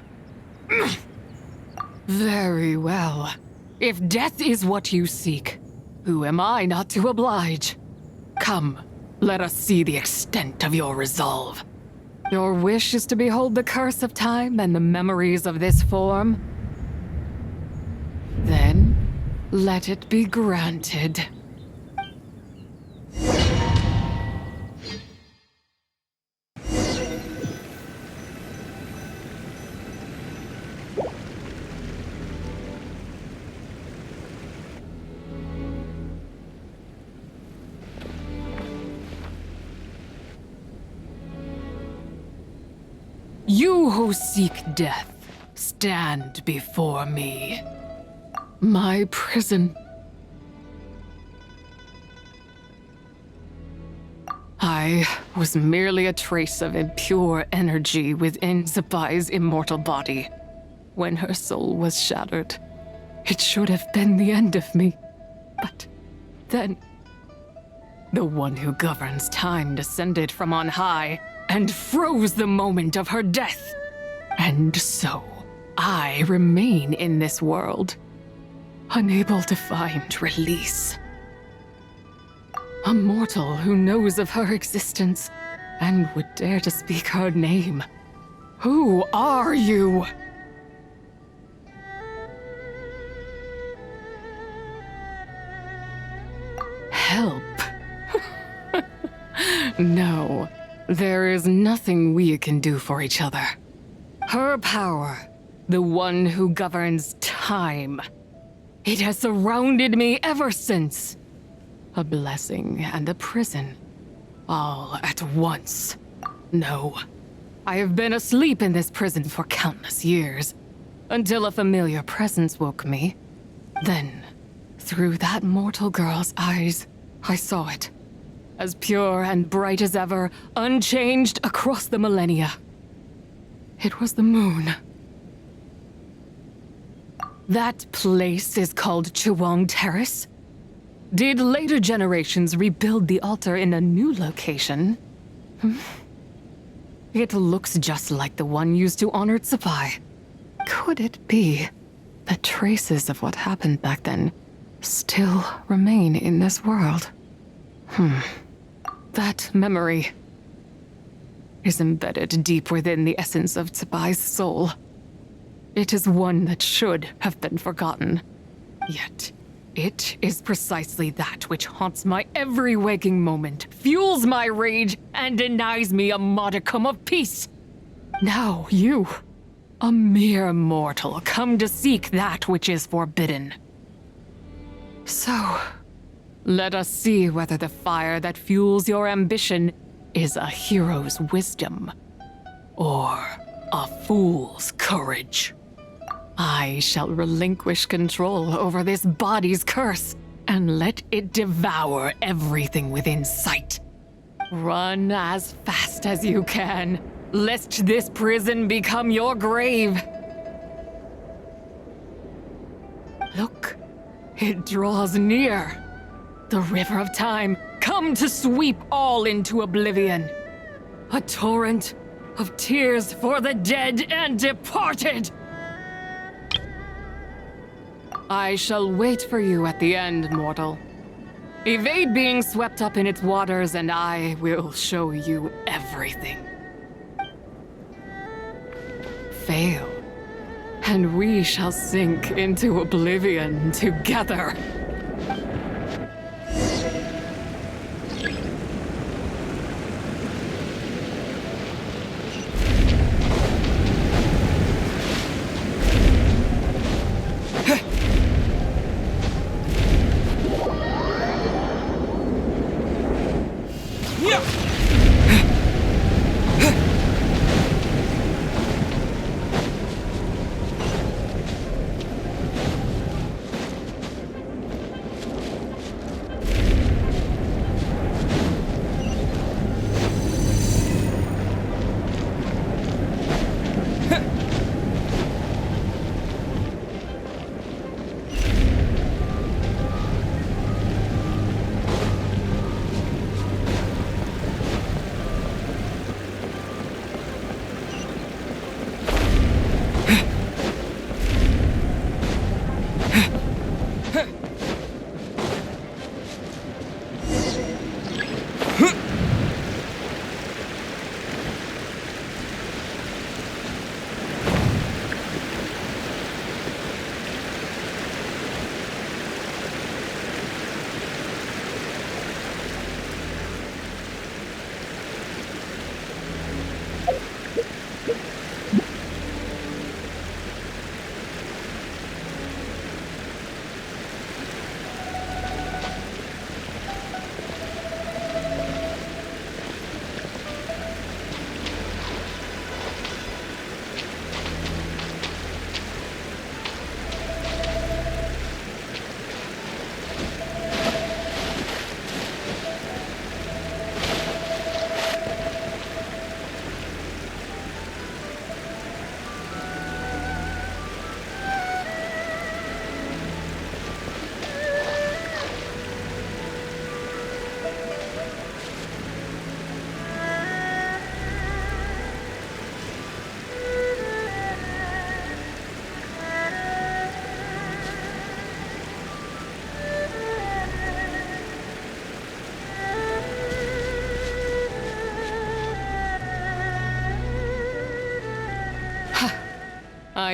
Very well. If death is what you seek, who am I not to oblige? Come, let us see the extent of your resolve. Your wish is to behold the curse of time and the memories of this form? Then, let it be granted. You who seek death, stand before me. My prison. I was merely a trace of impure energy within Zapai's immortal body. When her soul was shattered, it should have been the end of me. But then, The one who governs time descended from on high and froze the moment of her death. And so, I remain in this world, unable to find release. A mortal who knows of her existence and would dare to speak her name. Who are you? Help. No, there is nothing we can do for each other. Her power, the one who governs time, it has surrounded me ever since. A blessing and a prison, all at once. No, I have been asleep in this prison for countless years, until a familiar presence woke me. Then, through that mortal girl's eyes, I saw it. As pure and bright as ever, unchanged across the millennia. It was the moon. That place is called Chewang Terrace. Did later generations rebuild the altar in a new location? It looks just like the one used to honor Tsupai. Could it be that traces of what happened back then still remain in this world? That memory is embedded deep within the essence of Tsubai's soul. It is one that should have been forgotten. Yet, it is precisely that which haunts my every waking moment, fuels my rage, and denies me a modicum of peace. Now you, a mere mortal, come to seek that which is forbidden. So, let us see whether the fire that fuels your ambition is a hero's wisdom or a fool's courage. I shall relinquish control over this body's curse and let it devour everything within sight. Run as fast as you can, lest this prison become your grave. Look, it draws near. The river of time, come to sweep all into oblivion. A torrent of tears for the dead and departed. I shall wait for you at the end, mortal. Evade being swept up in its waters, and I will show you everything. Fail, and we shall sink into oblivion together.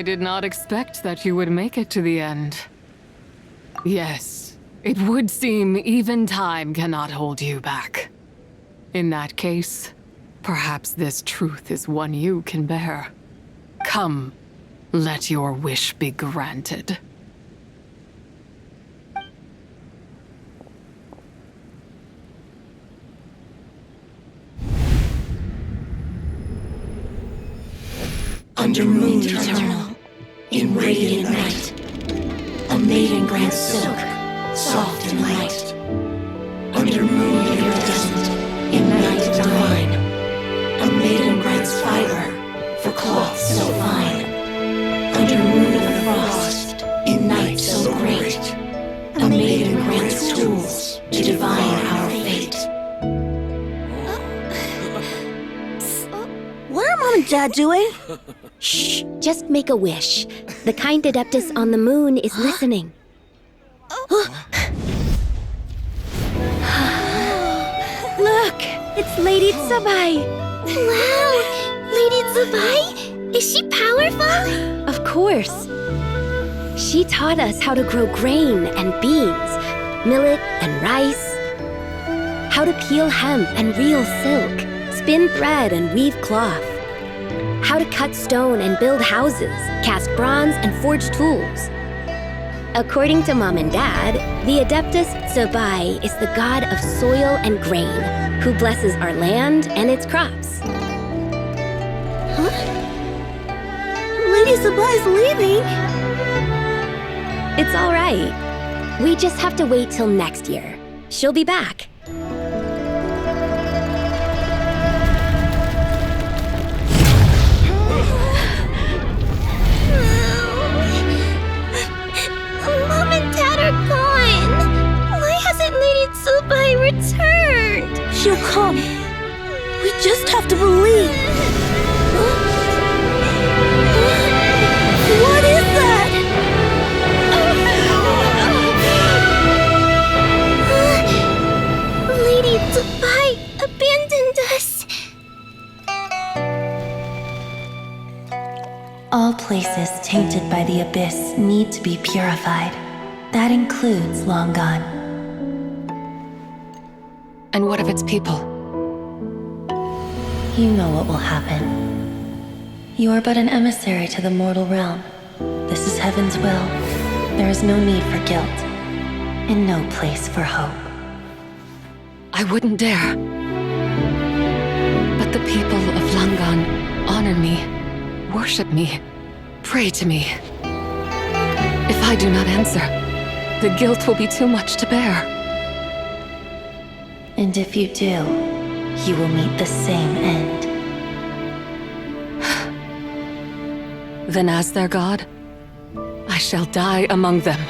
I did not expect that you would make it to the end. Yes, it would seem even time cannot hold you back. In that case, perhaps this truth is one you can bear. Come, let your wish be granted. Under moon eternal, in radiant night, a maiden grants silk, soft and light. Under moon iridescent, in night divine, a maiden grants fiber for cloth so fine. Under moon of frost, in night so great, a maiden grants tools to divine our fate. What are Mom and Dad doing? Shh, just make a wish. The kind Adeptus on the moon is listening. Look, it's Lady Tsabai. Wow, Lady Tsabai? Is she powerful? Of course. She taught us how to grow grain and beans, millet and rice, how to peel hemp and reel silk, spin thread and weave cloth, how to cut stone and build houses, cast bronze and forge tools. According to Mom and Dad, the Adeptus Tsabai is the god of soil and grain, who blesses our land and its crops. Huh? Lady Tsabai's leaving. It's all right. We just have to wait till next year. She'll be back. Mom and Dad are gone. Why hasn't Lady Tsabai returned? She'll come. We just have to believe. What is that? Lady Tsabai abandoned us. All places tainted by the abyss need to be purified. That includes Long Gone. And what of its people? You know what will happen. You are but an emissary to the mortal realm. This is Heaven's will. There is no need for guilt, and no place for hope. I wouldn't dare. But the people of Langan honor me, worship me, pray to me. If I do not answer, the guilt will be too much to bear. And if you do, you will meet the same end. Then as their god, I shall die among them.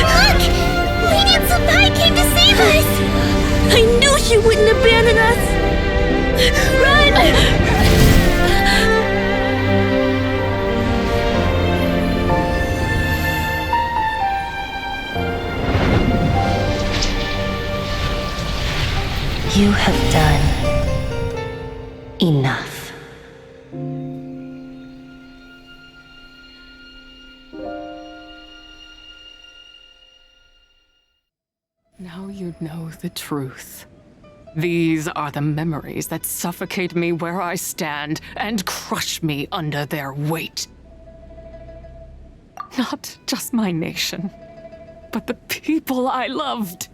Look! Lady Tsabai came to save us! I knew she wouldn't abandon us! Run! You have done enough. Now you know the truth. These are the memories that suffocate me where I stand and crush me under their weight. Not just my nation, but the people I loved.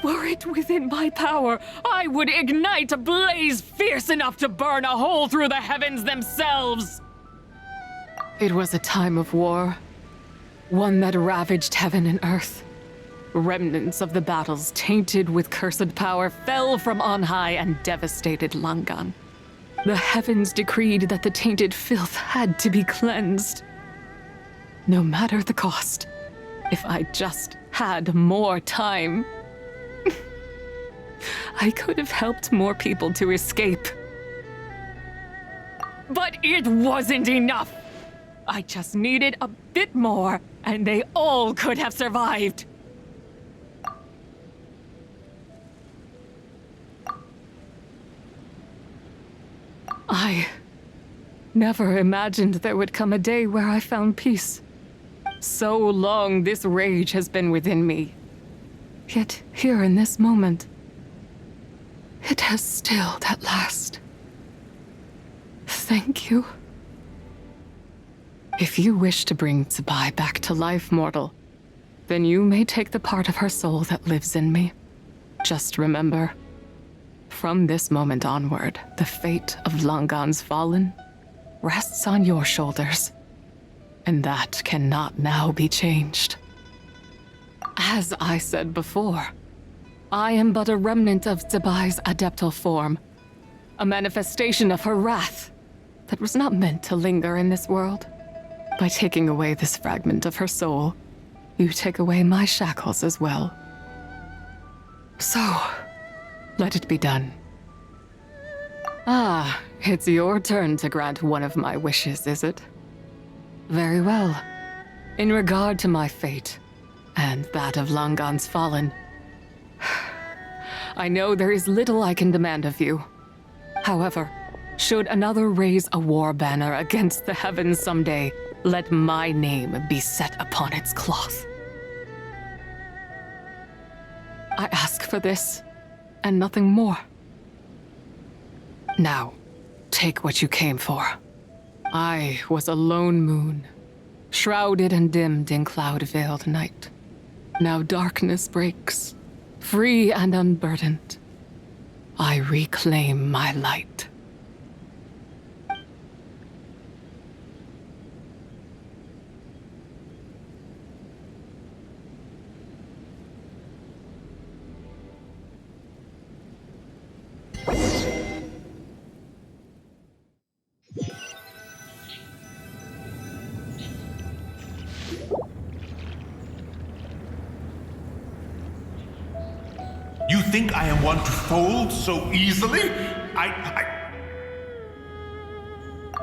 Were it within my power, I would ignite a blaze fierce enough to burn a hole through the heavens themselves. It was a time of war, one that ravaged heaven and earth. Remnants of the battles tainted with cursed power fell from on high and devastated Langan. The heavens decreed that the tainted filth had to be cleansed. No matter the cost, if I just had more time, I could have helped more people to escape. But it wasn't enough! I just needed a bit more, and they all could have survived. I never imagined there would come a day where I found peace. So long this rage has been within me. Yet here in this moment, it has stilled at last. Thank you. If you wish to bring Tsubai back to life, mortal, then you may take the part of her soul that lives in me. Just remember, from this moment onward, the fate of Langan's Fallen rests on your shoulders, and that cannot now be changed. As I said before, I am but a remnant of Tsubai's adeptal form, a manifestation of her wrath that was not meant to linger in this world. By taking away this fragment of her soul, you take away my shackles as well. So, let it be done. Ah, it's your turn to grant one of my wishes, is it? Very well. In regard to my fate, and that of Langan's Fallen, I know there is little I can demand of you. However, should another raise a war banner against the heavens someday, let my name be set upon its cloth. I ask for this, and nothing more. Now, take what you came for. I was a lone moon, shrouded and dimmed in cloud-veiled night. Now darkness breaks, free and unburdened. I reclaim my light. You think I am one to fold so easily?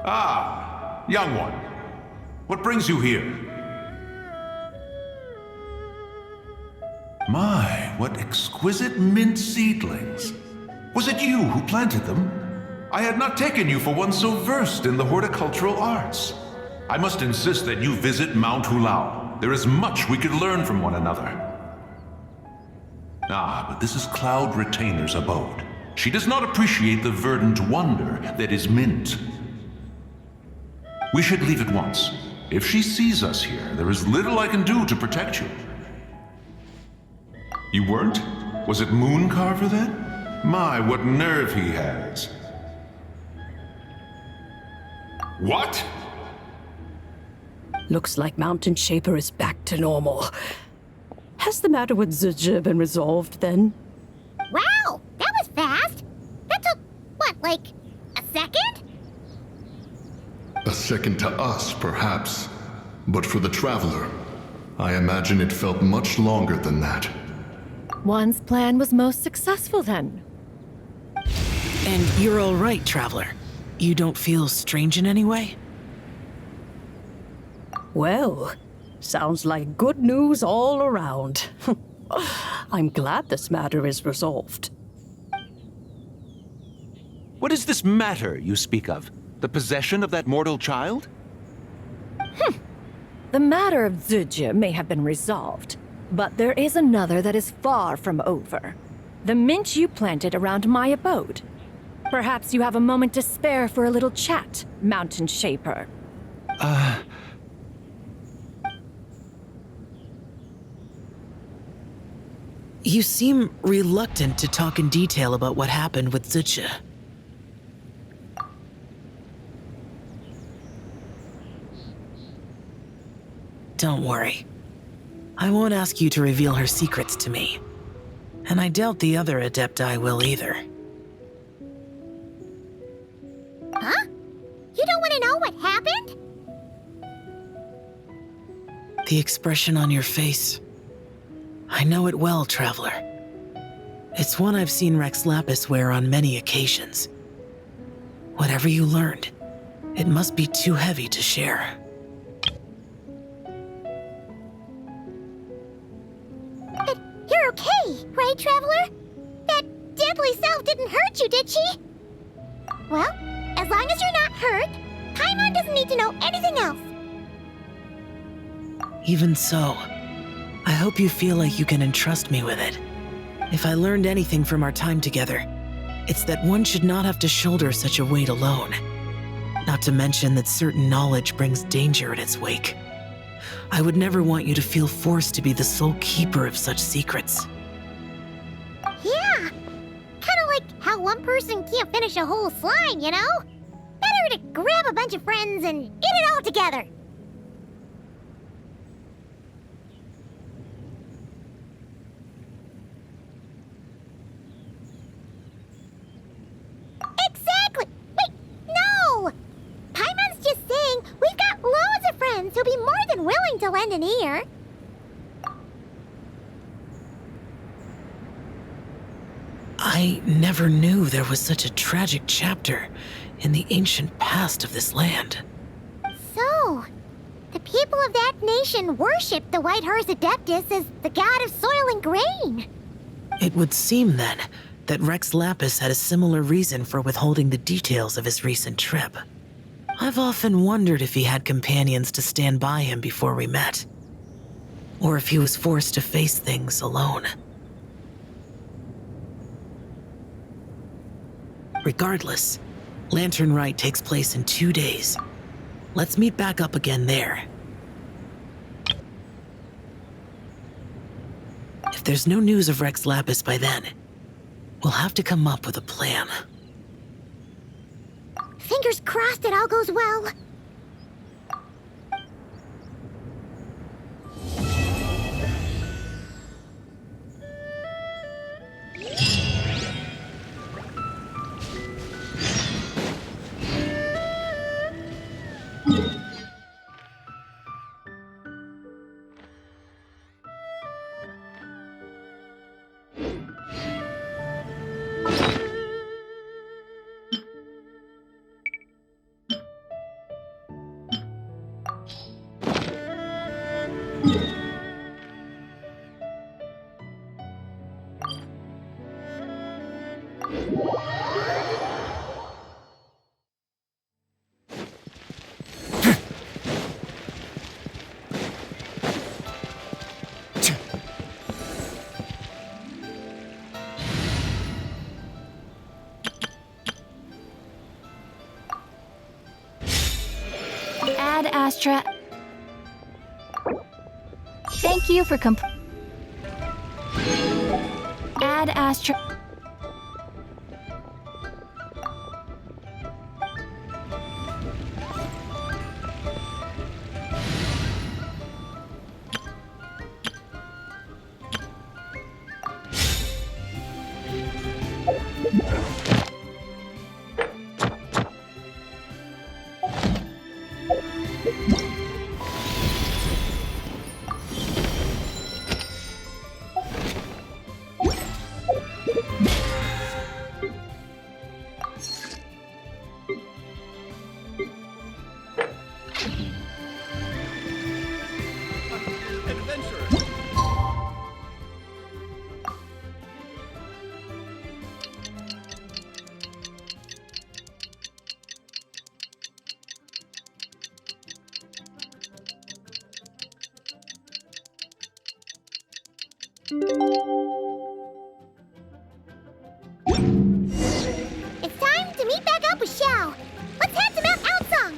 Ah, young one. What brings you here? My, what exquisite mint seedlings. Was it you who planted them? I had not taken you for one so versed in the horticultural arts. I must insist that you visit Mount Hulao. There is much we could learn from one another. Ah, but this is Cloud Retainer's abode. She does not appreciate the verdant wonder that is mint. We should leave at once. If she sees us here, there is little I can do to protect you. You weren't? Was it Mooncarver then? My, what nerve he has. What? Looks like Mountain Shaper is back to normal. Has the matter with Zizhi been resolved then? Wow, that was fast. That took, what, like, a second? A second to us, perhaps. But for the Traveler, I imagine it felt much longer than that. One's plan was most successful then. And you're all right, Traveler. You don't feel strange in any way? Well, sounds like good news all around. I'm glad this matter is resolved. What is this matter you speak of? The possession of that mortal child? The matter of Zizhi may have been resolved, but there is another that is far from over. The mint you planted around my abode. Perhaps you have a moment to spare for a little chat, Mountain Shaper. You seem reluctant to talk in detail about what happened with Zizhi. Don't worry. I won't ask you to reveal her secrets to me. And I doubt the other Adepti will either. Huh? You don't want to know what happened? The expression on your face. I know it well, Traveler. It's one I've seen Rex Lapis wear on many occasions. Whatever you learned, it must be too heavy to share. But you're okay, right, Traveler? That deadly self didn't hurt you, did she? Well, as long hurt. Paimon doesn't need to know anything else. Even so, I hope you feel like you can entrust me with it. If I learned anything from our time together, it's that one should not have to shoulder such a weight alone. Not to mention that certain knowledge brings danger in its wake. I would never want you to feel forced to be the sole keeper of such secrets. Yeah, kinda like how one person can't finish a whole slime, you know? Better to grab a bunch of friends and eat it all together. Exactly! Wait, no! Paimon's just saying we've got loads of friends who'll be more than willing to lend an ear. I never knew there was such a tragic chapter in the ancient past of this land. So, the people of that nation worship the White Horse Adeptus as the god of soil and grain. It would seem, then, that Rex Lapis had a similar reason for withholding the details of his recent trip. I've often wondered if he had companions to stand by him before we met, or if he was forced to face things alone. Regardless, Lantern Rite takes place in 2 days. Let's meet back up again there. If there's no news of Rex Lapis by then, we'll have to come up with a plan. Fingers crossed it all goes well. Ad Astra. Thank you for Ad Astra. It's time to meet back up with Xiao. Let's head to Mount Outsong.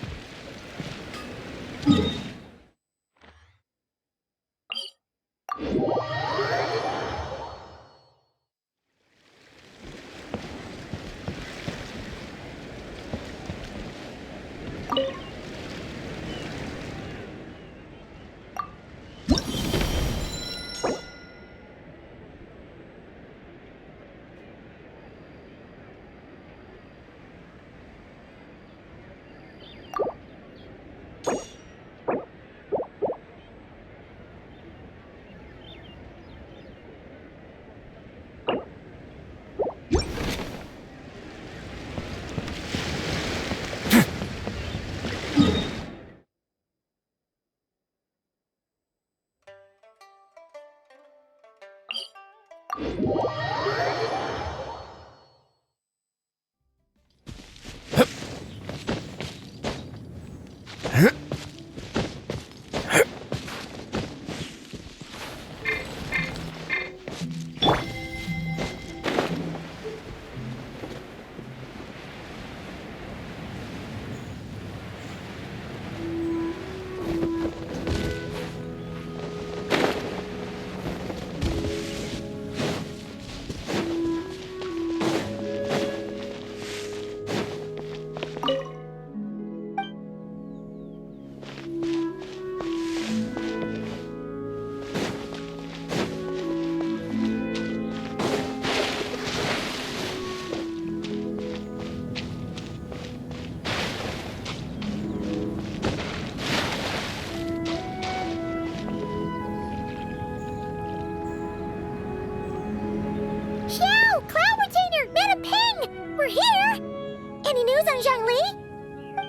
Any news on Zhangli?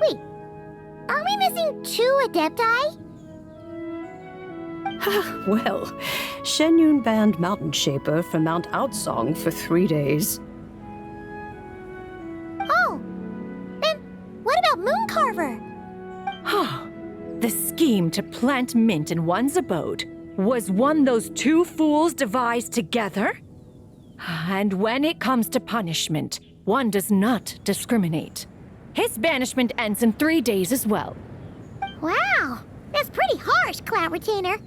Wait, are we missing 2 Adepti? Well, Shenyun banned Mountain Shaper from Mount Outsong for 3 days. Oh, then what about Mooncarver? The scheme to plant mint in one's abode was one those 2 fools devised together? And when it comes to punishment, one does not discriminate. His banishment ends in 3 days as well. Wow, that's pretty harsh, Cloud Retainer.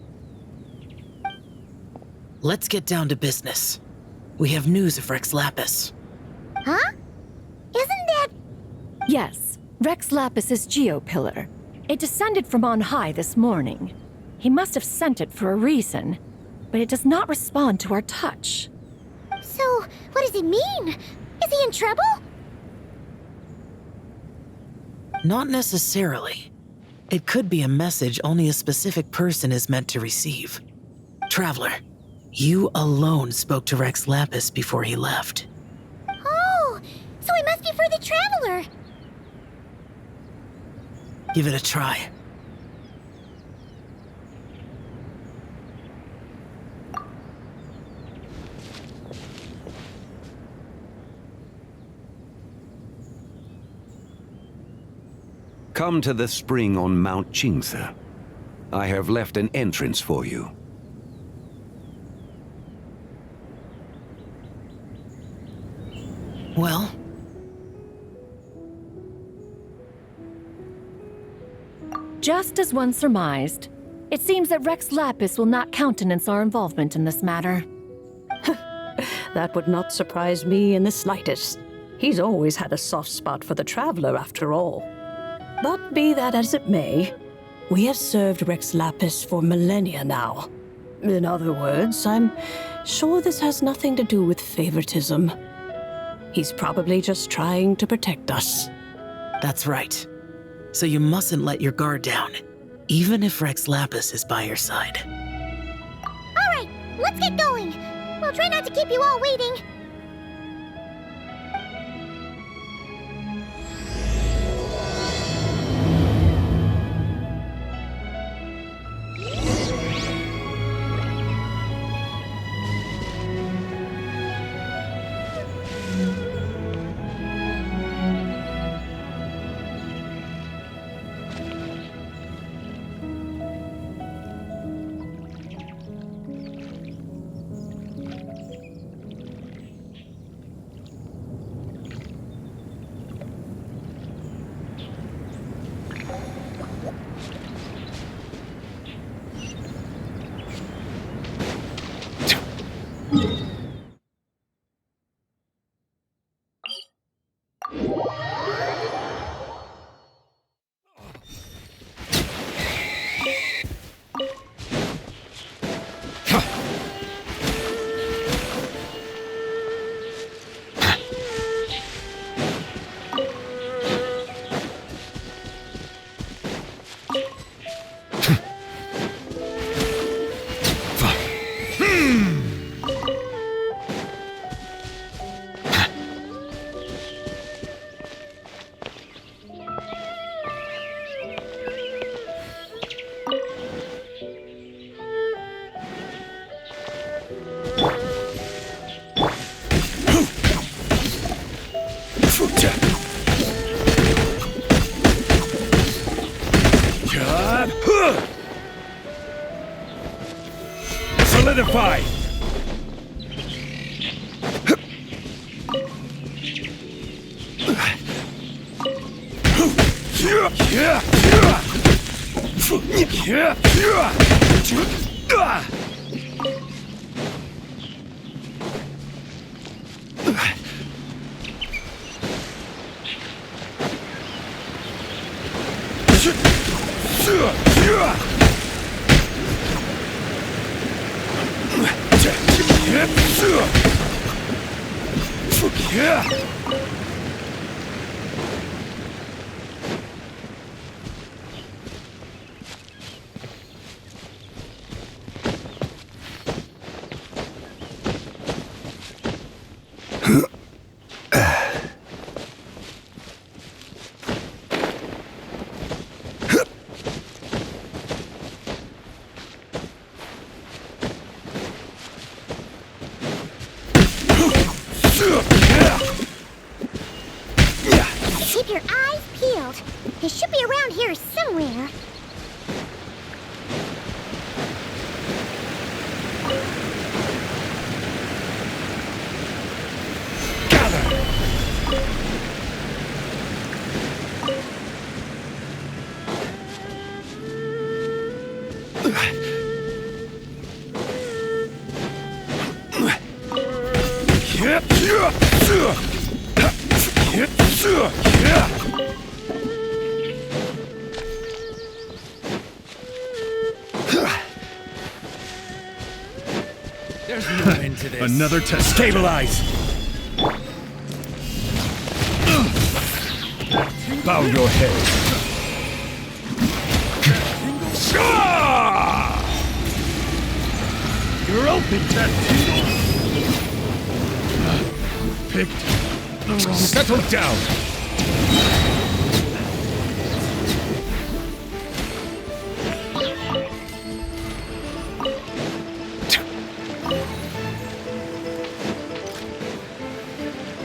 Let's get down to business. We have news of Rex Lapis. Huh? Isn't that... Yes, Rex Lapis's geopillar. It descended from on high this morning. He must have sent it for a reason, but it does not respond to our touch. So, what does it mean? Is he in trouble? Not necessarily. It could be a message only a specific person is meant to receive. Traveler, you alone spoke to Rex Lapis before he left. Oh, so it must be for the Traveler. Give it a try. Come to the spring on Mount Qingse. I have left an entrance for you. Well? Just as one surmised, it seems that Rex Lapis will not countenance our involvement in this matter. That would not surprise me in the slightest. He's always had a soft spot for the Traveler, after all. But be that as it may, we have served Rex Lapis for millennia now. In other words, I'm sure this has nothing to do with favoritism. He's probably just trying to protect us. That's right. So you mustn't let your guard down, even if Rex Lapis is by your side. All right, let's get going. We'll try not to keep you all waiting. Solidify! eyes peeled. It should be around here somewhere. There's no end to this. Another test. Stabilize! Bow your head. You're open, Ted. Picked the wrong. Settle down.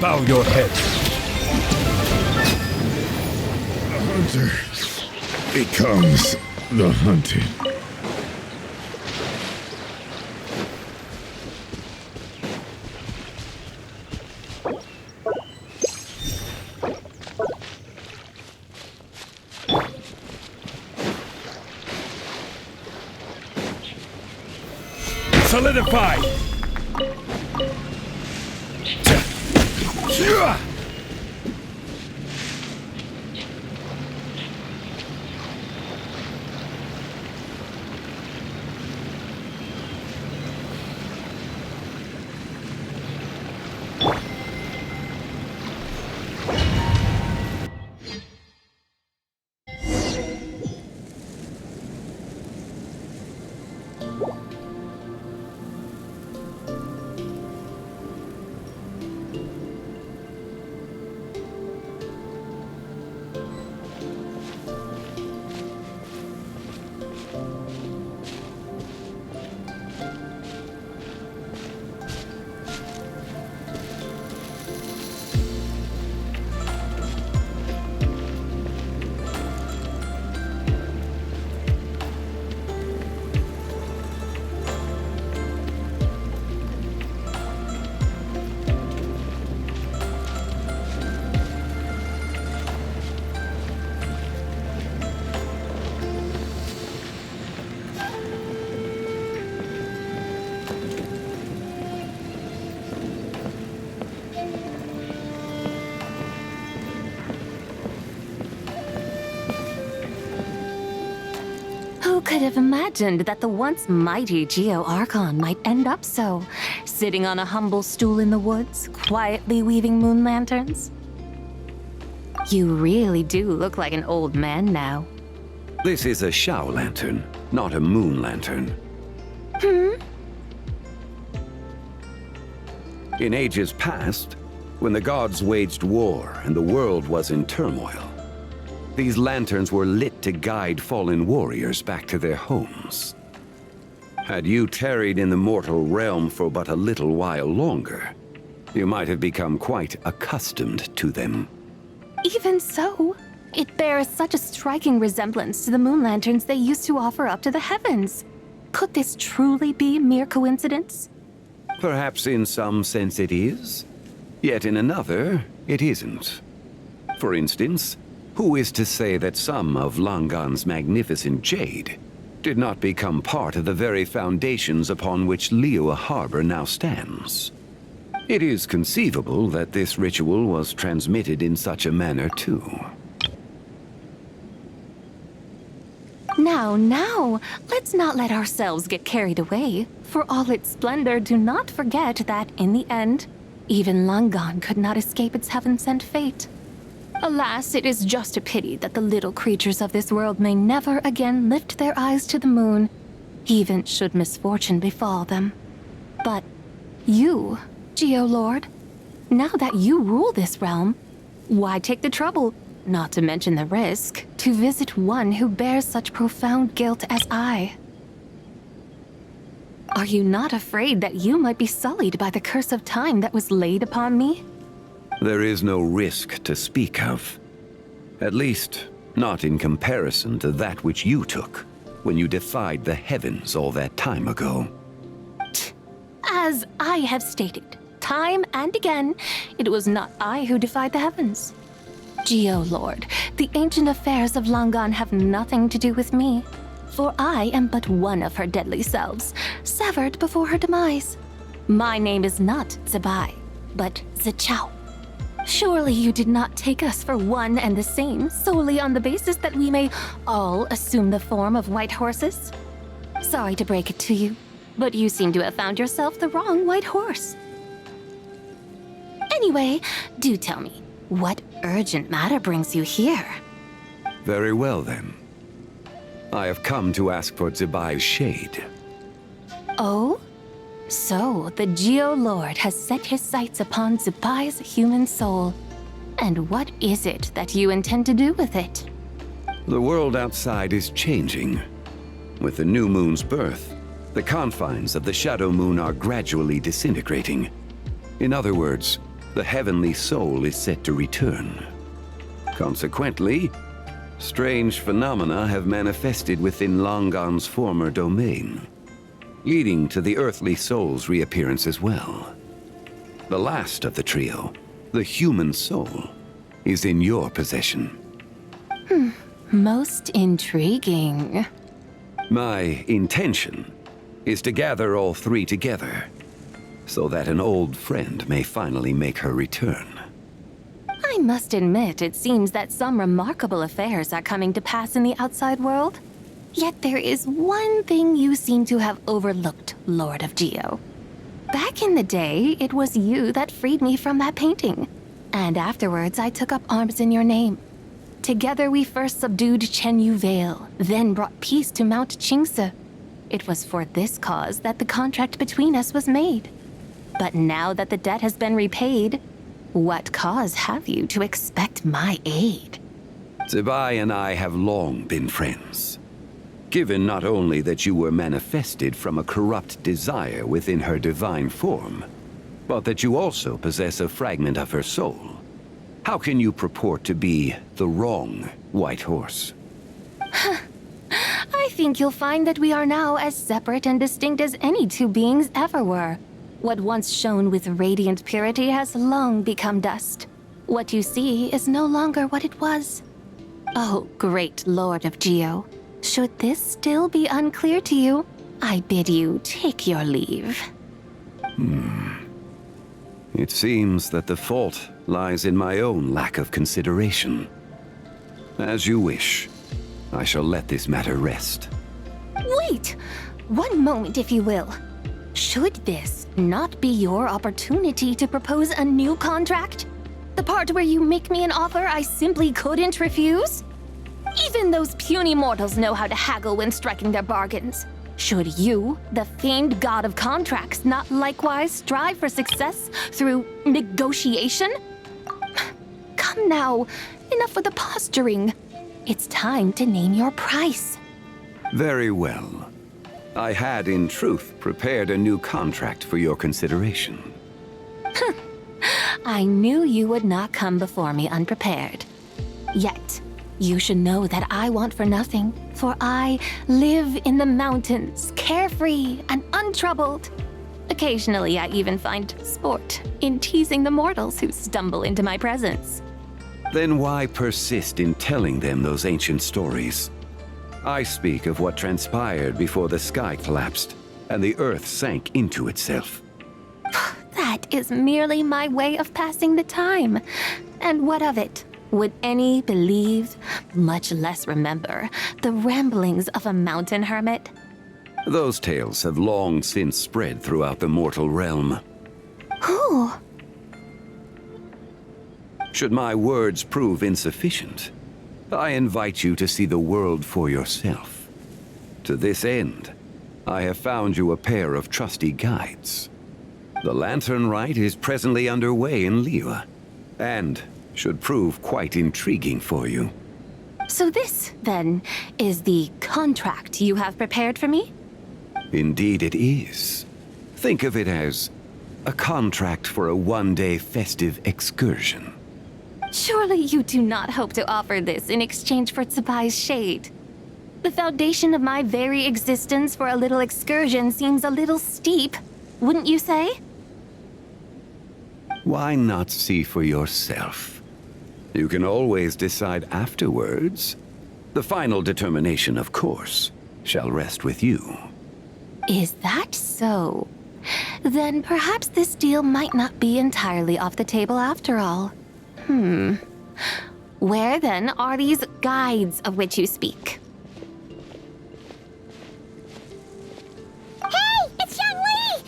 Bow your head. The hunter becomes the hunted. Solidify! Who could have imagined that the once mighty Geo Archon might end up so, sitting on a humble stool in the woods, quietly weaving moon lanterns? You really do look like an old man now. This is a Shao lantern, not a moon lantern. In ages past, when the gods waged war and the world was in turmoil, these lanterns were lit to guide fallen warriors back to their homes. Had you tarried in the mortal realm for but a little while longer, you might have become quite accustomed to them. Even so, it bears such a striking resemblance to the moon lanterns they used to offer up to the heavens. Could this truly be mere coincidence? Perhaps in some sense it is, yet in another, it isn't. For instance, who is to say that some of Langan's magnificent jade did not become part of the very foundations upon which Liyue Harbor now stands? It is conceivable that this ritual was transmitted in such a manner too. Now, let's not let ourselves get carried away. For all its splendor, do not forget that, in the end, even Langan could not escape its heaven-sent fate. Alas, it is just a pity that the little creatures of this world may never again lift their eyes to the moon, even should misfortune befall them. But you, Geolord, now that you rule this realm, why take the trouble, not to mention the risk, to visit one who bears such profound guilt as I? Are you not afraid that you might be sullied by the curse of time that was laid upon me? There is no risk to speak of. At least, not in comparison to that which you took when you defied the heavens all that time ago. As I have stated, time and again, it was not I who defied the heavens. Geo-Lord, the ancient affairs of Langan have nothing to do with me, for I am but one of her deadly selves, severed before her demise. My name is not Zebai, but Zichao. Surely you did not take us for one and the same solely on the basis that we may all assume the form of white horses? Sorry to break it to you, but you seem to have found yourself the wrong white horse. Anyway, do tell me, what urgent matter brings you here? Very well, then. I have come to ask for Zebai's shade. Oh? So, the Geo-Lord has set his sights upon Zebai's human soul. And what is it that you intend to do with it? The world outside is changing. With the new moon's birth, the confines of the Shadow Moon are gradually disintegrating. In other words, the heavenly soul is set to return. Consequently, strange phenomena have manifested within Langan's former domain, leading to the earthly soul's reappearance as well. The last of the trio, the human soul, is in your possession. Most intriguing. My intention is to gather all three together, so that an old friend may finally make her return. I must admit, it seems that some remarkable affairs are coming to pass in the outside world. Yet there is one thing you seem to have overlooked, Lord of Geo. Back in the day, it was you that freed me from that painting. And afterwards, I took up arms in your name. Together we first subdued Chenyu Vale, then brought peace to Mount Qingse. It was for this cause that the contract between us was made. But now that the debt has been repaid, what cause have you to expect my aid? Zebai and I have long been friends. Given not only that you were manifested from a corrupt desire within her divine form, but that you also possess a fragment of her soul, how can you purport to be the wrong white horse? I think you'll find that we are now as separate and distinct as any two beings ever were. What once shone with radiant purity has long become dust. What you see is no longer what it was. Oh, great Lord of Geo. Should this still be unclear to you, I bid you take your leave. It seems that the fault lies in my own lack of consideration. As you wish. I shall let this matter rest. Wait! One moment, if you will. Should this not be your opportunity to propose a new contract? The part where you make me an offer I simply couldn't refuse? Even those puny mortals know how to haggle when striking their bargains. Should you, the famed god of contracts, not likewise strive for success through negotiation? Come now, enough with the posturing. It's time to name your price. Very well. I had, in truth, prepared a new contract for your consideration. I knew you would not come before me unprepared. Yet, you should know that I want for nothing, for I live in the mountains, carefree and untroubled. Occasionally, I even find sport in teasing the mortals who stumble into my presence. Then why persist in telling them those ancient stories? I speak of what transpired before the sky collapsed and the earth sank into itself. That is merely my way of passing the time. And what of it? Would any believe, much less remember, the ramblings of a mountain hermit? Those tales have long since spread throughout the mortal realm. Who? Should my words prove insufficient, I invite you to see the world for yourself. To this end, I have found you a pair of trusty guides. The Lantern Rite is presently underway in Liyue, and should prove quite intriguing for you. So this, then, is the contract you have prepared for me? Indeed it is. Think of it as a contract for a one-day festive excursion. Surely you do not hope to offer this in exchange for Tsubai's shade. The foundation of my very existence for a little excursion seems a little steep, wouldn't you say? Why not see for yourself? You can always decide afterwards. The final determination, of course, shall rest with you. Is that so? Then perhaps this deal might not be entirely off the table after all. Where then are these guides of which you speak? Hey, it's Zhongli!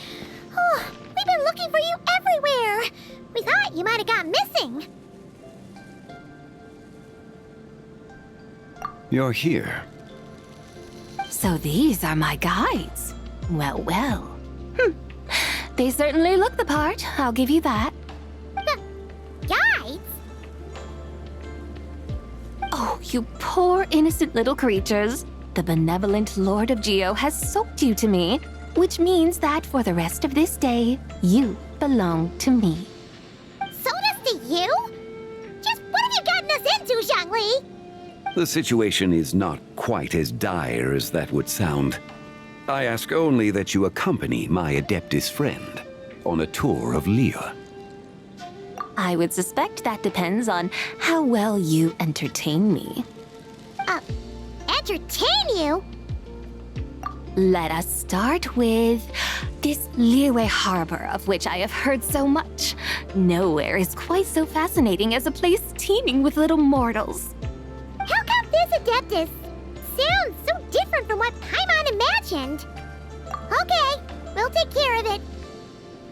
Oh, we've been looking for you everywhere. We thought you might have gone missing. You're here. So these are my guides. Well, well. They certainly look the part, I'll give you that. Guides? Oh, you poor innocent little creatures. The benevolent Lord of Geo has soaked you to me, which means that for the rest of this day, you belong to me. Sold us to you? Just what have you gotten us into, Zhongli? The situation is not quite as dire as that would sound. I ask only that you accompany my Adeptus friend on a tour of Liyue. I would suspect that depends on how well you entertain me. Entertain you? Let us start with this Liyue harbor of which I have heard so much. Nowhere is quite so fascinating as a place teeming with little mortals. How come this Adeptus sounds so different from what Paimon imagined? Okay, we'll take care of it.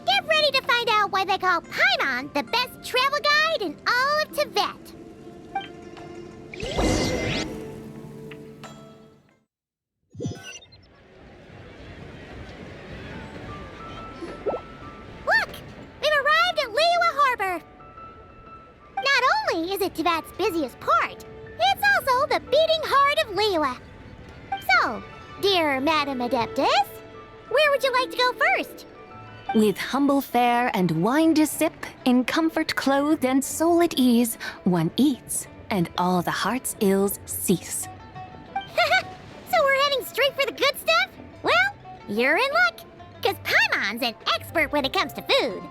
Get ready to find out why they call Paimon the best travel guide in all of Tibet. Look! We've arrived at Liyue Harbor. Not only is it Tibet's busiest port, it's also the beating heart of Liyue. So, dear Madam Adeptus, where would you like to go first? With humble fare and wine to sip, in comfort clothed and soul at ease, one eats, and all the heart's ills cease. So we're heading straight for the good stuff? Well, you're in luck, because Paimon's an expert when it comes to food.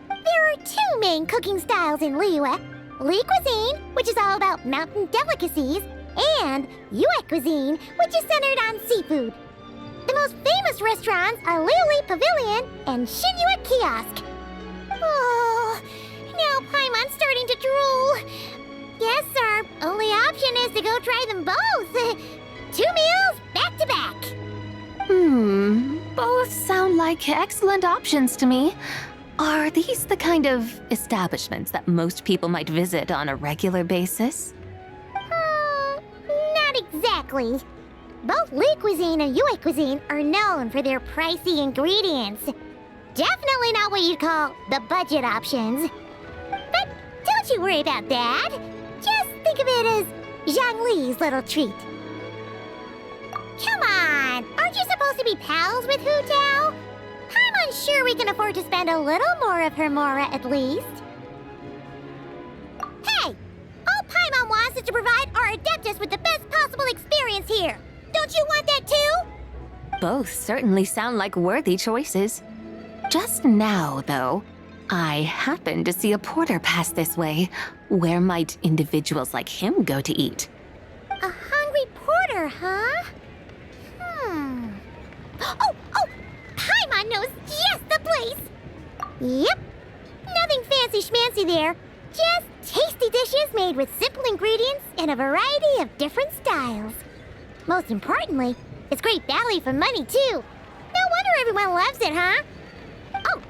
There are two main cooking styles in Liyue. Li cuisine, which is all about mountain delicacies, and Yue cuisine, which is centered on seafood. The most famous restaurants are Liuli Pavilion and Shinyue Kiosk. Oh, now Paimon's starting to drool. Yes, our only option is to go try them both. 2 meals back to back. Both sound like excellent options to me. Are these the kind of establishments that most people might visit on a regular basis? Not exactly. Both Li cuisine and Yue cuisine are known for their pricey ingredients. Definitely not what you'd call the budget options. But don't you worry about that. Just think of it as Zhongli's little treat. Come on, aren't you supposed to be pals with Hu Tao? I'm unsure we can afford to spend a little more of her mora at least. Hey, all Paimon wants is to provide our Adeptus with the best possible experience here. Don't you want that too? Both certainly sound like worthy choices. Just now, though, I happened to see a porter pass this way. Where might individuals like him go to eat? A hungry porter, huh? Oh! Paimon knows just the place! Yep, nothing fancy schmancy there. Just tasty dishes made with simple ingredients in a variety of different styles. Most importantly, it's great value for money, too. No wonder everyone loves it, huh? Oh,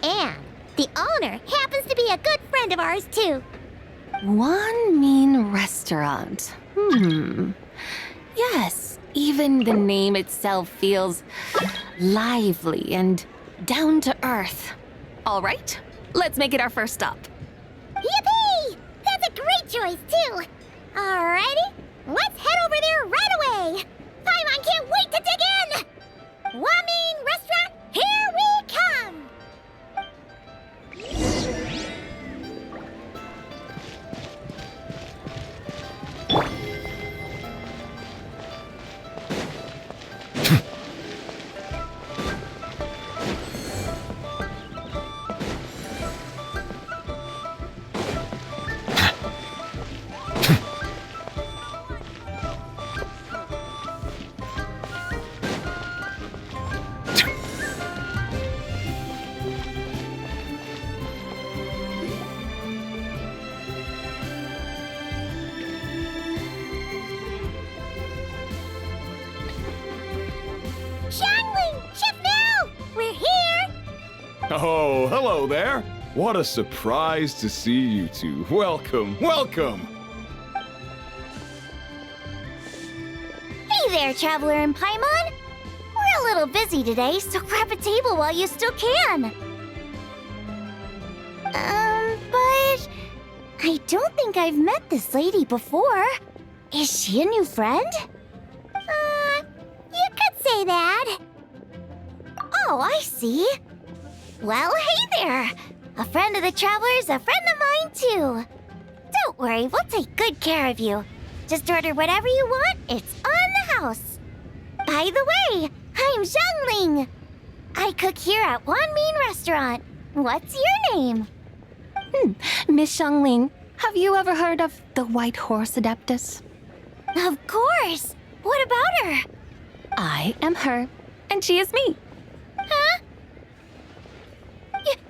and the owner happens to be a good friend of ours, too. One mean restaurant. Yes, even the name itself feels lively and down to earth. All right, let's make it our first stop. Yippee! That's a great choice, too. Alrighty, let's head over there right away. Paimon can't wait to dig in. Wamin Restaurant, here we come. Oh, hello there. What a surprise to see you two. Welcome, welcome. Hey there, Traveler and Paimon. We're a little busy today, so grab a table while you still can. But I don't think I've met this lady before. Is she a new friend? You could say that. Oh, I see. Well, hey there. A friend of the Traveler's a friend of mine, too. Don't worry, we'll take good care of you. Just order whatever you want, it's on the house. By the way, I'm Zhangling. I cook here at Wanmin Restaurant. What's your name? Miss Xiangling, have you ever heard of the White Horse Adeptus? Of course. What about her? I am her, and she is me. Huh?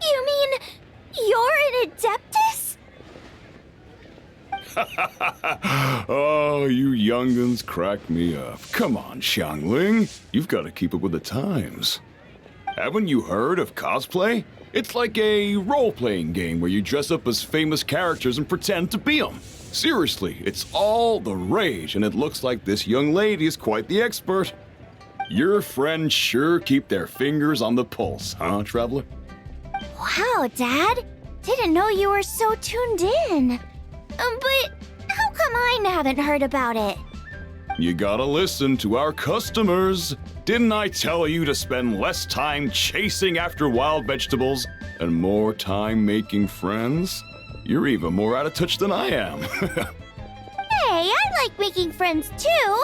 You mean you're an Adeptus? Oh, you young'uns crack me up. Come on, Xiangling. You've got to keep up with the times. Haven't you heard of cosplay? It's like a role-playing game where you dress up as famous characters and pretend to be them. Seriously, it's all the rage, and it looks like this young lady is quite the expert. Your friends sure keep their fingers on the pulse, huh, Traveler? Wow, Dad. Didn't know you were so tuned in. But how come I haven't heard about it? You gotta listen to our customers. Didn't I tell you to spend less time chasing after wild vegetables and more time making friends? You're even more out of touch than I am. Hey, I like making friends too.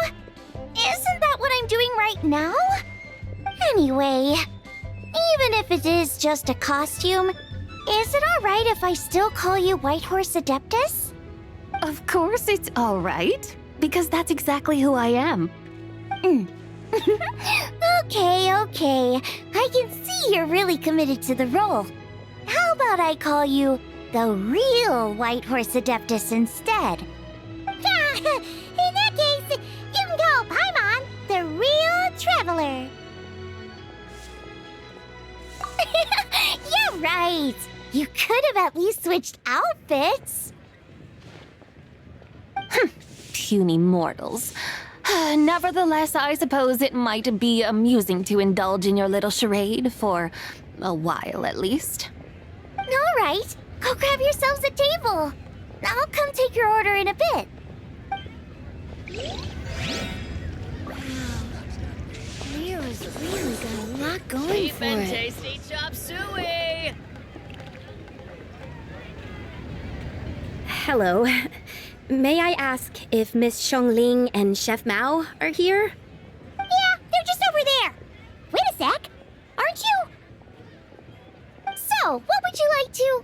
Isn't that what I'm doing right now? Anyway, even if it is just a costume, is it alright if I still call you White Horse Adeptus? Of course it's all right, because that's exactly who I am. Okay. I can see you're really committed to the role. How about I call you the real White Horse Adeptus instead? In that case, you can call Paimon the real Traveler. Yeah, right. You could have at least switched outfits. Puny mortals. Nevertheless, I suppose it might be amusing to indulge in your little charade for a while at least. All right, go grab yourselves a table. I'll come take your order in a bit. Wow, Mira's really got a lot going for it. Tasty chop suey! Hello. May I ask if Miss Xiangling and Chef Mao are here? Yeah, they're just over there. Wait a sec. Aren't you? So, what would you like to...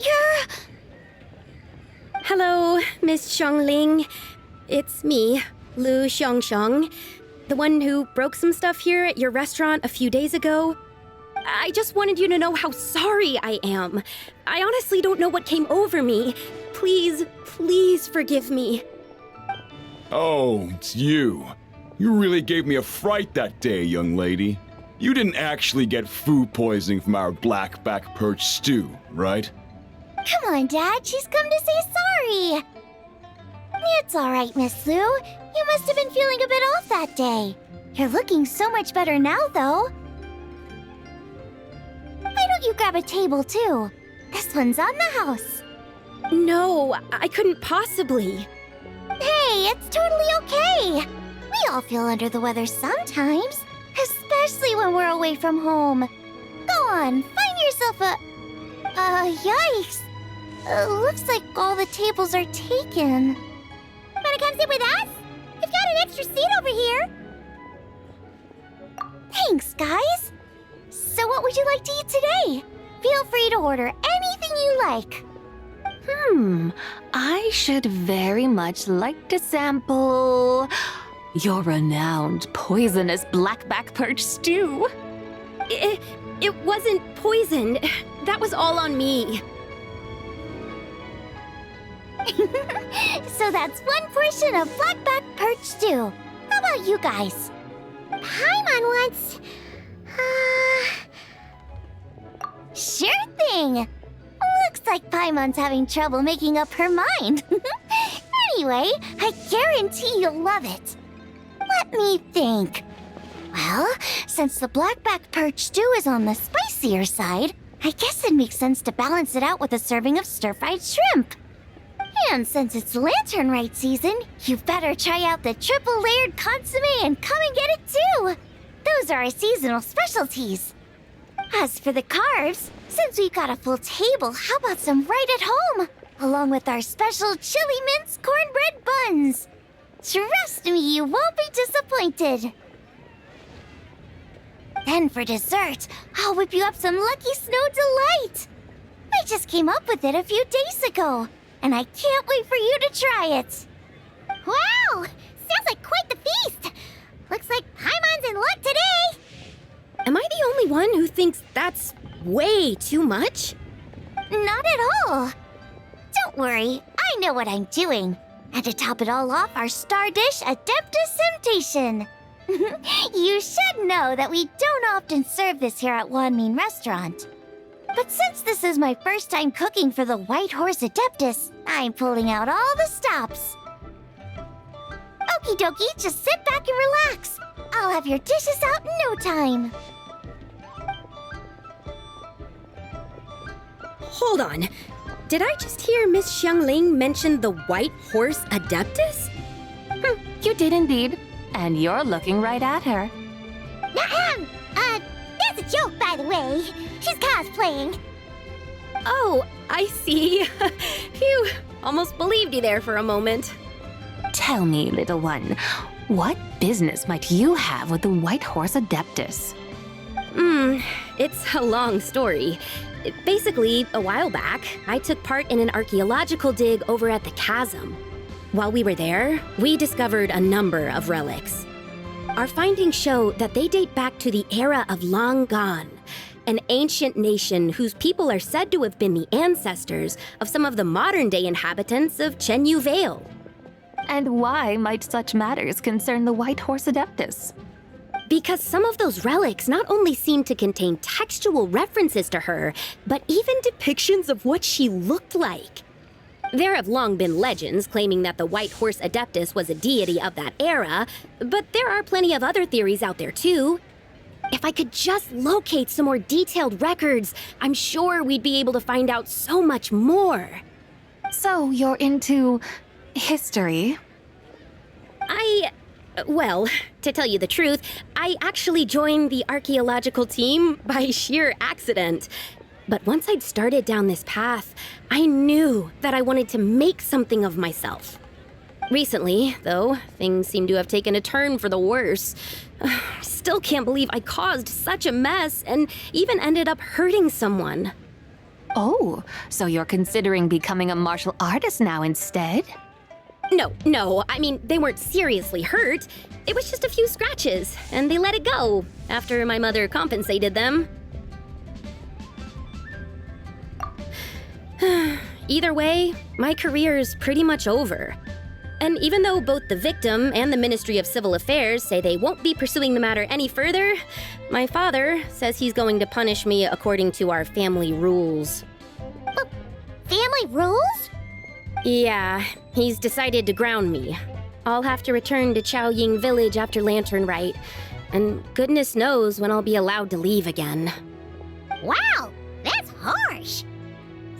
You're... Hello, Miss Xiangling. It's me, Lu Xiangxiang, the one who broke some stuff here at your restaurant a few days ago. I just wanted you to know how sorry I am. I honestly don't know what came over me. Please forgive me. Oh, it's you. You really gave me a fright that day, young lady. You didn't actually get food poisoning from our blackback perch stew, right? Come on, Dad. She's come to say sorry. It's all right, Miss Lu. You must have been feeling a bit off that day. You're looking so much better now, though. Why don't you grab a table, too? This one's on the house. No, I couldn't possibly. Hey, it's totally okay. We all feel under the weather sometimes, especially when we're away from home. Go on, find yourself a... yikes. Looks like all the tables are taken. Wanna come sit with us? We've got an extra seat over here. Thanks, guys. So what would you like to eat today? Feel free to order anything you like. I should very much like to sample your renowned poisonous blackback perch stew. It wasn't poisoned. That was all on me. So that's one portion of blackback perch stew. How about you guys? Paimon wants... Sure thing. Looks like Paimon's having trouble making up her mind. Anyway, I guarantee you'll love it. Let me think. Well, since the blackback perch stew is on the spicier side, I guess it makes sense to balance it out with a serving of stir-fried shrimp. And since it's Lantern Rite season, you better try out the triple-layered consomme and come and get it too. Those are our seasonal specialties. As for the carbs, since we've got a full table, how about some right at home? Along with our special chili mince cornbread buns. Trust me, you won't be disappointed. Then for dessert, I'll whip you up some Lucky Snow Delight. I just came up with it a few days ago, and I can't wait for you to try it. Wow! Sounds like quite the feast. Looks like Paimon's in luck today. Am I the only one who thinks that's way too much? Not at all. Don't worry, I know what I'm doing. And to top it all off, our star dish, Adeptus Temptation. You should know that we don't often serve this here at Wanmin Restaurant. But since this is my first time cooking for the White Horse Adeptus, I'm pulling out all the stops. Okie dokie, just sit back and relax. I'll have your dishes out in no time. Hold on. Did I just hear Miss Xiangling mention the White Horse Adeptus? You did indeed. And you're looking right at her. That's a joke, by the way. She's cosplaying. Oh, I see. Phew, almost believed you there for a moment. Tell me, little one, what business might you have with the White Horse Adeptus? It's a long story. Basically, a while back, I took part in an archaeological dig over at the chasm. While we were there, we discovered a number of relics. Our findings show that they date back to the era of Long Gone, an ancient nation whose people are said to have been the ancestors of some of the modern-day inhabitants of Chenyu Vale. And why might such matters concern the White Horse Adeptus? Because some of those relics not only seem to contain textual references to her, but even depictions of what she looked like. There have long been legends claiming that the White Horse Adeptus was a deity of that era, but there are plenty of other theories out there too. If I could just locate some more detailed records, I'm sure we'd be able to find out so much more. So you're into history? Well, to tell you the truth, I actually joined the archaeological team by sheer accident. But once I'd started down this path, I knew that I wanted to make something of myself. Recently, though, things seem to have taken a turn for the worse. Still can't believe I caused such a mess and even ended up hurting someone. Oh, so you're considering becoming a martial artist now instead? No, I mean, they weren't seriously hurt. It was just a few scratches, and they let it go after my mother compensated them. Either way, my career is pretty much over. And even though both the victim and the Ministry of Civil Affairs say they won't be pursuing the matter any further, my father says he's going to punish me according to our family rules. Family rules? Yeah, he's decided to ground me. I'll have to return to Chaoying Village after Lantern Rite, and goodness knows when I'll be allowed to leave again. Wow, that's harsh.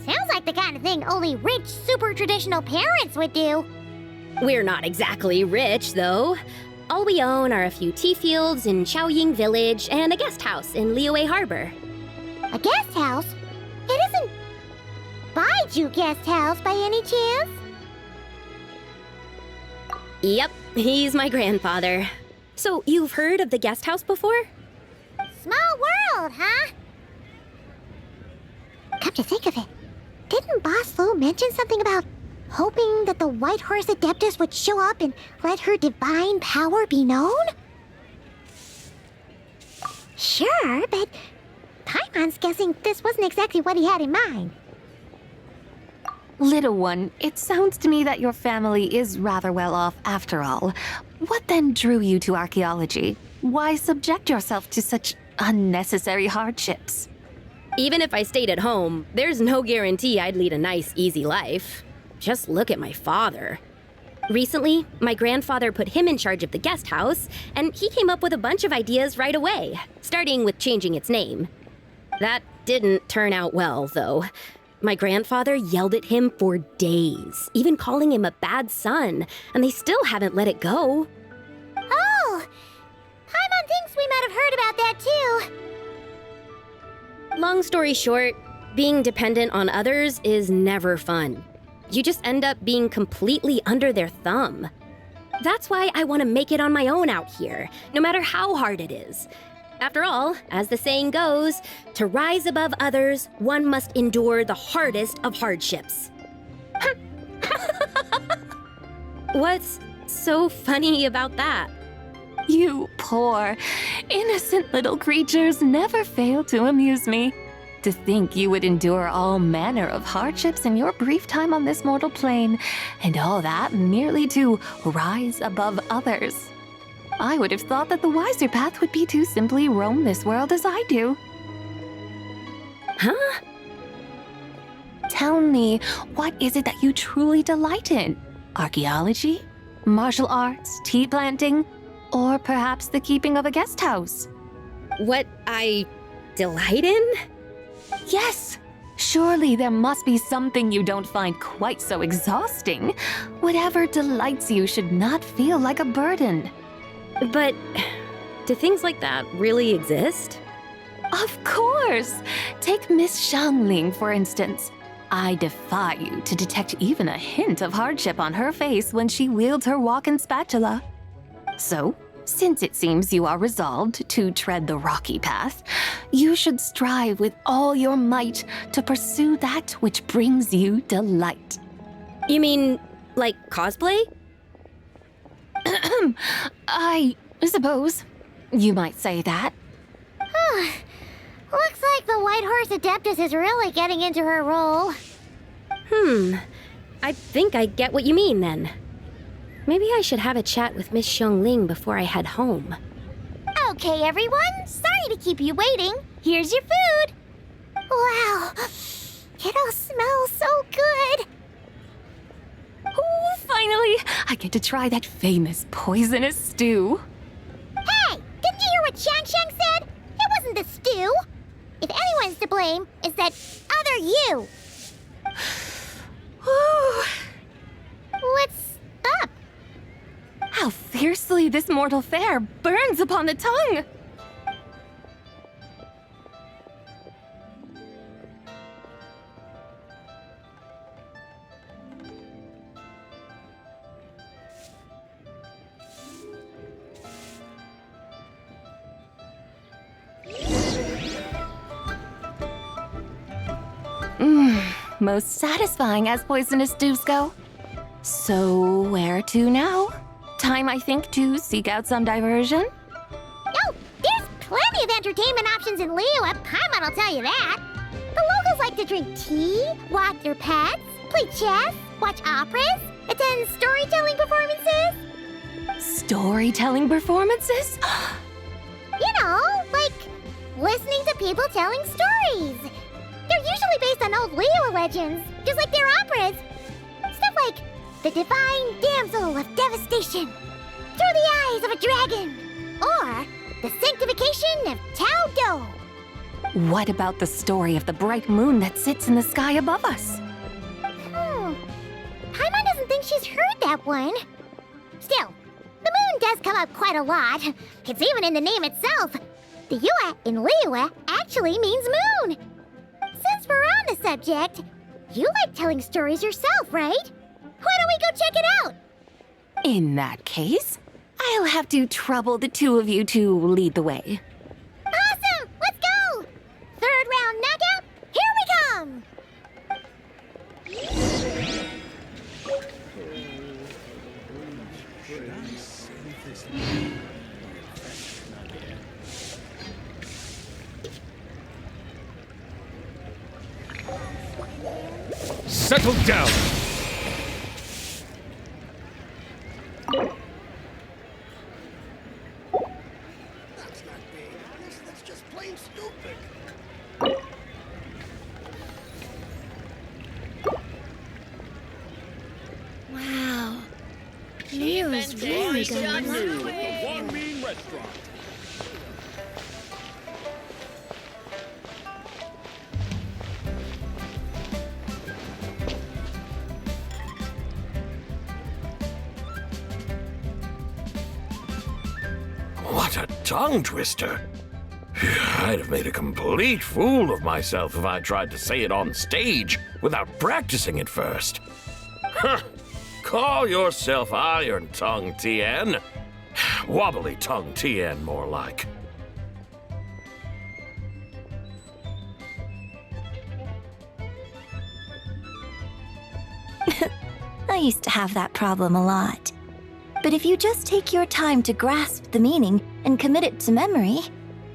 Sounds like the kind of thing only rich, super traditional parents would do. We're not exactly rich, though. All we own are a few tea fields in Chaoying Village and a guest house in Liyue Harbor. A guest house? It isn't Baiju Guest House by any chance? Yep, he's my grandfather. So you've heard of the guest house before? Small world, huh? Come to think of it, didn't Boss Lu mention something about hoping that the White Horse Adeptus would show up and let her divine power be known? Sure, but Paimon's guessing this wasn't exactly what he had in mind. Little one, it sounds to me that your family is rather well off after all. What then drew you to archaeology? Why subject yourself to such unnecessary hardships? Even if I stayed at home, there's no guarantee I'd lead a nice, easy life. Just look at my father. Recently, my grandfather put him in charge of the guest house, and he came up with a bunch of ideas right away, starting with changing its name. That didn't turn out well, though. My grandfather yelled at him for days, even calling him a bad son, and they still haven't let it go. Oh! Paimon thinks we might have heard about that too. Long story short, being dependent on others is never fun. You just end up being completely under their thumb. That's why I want to make it on my own out here, no matter how hard it is. After all, as the saying goes, to rise above others, one must endure the hardest of hardships. What's so funny about that? You poor, innocent little creatures never fail to amuse me. To think you would endure all manner of hardships in your brief time on this mortal plane, and all that merely to rise above others. I would have thought that the wiser path would be to simply roam this world as I do. Huh? Tell me, what is it that you truly delight in? Archaeology? Martial arts? Tea planting? Or perhaps the keeping of a guest house? What I delight in? Yes! Surely there must be something you don't find quite so exhausting. Whatever delights you should not feel like a burden. But do things like that really exist? Of course! Take Miss Xiangling, for instance. I defy you to detect even a hint of hardship on her face when she wields her walking spatula. So, since it seems you are resolved to tread the rocky path, you should strive with all your might to pursue that which brings you delight. You mean, like cosplay? I suppose you might say that. Looks like the White Horse Adeptus is really getting into her role. I think I get what you mean then. Maybe I should have a chat with Miss Xiangling before I head home. Okay, everyone. Sorry to keep you waiting. Here's your food. Wow. It all smells so good. Oh, finally! I get to try that famous poisonous stew. Hey! Didn't you hear what Shang said? It wasn't the stew. If anyone's to blame, it's that other you. What's up? How fiercely this mortal fare burns upon the tongue! Most satisfying as poisonous stews go. So, where to now? Time, I think, to seek out some diversion? Oh, there's plenty of entertainment options in Liyue. Paimon will tell you that. The locals like to drink tea, walk their pets, play chess, watch operas, attend storytelling performances. Storytelling performances? You know, like listening to people telling stories. They're usually based on old Liyue legends, just like their operas. Stuff like The Divine Damsel of Devastation, Through the Eyes of a Dragon, or The Sanctification of Tao Do. What about the story of the bright moon that sits in the sky above us? Paimon doesn't think she's heard that one. Still, the moon does come up quite a lot. It's even in the name itself. The Yue in Liyue actually means moon. Since we're on the subject, you like telling stories yourself, right? Why don't we go check it out? In that case, I'll have to trouble the two of you to lead the way. Awesome! Let's go! Third round knockout, here we come! Settle down! That's not being honest, that's just plain stupid. Leo's really going One Bean Restaurant. What a tongue twister! I'd have made a complete fool of myself if I tried to say it on stage without practicing it first. Huh. Call yourself Iron Tongue, Tien. Wobbly Tongue, Tien, more like. I used to have that problem a lot. But if you just take your time to grasp the meaning and commit it to memory,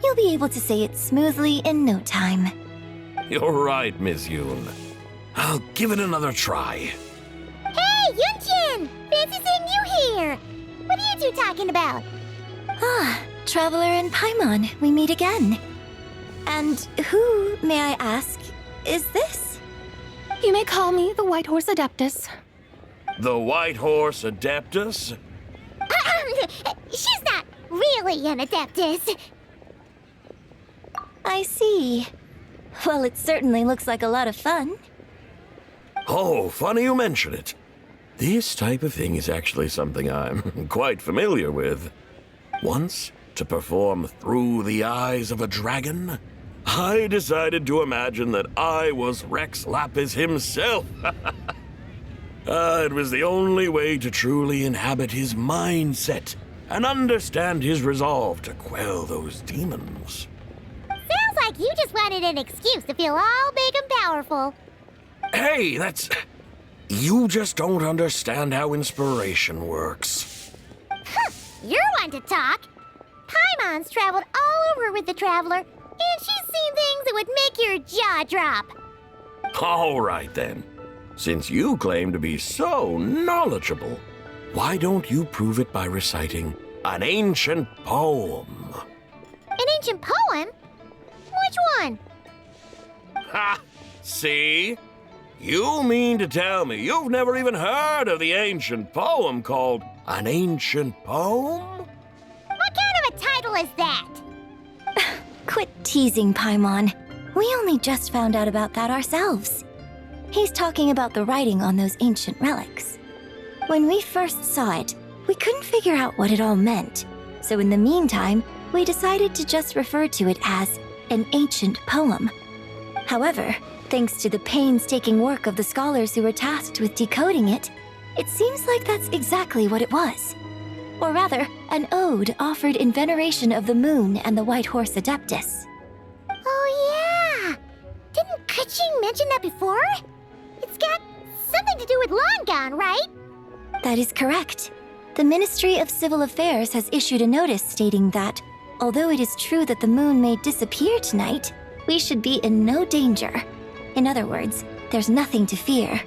you'll be able to say it smoothly in no time. You're right, Miss Yoon. I'll give it another try. Hey, Yunjin! Fancy seeing you here! What are you two talking about? Ah, Traveler and Paimon, we meet again. And who, may I ask, is this? You may call me the White Horse Adeptus. The White Horse Adeptus? She's not really an Adeptus. I see. Well, it certainly looks like a lot of fun. Oh, funny you mention it. This type of thing is actually something I'm quite familiar with. Once, to perform Through the Eyes of a Dragon, I decided to imagine that I was Rex Lapis himself. It was the only way to truly inhabit his mindset and understand his resolve to quell those demons. Sounds like you just wanted an excuse to feel all big and powerful. Hey, that's... You just don't understand how inspiration works. You're one to talk. Paimon's traveled all over with the Traveler, and she's seen things that would make your jaw drop. All right, then. Since you claim to be so knowledgeable, why don't you prove it by reciting an ancient poem? An ancient poem? Which one? Ha! See? You mean to tell me you've never even heard of the ancient poem called An Ancient Poem? What kind of a title is that? Quit teasing, Paimon. We only just found out about that ourselves. He's talking about the writing on those ancient relics. When we first saw it, we couldn't figure out what it all meant. So in the meantime, we decided to just refer to it as an ancient poem. However, thanks to the painstaking work of the scholars who were tasked with decoding it, it seems like that's exactly what it was. Or rather, an ode offered in veneration of the moon and the White Horse Adeptus. Oh yeah! Didn't Kuching mention that before? It's got something to do with Longon, right? That is correct. The Ministry of Civil Affairs has issued a notice stating that, although it is true that the moon may disappear tonight, we should be in no danger. In other words, there's nothing to fear.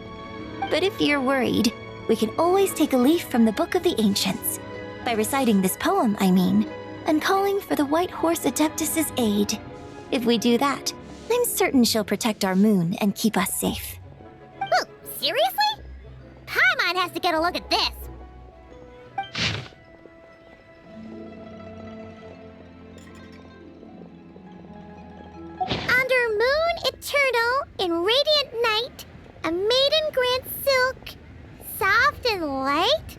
But if you're worried, we can always take a leaf from the Book of the Ancients. By reciting this poem, I mean, and calling for the White Horse Adeptus' aid. If we do that, I'm certain she'll protect our moon and keep us safe. Oh, seriously? Paimon has to get a look at this. Under moon eternal, in radiant night, a maiden grants silk, soft and light?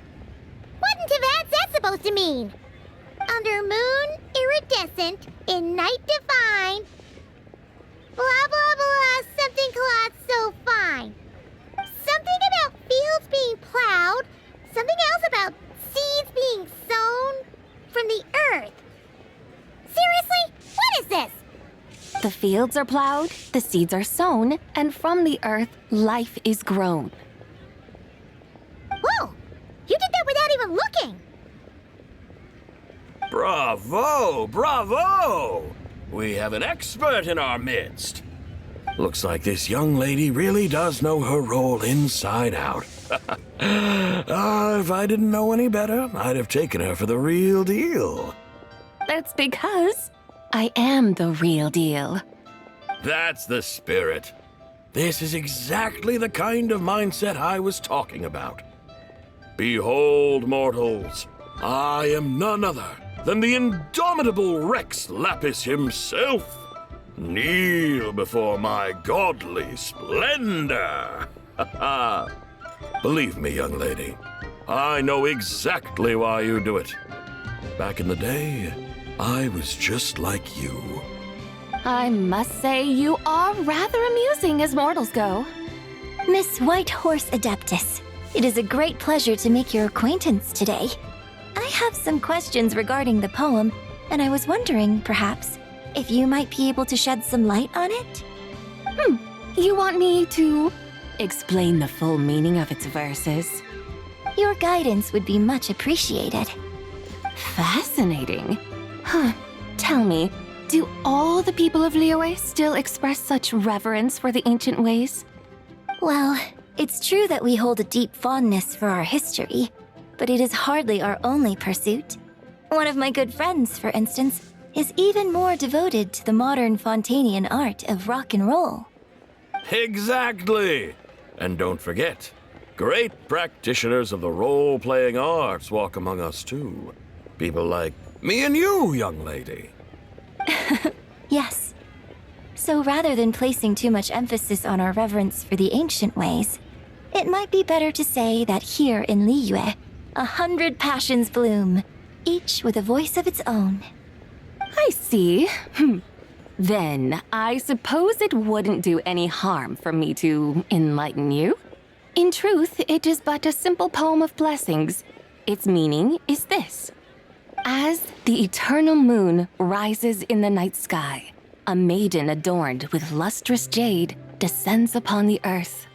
What in Tibet's that supposed to mean? Under moon iridescent, in night divine, blah blah blah, something cloth so fine. Something about fields being plowed, something else about seeds being sown from the earth. Seriously? What is this? The fields are plowed, the seeds are sown, and from the earth, life is grown. Whoa! You did that without even looking! Bravo! Bravo! We have an expert in our midst. Looks like this young lady really does know her role inside out. If I didn't know any better, I'd have taken her for the real deal. That's because I am the real deal. That's the spirit. This is exactly the kind of mindset I was talking about. Behold, mortals, I am none other than the indomitable Rex Lapis himself. Kneel before my godly splendor. Believe me, young lady, I know exactly why you do it. Back in the day, I was just like you. I must say you are rather amusing as mortals go. Miss White Horse Adeptus, it is a great pleasure to make your acquaintance today. I have some questions regarding the poem, and I was wondering, perhaps, if you might be able to shed some light on it? You want me to explain the full meaning of its verses? Your guidance would be much appreciated. Fascinating. Tell me, do all the people of Liyue still express such reverence for the ancient ways? Well, it's true that we hold a deep fondness for our history, but it is hardly our only pursuit. One of my good friends, for instance, is even more devoted to the modern Fontanian art of rock and roll. Exactly! And don't forget, great practitioners of the role-playing arts walk among us too. People like me and you, young lady. Yes. So rather than placing too much emphasis on our reverence for the ancient ways, it might be better to say that here in Liyue, 100 passions bloom, each with a voice of its own. I see. Then, I suppose it wouldn't do any harm for me to enlighten you. In truth, it is but a simple poem of blessings. Its meaning is this. As the eternal moon rises in the night sky, a maiden adorned with lustrous jade descends upon the earth.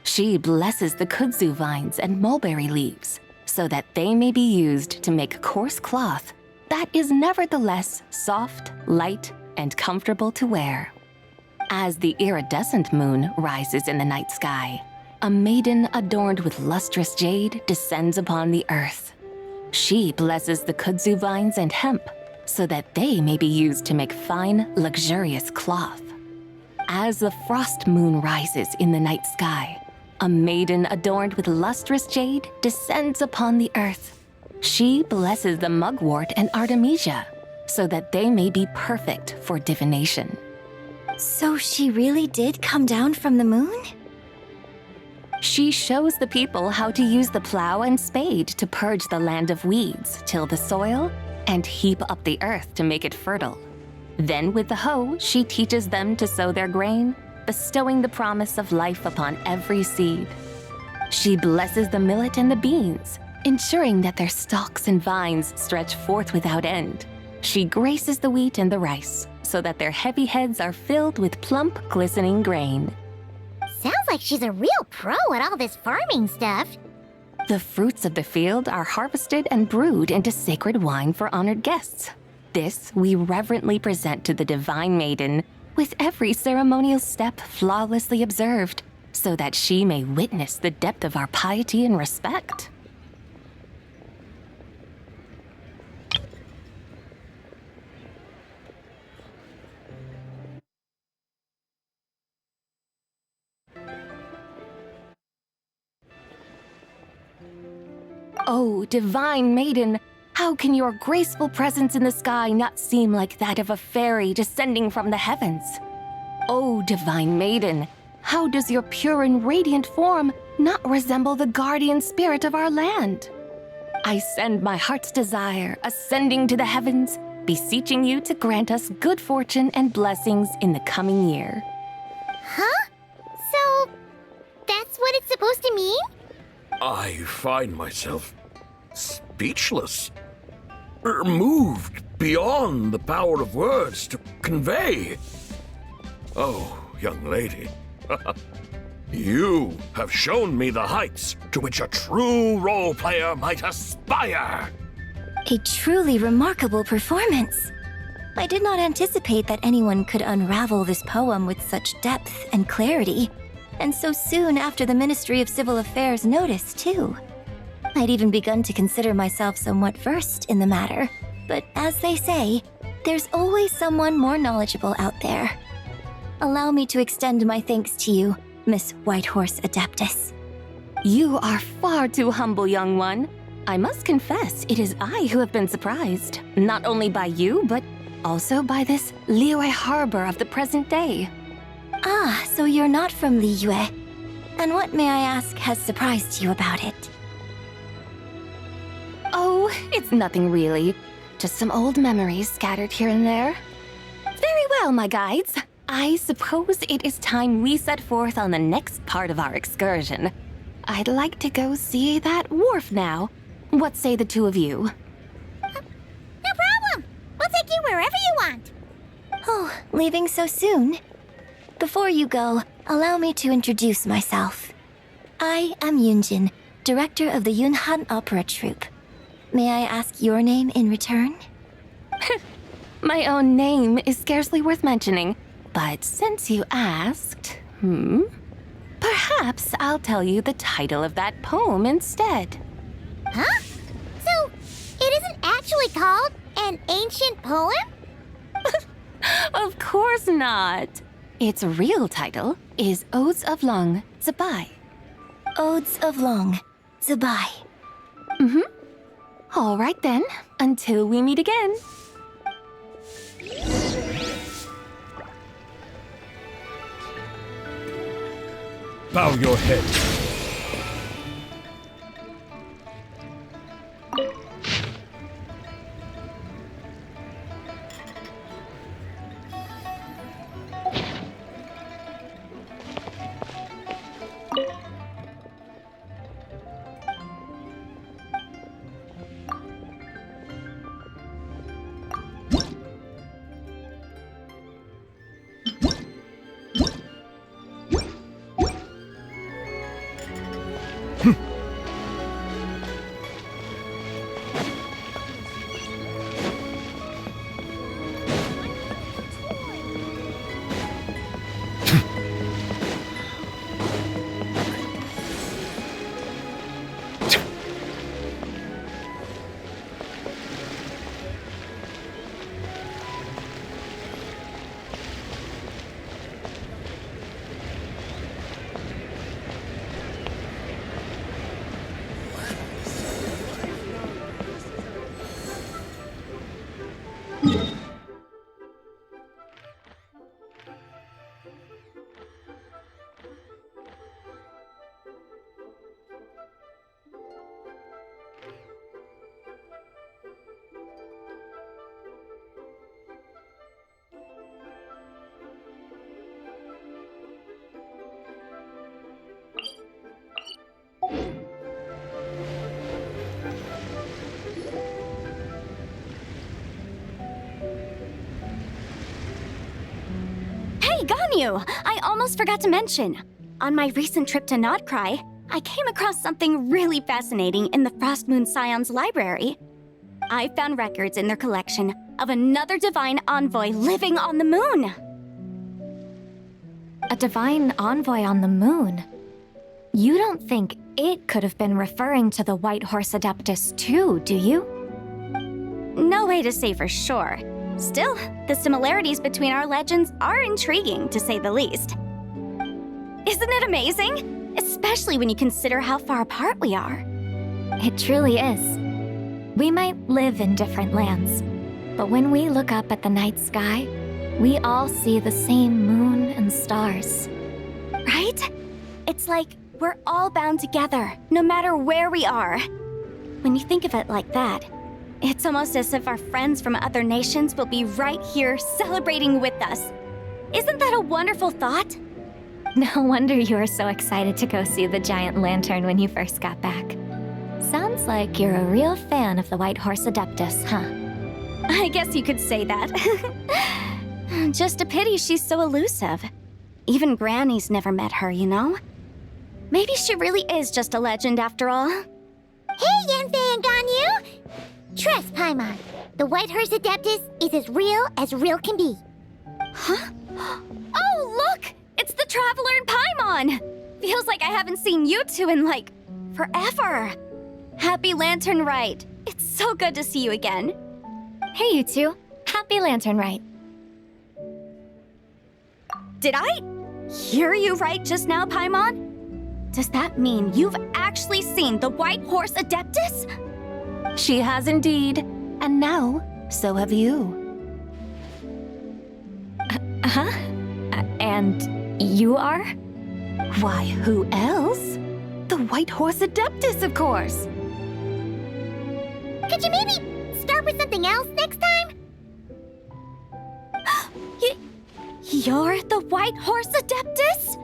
She blesses the kudzu vines and mulberry leaves so that they may be used to make coarse cloth that is nevertheless soft, light, and comfortable to wear. As the iridescent moon rises in the night sky, a maiden adorned with lustrous jade descends upon the earth. She blesses the kudzu vines and hemp so that they may be used to make fine, luxurious cloth. As the frost moon rises in the night sky, a maiden adorned with lustrous jade descends upon the earth. She blesses the mugwort and artemisia so that they may be perfect for divination. So she really did come down from the moon? She shows the people how to use the plow and spade to purge the land of weeds, till the soil, and heap up the earth to make it fertile. Then with the hoe, she teaches them to sow their grain, bestowing the promise of life upon every seed. She blesses the millet and the beans, ensuring that their stalks and vines stretch forth without end. She graces the wheat and the rice, so that their heavy heads are filled with plump, glistening grain. Sounds like she's a real pro at all this farming stuff. The fruits of the field are harvested and brewed into sacred wine for honored guests. This we reverently present to the divine maiden, with every ceremonial step flawlessly observed, so that she may witness the depth of our piety and respect. Oh, divine maiden, how can your graceful presence in the sky not seem like that of a fairy descending from the heavens? Oh, divine maiden, how does your pure and radiant form not resemble the guardian spirit of our land? I send my heart's desire ascending to the heavens, beseeching you to grant us good fortune and blessings in the coming year. Huh? So, that's what it's supposed to mean? I find myself speechless, moved beyond the power of words to convey. Oh, young lady, you have shown me the heights to which a true role player might aspire. A truly remarkable performance. I did not anticipate that anyone could unravel this poem with such depth and clarity. And so soon after the Ministry of Civil Affairs notice, too. I'd even begun to consider myself somewhat versed in the matter, but as they say, there's always someone more knowledgeable out there. Allow me to extend my thanks to you, Miss Whitehorse Adeptus. You are far too humble, young one. I must confess, it is I who have been surprised, not only by you, but also by this Liyue harbor of the present day. Ah, so you're not from Liyue. And what, may I ask, has surprised you about it? Oh, it's nothing really. Just some old memories scattered here and there. Very well, my guides. I suppose it is time we set forth on the next part of our excursion. I'd like to go see that wharf now. What say the two of you? No problem! We'll take you wherever you want. Oh, leaving so soon? Before you go, allow me to introduce myself. I am Yunjin, director of the Yunhan Opera Troupe. May I ask your name in return? My own name is scarcely worth mentioning, but since you asked, perhaps I'll tell you the title of that poem instead. Huh? So, it isn't actually called an ancient poem? Of course not. Its real title is Odes of Long Zabai. Odes of Long Zabai. All right then, until we meet again. Bow your head. Ganyu! I almost forgot to mention. On my recent trip to Nodcry, I came across something really fascinating in the Frost Moon Scion's library. I found records in their collection of another divine envoy living on the moon. A divine envoy on the moon? You don't think it could have been referring to the White Horse Adeptus too, do you? No way to say for sure. Still, the similarities between our legends are intriguing, to say the least. Isn't it amazing? Especially when you consider how far apart we are. It truly is. We might live in different lands, but when we look up at the night sky, we all see the same moon and stars. Right? It's like we're all bound together, no matter where we are. When you think of it like that, it's almost as if our friends from other nations will be right here celebrating with us. Isn't that a wonderful thought? No wonder you were so excited to go see the giant lantern when you first got back. Sounds like you're a real fan of the White Horse Adeptus, huh? I guess you could say that. Just a pity she's so elusive. Even Granny's never met her, you know? Maybe she really is just a legend after all. Hey, Yanfei and Ganyu! Trust, Paimon. The White Horse Adeptus is as real can be. Huh? Oh, look! It's the Traveler and Paimon! Feels like I haven't seen you two in, like, forever. Happy Lantern Rite. It's so good to see you again. Hey, you two. Happy Lantern Rite. Did I hear you right just now, Paimon? Does that mean you've actually seen the White Horse Adeptus? She has indeed. And now, so have you. Huh? And you are? Why, who else? The White Horse Adeptus, of course. Could you maybe start with something else next time? You're the White Horse Adeptus?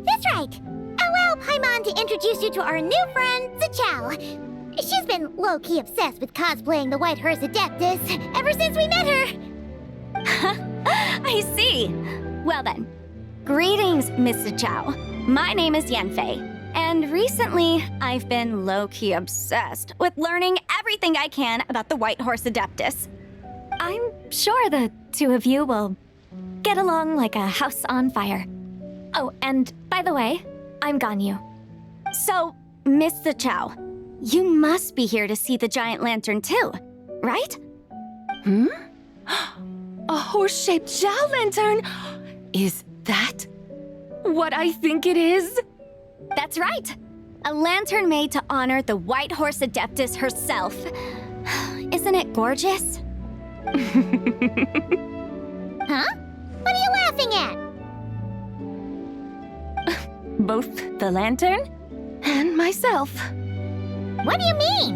That's right. Allow Paimon to introduce you to our new friend, Zichao. She's been low-key obsessed with cosplaying the White Horse Adeptus ever since we met her. I see. Well then, greetings, Miss Zichao. My name is Yanfei, and recently I've been low-key obsessed with learning everything I can about the White Horse Adeptus. I'm sure the two of you will get along like a house on fire. Oh, and by the way, I'm Ganyu. So, Miss Zichao, you must be here to see the giant lantern too, right? A horse-shaped Zhao lantern? Is that what I think it is? That's right. A lantern made to honor the White Horse Adeptus herself. Isn't it gorgeous? Huh? What are you laughing at? Both the lantern and myself. What do you mean?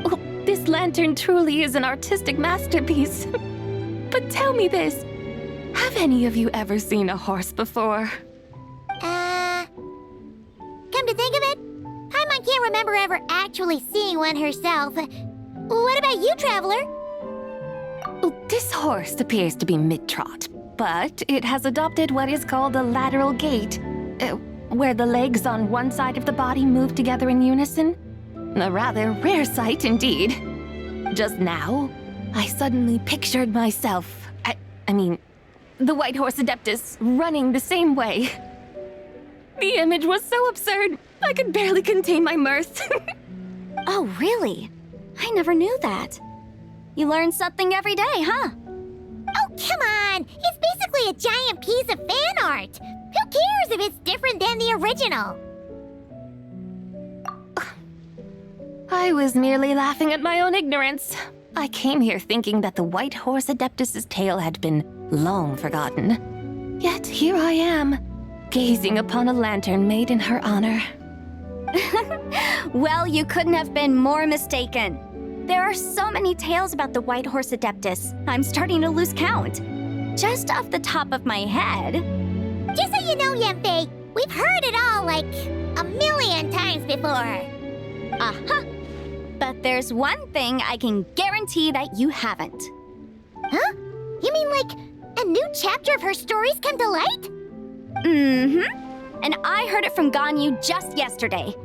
Oh, this lantern truly is an artistic masterpiece. But tell me this, have any of you ever seen a horse before? Come to think of it, Paimon can't remember ever actually seeing one herself. What about you, Traveler? Oh, this horse appears to be mid-trot, but it has adopted what is called a lateral gait, where the legs on one side of the body move together in unison. A rather rare sight indeed. Just now, I suddenly pictured myself, I mean, the White Horse Adeptus running the same way. The image was so absurd, I could barely contain my mirth. Oh, really? I never knew that. You learn something every day, huh? Oh, come on! It's basically a giant piece of fan art! Who cares if it's different than the original? I was merely laughing at my own ignorance. I came here thinking that the White Horse Adeptus's tale had been long forgotten. Yet here I am, gazing upon a lantern made in her honor. Well, you couldn't have been more mistaken. There are so many tales about the White Horse Adeptus, I'm starting to lose count. Just off the top of my head... Just so you know, Yanfei, we've heard it all like a million times before. Uh-huh. But there's one thing I can guarantee that you haven't. Huh? You mean like a new chapter of her stories come to light? Mm-hmm. And I heard it from Ganyu just yesterday.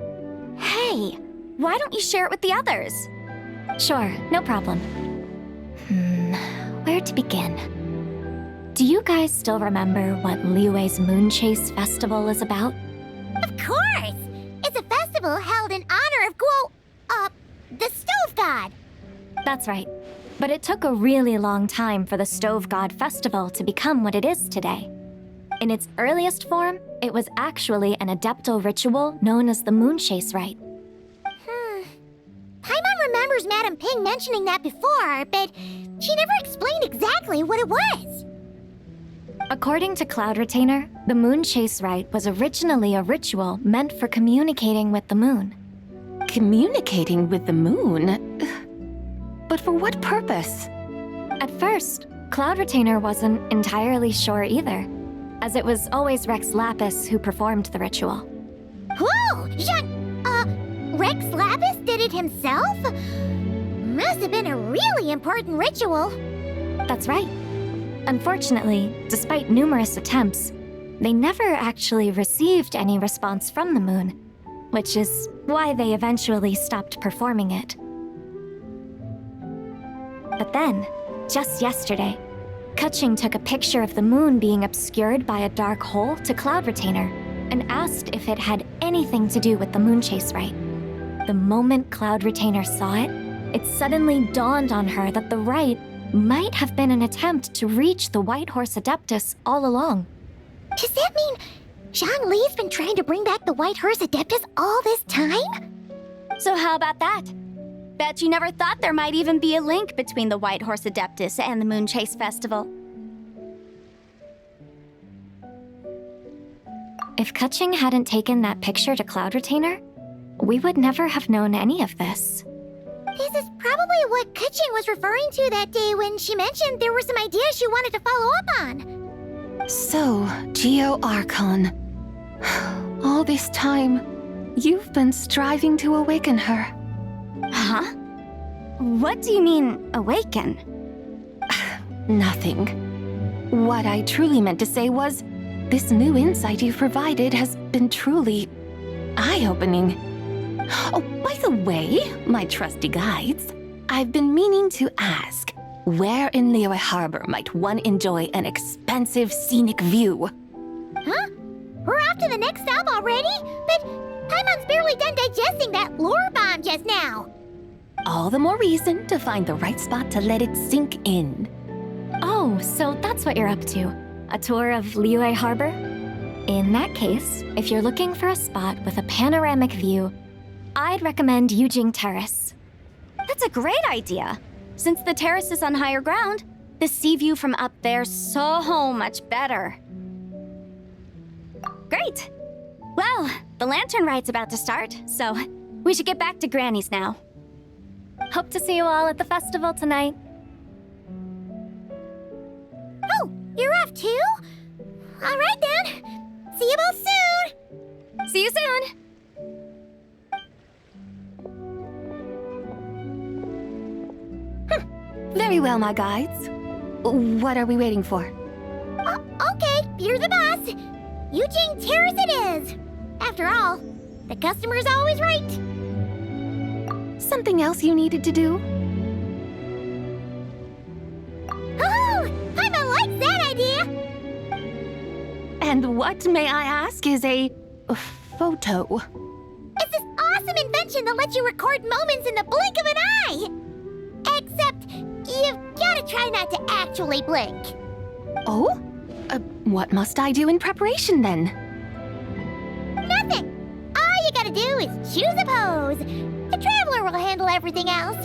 Hey, why don't you share it with the others? Sure, no problem. Where to begin? Do you guys still remember what Liyue's Moon Chase Festival is about? Of course! It's a festival held in honor of the Stove God. That's right. But it took a really long time for the Stove God Festival to become what it is today. In its earliest form, it was actually an adeptal ritual known as the Moon Chase Rite. Paimon remembers Madame Ping mentioning that before, but she never explained exactly what it was. According to Cloud Retainer, the Moon Chase Rite was originally a ritual meant for communicating with the moon. Communicating with the moon? But for what purpose? At first, Cloud Retainer wasn't entirely sure either, as it was always Rex Lapis who performed the ritual. Whoa! Rex Lapis did it himself? Must have been a really important ritual. That's right. Unfortunately, despite numerous attempts, they never actually received any response from the moon, which is why they eventually stopped performing it. But then, just yesterday, Keqing took a picture of the moon being obscured by a dark hole to Cloud Retainer and asked if it had anything to do with the Moon Chase Rite. The moment Cloud Retainer saw it, it suddenly dawned on her that the rite might have been an attempt to reach the White Horse Adeptus all along. Does that mean Zhongli's been trying to bring back the White Horse Adeptus all this time? So how about that? Bet you never thought there might even be a link between the White Horse Adeptus and the Moon Chase Festival. If Kaching hadn't taken that picture to Cloud Retainer, we would never have known any of this. This is probably what Kaching was referring to that day when she mentioned there were some ideas she wanted to follow up on. So, Geo Archon. All this time, you've been striving to awaken her. Huh? What do you mean, awaken? Nothing. What I truly meant to say was, this new insight you've provided has been truly eye-opening. Oh, by the way, my trusty guides, I've been meaning to ask, where in Liyue Harbor might one enjoy an expansive scenic view? Huh? We're off to the next stop already? But Paimon's barely done digesting that lore bomb just now. All the more reason to find the right spot to let it sink in. Oh, so that's what you're up to. A tour of Liyue Harbor? In that case, if you're looking for a spot with a panoramic view, I'd recommend Yujing Terrace. That's a great idea. Since the terrace is on higher ground, the sea view from up there's so much better. Great! Well, the Lantern Rite's about to start, so we should get back to Granny's now. Hope to see you all at the festival tonight. Oh, you're off too? All right then. See you both soon. See you soon. Very well, my guides. What are we waiting for? Okay, you're the boss. Yujing Terrace it is. After all, the customer's always right. Something else you needed to do? Oh, Paimon likes that idea. And what, may I ask, is a photo? It's this awesome invention that lets you record moments in the blink of an eye. Except, you've gotta try not to actually blink. Oh? What must I do in preparation then? Nothing. All you gotta do is choose a pose. The Traveler will handle everything else.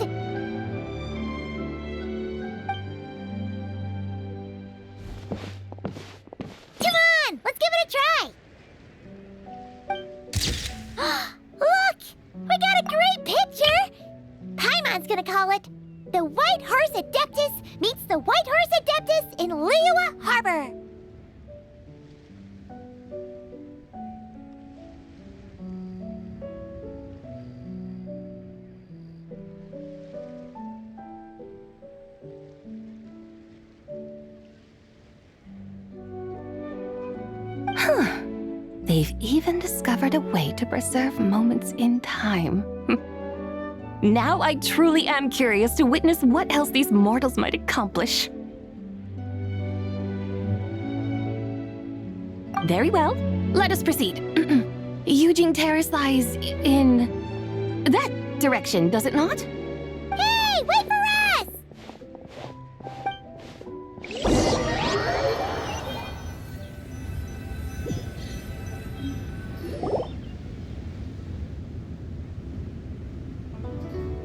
Come on, let's give it a try. Look, we got a great picture. Paimon's gonna call it The White Horse Adeptus Meets the White Horse Adeptus in Liyue Harbor. Huh. They've even discovered a way to preserve moments in time. Now I truly am curious to witness what else these mortals might accomplish. Very well, let us proceed. Yujing Terrace lies in that direction, does it not? Hey, wait for us!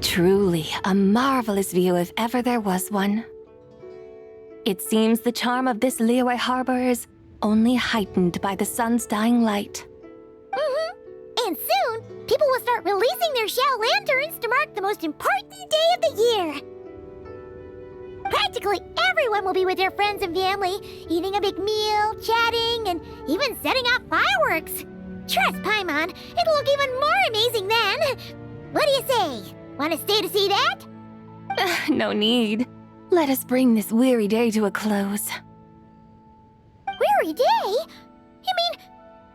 Truly a marvelous view if ever there was one. It seems the charm of this Liyue Harbor is only heightened by the sun's dying light. And soon, people will start releasing their Xiao lanterns to mark the most important day of the year. Practically everyone will be with their friends and family, eating a big meal, chatting, and even setting off fireworks. Trust Paimon, it'll look even more amazing then. What do you say? Want to stay to see that? No need. Let us bring this weary day to a close. Weary day? You mean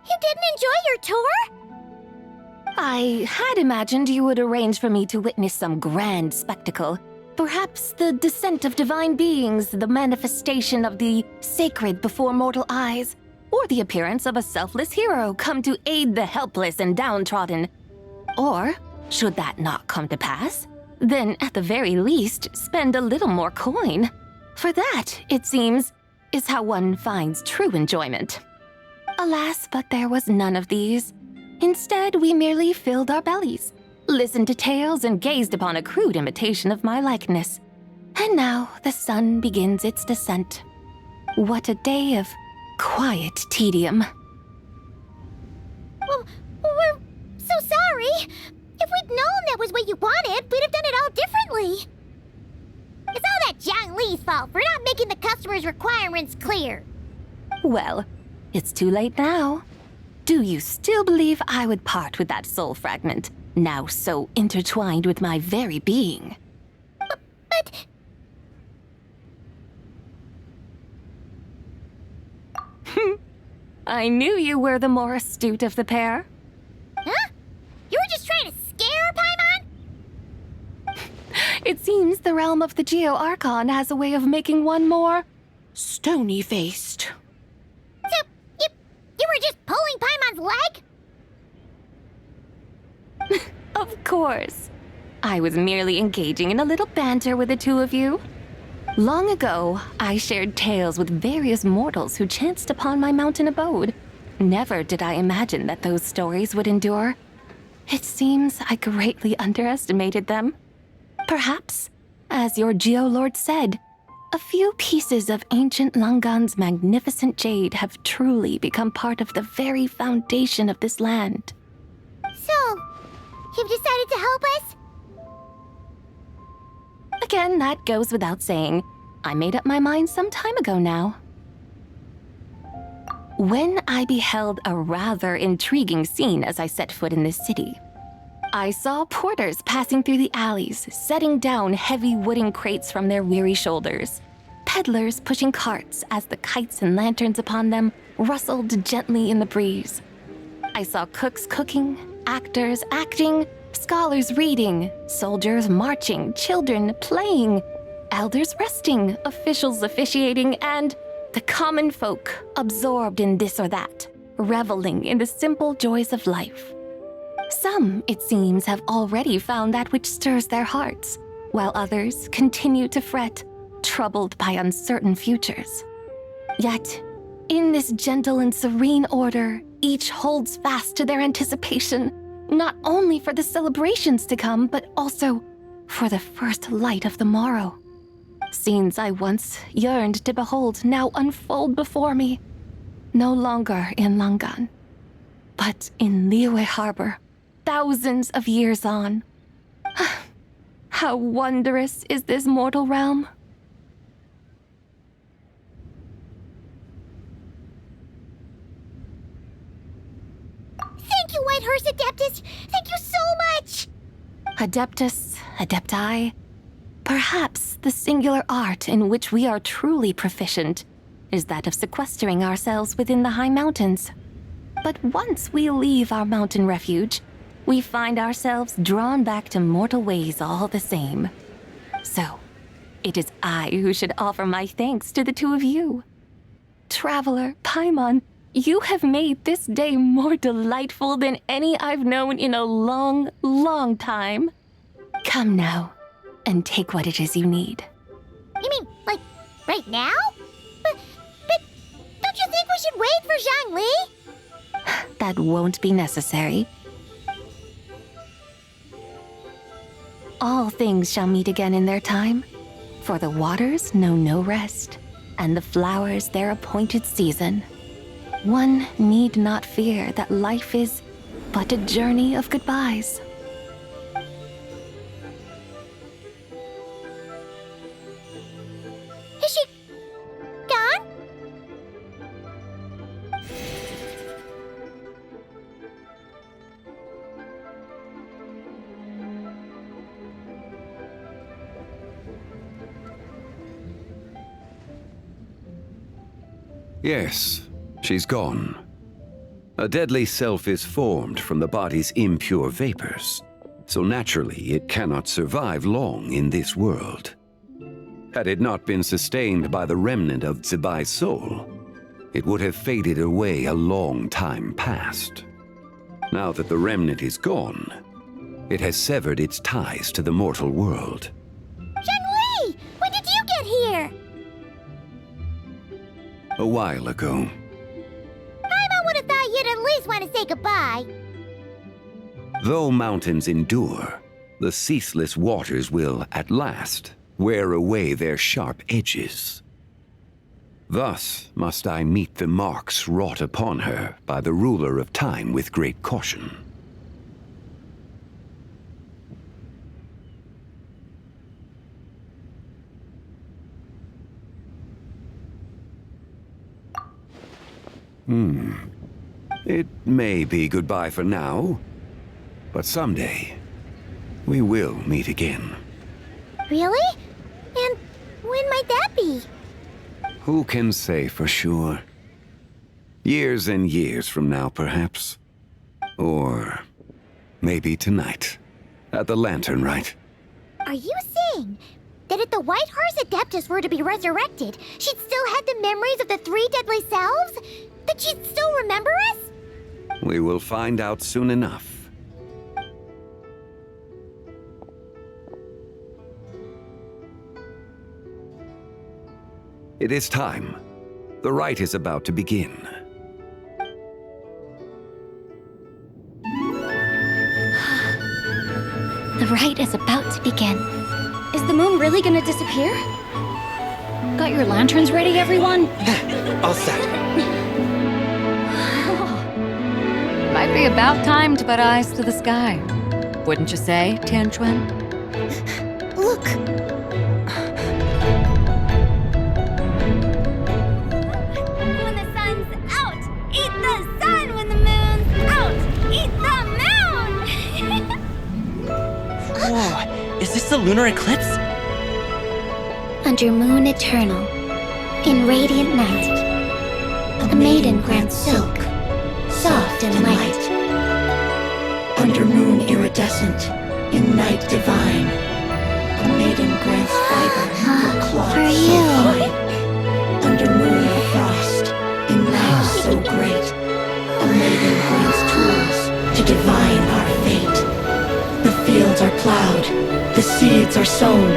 you didn't enjoy your tour? I had imagined you would arrange for me to witness some grand spectacle. Perhaps the descent of divine beings, the manifestation of the sacred before mortal eyes, or the appearance of a selfless hero come to aid the helpless and downtrodden. Or, should that not come to pass, then at the very least spend a little more coin. For that, it seems, is how one finds true enjoyment. Alas, but there was none of these. Instead, we merely filled our bellies, listened to tales, and gazed upon a crude imitation of my likeness. And now the sun begins its descent. What a day of quiet tedium. Well, we're so sorry. If we'd known that was what you wanted, we'd have done it all differently. It's all that Zhang Li's fault for not making the customer's requirements clear. Well, it's too late now. Do you still believe I would part with that soul fragment, now so intertwined with my very being? But... I knew you were the more astute of the pair. Huh? You were just trying to scare Paimon? It seems the realm of the Geo-Archon has a way of making one more stony-faced. So, you were just pulling Paimon's leg? Of course. I was merely engaging in a little banter with the two of you. Long ago, I shared tales with various mortals who chanced upon my mountain abode. Never did I imagine that those stories would endure. It seems I greatly underestimated them. Perhaps, as your Geolord said, a few pieces of ancient Langan's magnificent jade have truly become part of the very foundation of this land. So, you've decided to help us? Again, that goes without saying. I made up my mind some time ago now. When I beheld a rather intriguing scene as I set foot in this city, I saw porters passing through the alleys, setting down heavy wooden crates from their weary shoulders, peddlers pushing carts as the kites and lanterns upon them rustled gently in the breeze. I saw cooks cooking, actors acting, scholars reading, soldiers marching, children playing, elders resting, officials officiating, and the common folk absorbed in this or that, reveling in the simple joys of life. Some, it seems, have already found that which stirs their hearts, while others continue to fret, troubled by uncertain futures. Yet, in this gentle and serene order, each holds fast to their anticipation, not only for the celebrations to come, but also for the first light of the morrow. Scenes I once yearned to behold now unfold before me, no longer in Langan, but in Liyue Harbor, thousands of years on. How wondrous is this mortal realm! Thank you, Whitehorse Adeptus! Thank you so much! Adeptus, Adepti, perhaps the singular art in which we are truly proficient is that of sequestering ourselves within the high mountains. But once we leave our mountain refuge, we find ourselves drawn back to mortal ways all the same. So, it is I who should offer my thanks to the two of you. Traveler, Paimon, you have made this day more delightful than any I've known in a long, long time. Come now, and take what it is you need. You mean, like, right now? But don't you think we should wait for Zhang Li? That won't be necessary. All things shall meet again in their time, for the waters know no rest, and the flowers their appointed season. One need not fear that life is but a journey of goodbyes. Is she gone? Yes, she's gone. A deadly self is formed from the body's impure vapors, so naturally it cannot survive long in this world. Had it not been sustained by the remnant of Zibai's soul, it would have faded away a long time past. Now that the remnant is gone, it has severed its ties to the mortal world. Zhang Li! When did you get here? A while ago. Paimon would goodbye. Though mountains endure, the ceaseless waters will, at last, wear away their sharp edges. Thus must I meet the marks wrought upon her by the ruler of time with great caution. It may be goodbye for now, but someday we will meet again. Really? And when might that be? Who can say for sure? Years and years from now, perhaps. Or maybe tonight, at the Lantern Rite. Are you saying that if the White Horse Adeptus were to be resurrected, she'd still have the memories of the 3 deadly selves? That she'd still remember us? We will find out soon enough. It is time. The rite is about to begin. The rite is about to begin. Is the moon really gonna disappear? Got your lanterns ready, everyone? All set. Might be about time to put eyes to the sky. Wouldn't you say, Tianchuan? Look! When the sun's out, eat the sun. When the moon's out, eat the moon. Whoa, is this the lunar eclipse? Under moon eternal, in radiant night, a maiden grants silk, soft and light. Under moon iridescent, in night divine, a maiden grants fiber or cloth For so you. fine. Under moon of frost, in night so great, a maiden grants tools to divine our fate. The fields are plowed, the seeds are sown,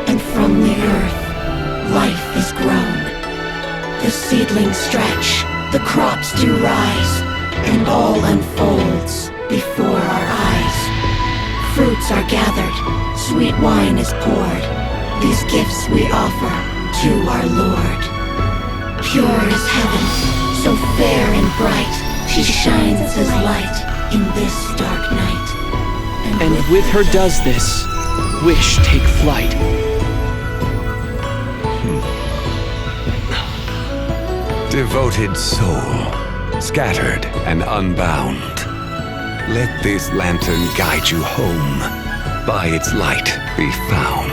and from the earth, life is grown. The seedlings stretch, the crops do rise, and all unfolds before our eyes. Fruits are gathered, sweet wine is poured. These gifts we offer to our Lord. Pure is heaven, so fair and bright, she shines as light in this dark night. And with her does this, wish take flight. Devoted soul, scattered and unbound, let this lantern guide you home, by its light be found.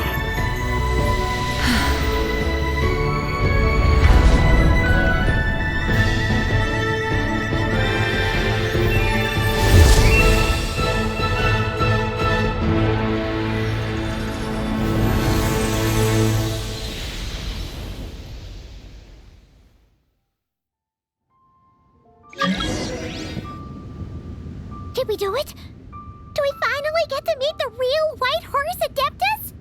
Did we do it? Do we finally get to meet the real White Horse Adeptus?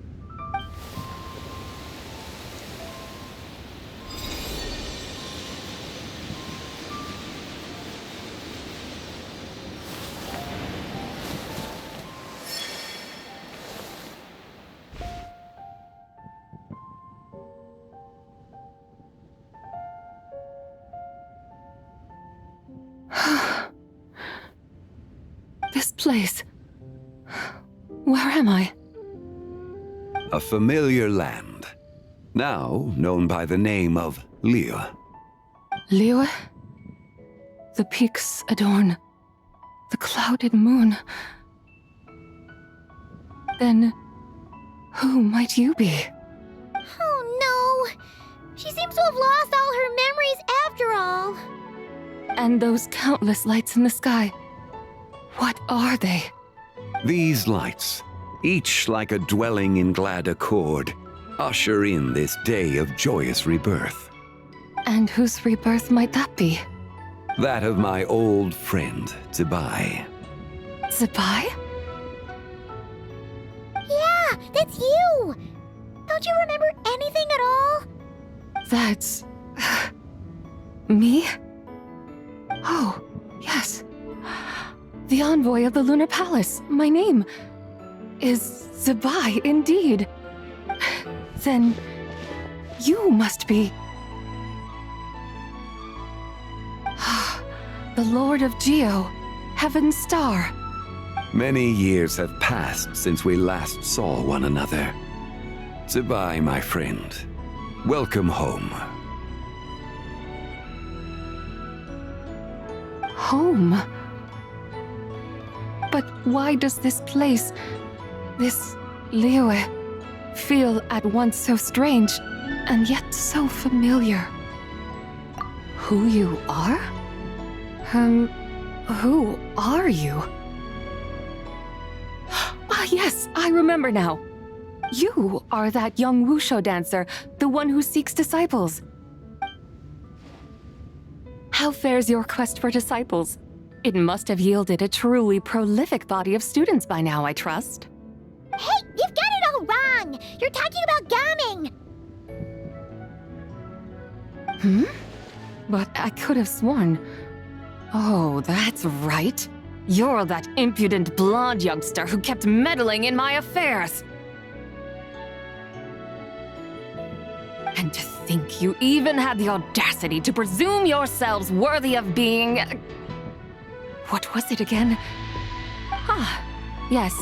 This place. Where am I? A familiar land, now known by the name of Liyue. Liyue? The peaks adorn the clouded moon. Then, who might you be? Oh no! She seems to have lost all her memories after all. And those countless lights in the sky. What are they? These lights, each like a dwelling in glad accord, usher in this day of joyous rebirth. And whose rebirth might that be? That of my old friend, Zibai. Zibai? Yeah, that's you! Don't you remember anything at all? That's... me? Oh, yes. The envoy of the Lunar Palace. My name is Zabai, indeed. Then you must be... the Lord of Geo, Heaven's Star. Many years have passed since we last saw one another. Zabai, my friend. Welcome home. Home? But why does this place, this Liyue, feel at once so strange and yet so familiar? Who you are? Who are you? Ah, yes, I remember now. You are that young wushu dancer, the one who seeks disciples. How fares your quest for disciples? It must have yielded a truly prolific body of students by now, I trust. Hey, you've got it all wrong! You're talking about gaming! But I could have sworn... Oh, that's right. You're that impudent blonde youngster who kept meddling in my affairs. And to think you even had the audacity to presume yourselves worthy of being... What was it again? Ah, yes,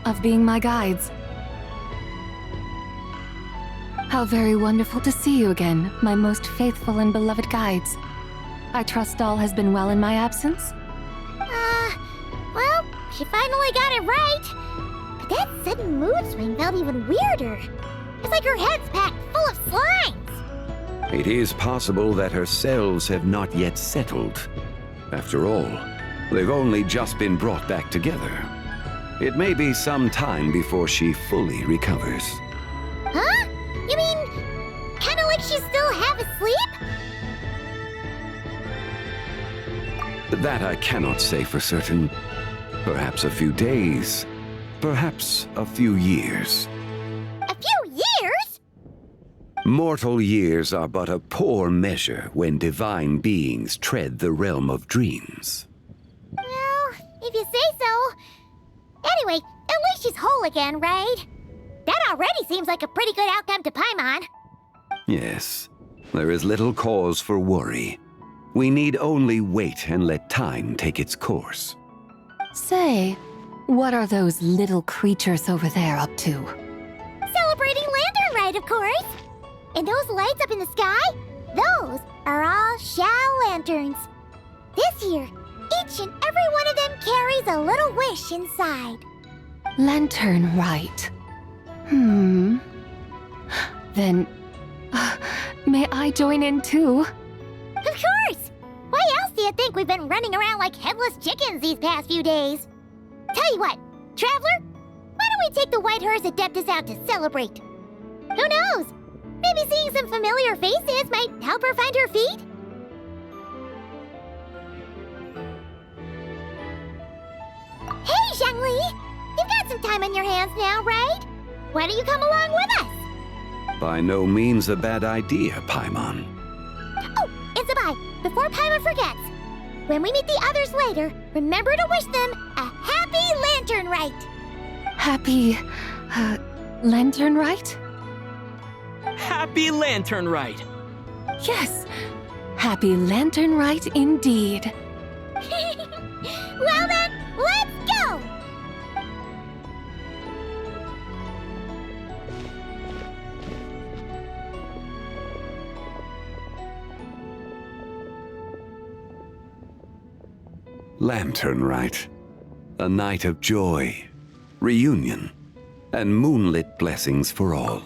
of being my guides. How very wonderful to see you again, my most faithful and beloved guides. I trust all has been well in my absence? Well, she finally got it right. But that sudden mood swing felt even weirder. It's like her head's packed full of slimes. It is possible that her cells have not yet settled. After all, they've only just been brought back together. It may be some time before she fully recovers. Huh? You mean, kinda like she's still half asleep? That I cannot say for certain. Perhaps a few days. Perhaps a few years. A few years? Mortal years are but a poor measure when divine beings tread the realm of dreams. Well, if you say so. Anyway, at least she's whole again, right? That already seems like a pretty good outcome to Paimon. Yes, there is little cause for worry. We need only wait and let time take its course. Say, what are those little creatures over there up to? Celebrating Lantern Rite, of course. And those lights up in the sky? Those are all Xiao lanterns. This year, each and every one of them carries a little wish inside. Lantern Rite. Then, may I join in too? Of course! Why else do you think we've been running around like headless chickens these past few days? Tell you what, Traveler, why don't we take the White Hearse Adeptus out to celebrate? Who knows? Maybe seeing some familiar faces might help her find her feet? Hey, Zhangli! You've got some time on your hands now, right? Why don't you come along with us? By no means a bad idea, Paimon. Oh, and Zabai, before Paimon forgets, when we meet the others later, remember to wish them a happy Lantern Rite! Happy... Lantern Rite? Happy Lantern Rite! Yes, Happy Lantern Rite indeed. Well then, let's go! Lantern Rite. A night of joy, reunion, and moonlit blessings for all.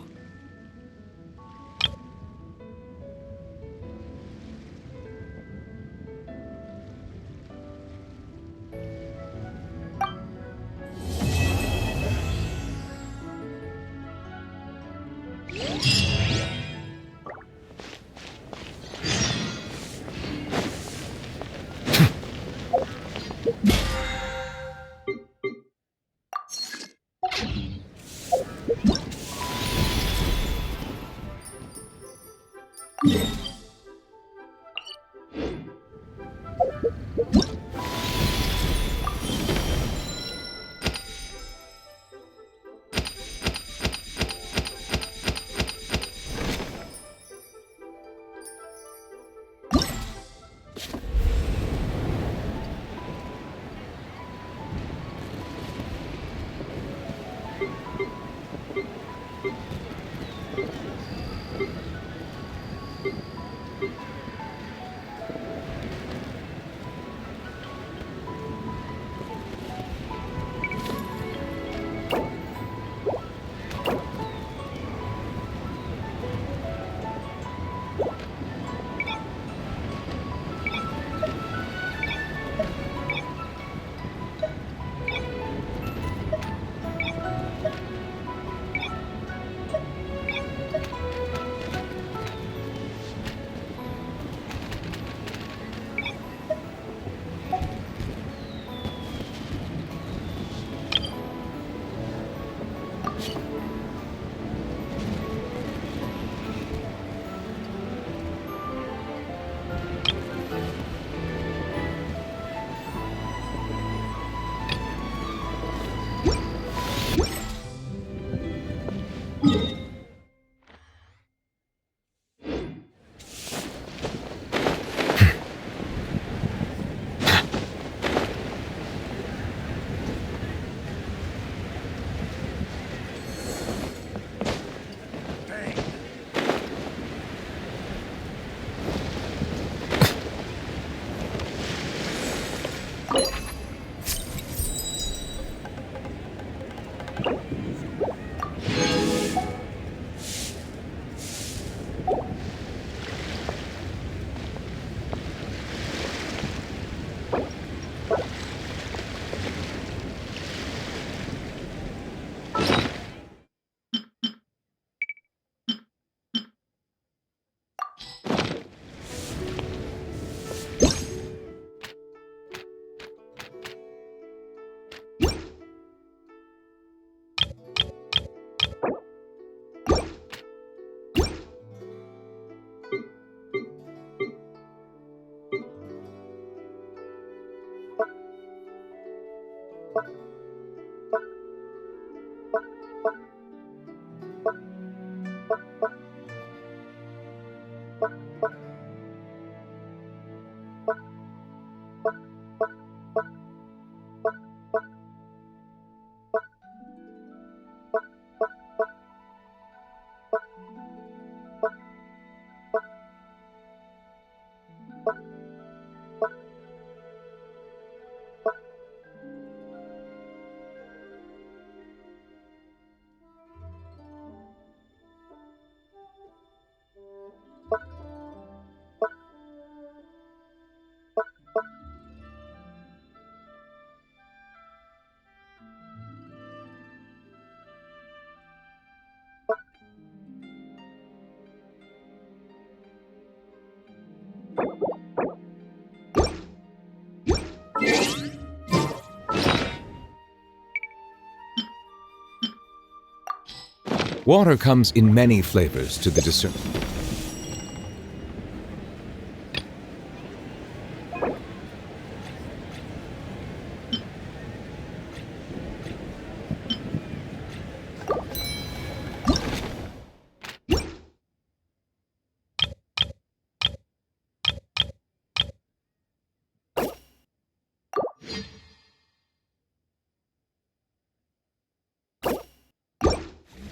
Water comes in many flavors to the discerning.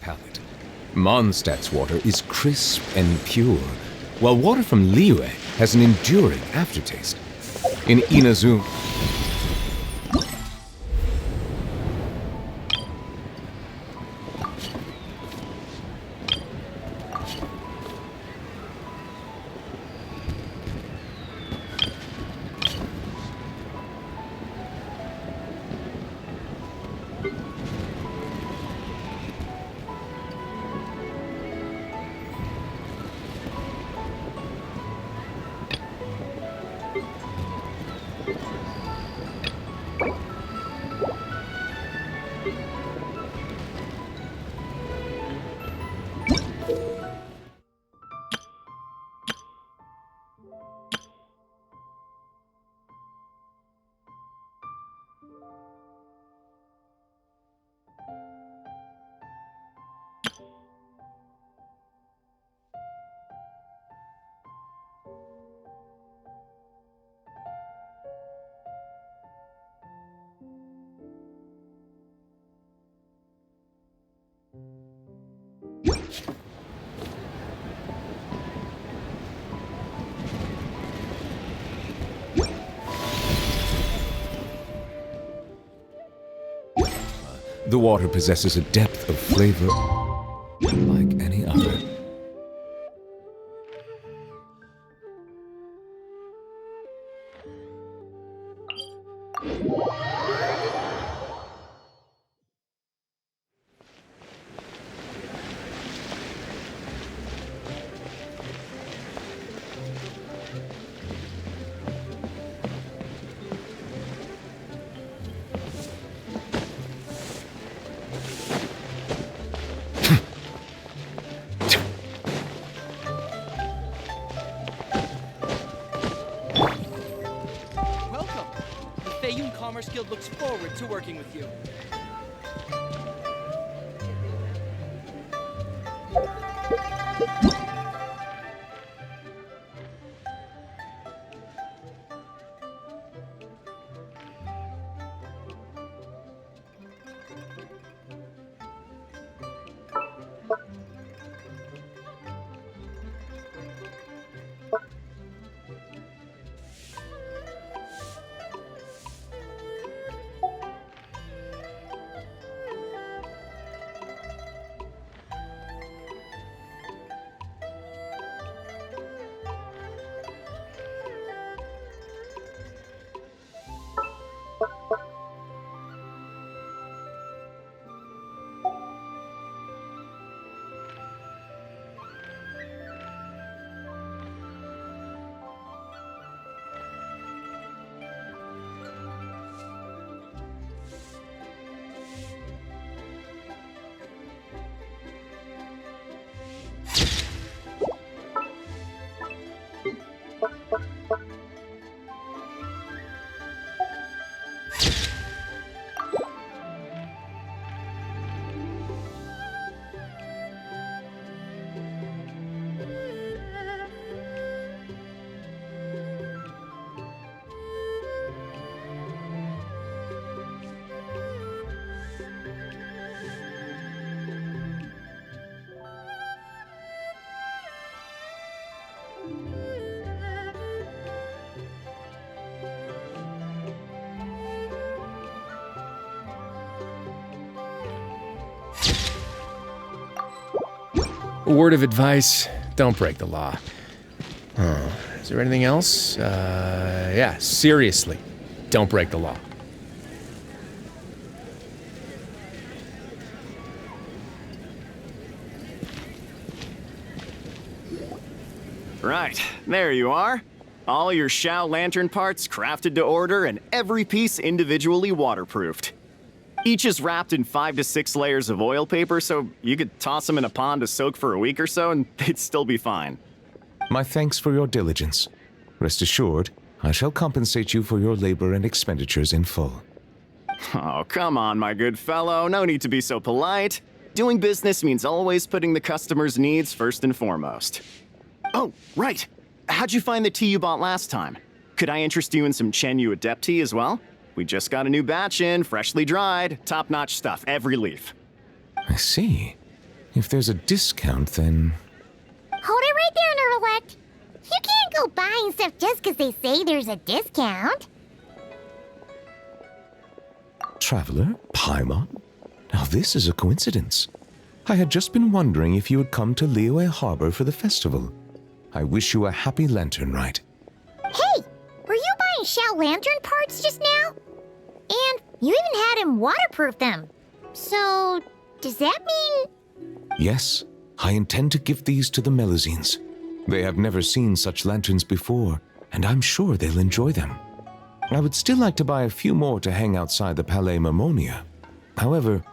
Palate. Mondstadt's water is crisp and pure, while water from Liyue has an enduring aftertaste. In Inazu, the water possesses a depth of flavor like any other. forward to working with you. A word of advice, don't break the law. Is there anything else? Yeah, seriously, don't break the law. Right, there you are. All your Shao Lantern parts crafted to order and every piece individually waterproofed. Each is wrapped in 5 to 6 layers of oil paper, so you could toss them in a pond to soak for a week or so and they'd still be fine. My thanks for your diligence. Rest assured, I shall compensate you for your labor and expenditures in full. Oh, come on, my good fellow. No need to be so polite. Doing business means always putting the customer's needs first and foremost. Oh, right. How'd you find the tea you bought last time? Could I interest you in some Chenyu Adept tea as well? We just got a new batch in, freshly dried, top-notch stuff, every leaf. I see. If there's a discount, then... Hold it right there, Nerlette. You can't go buying stuff just because they say there's a discount. Traveler, Paimon? Now this is a coincidence. I had just been wondering if you had come to Liyue Harbor for the festival. I wish you a happy Lantern Rite. Hey, were you buying Shao Lantern parts just now? And you even had him waterproof them. So, does that mean... Yes, I intend to give these to the Melusines. They have never seen such lanterns before, and I'm sure they'll enjoy them. I would still like to buy a few more to hang outside the Palais Mermonia. However,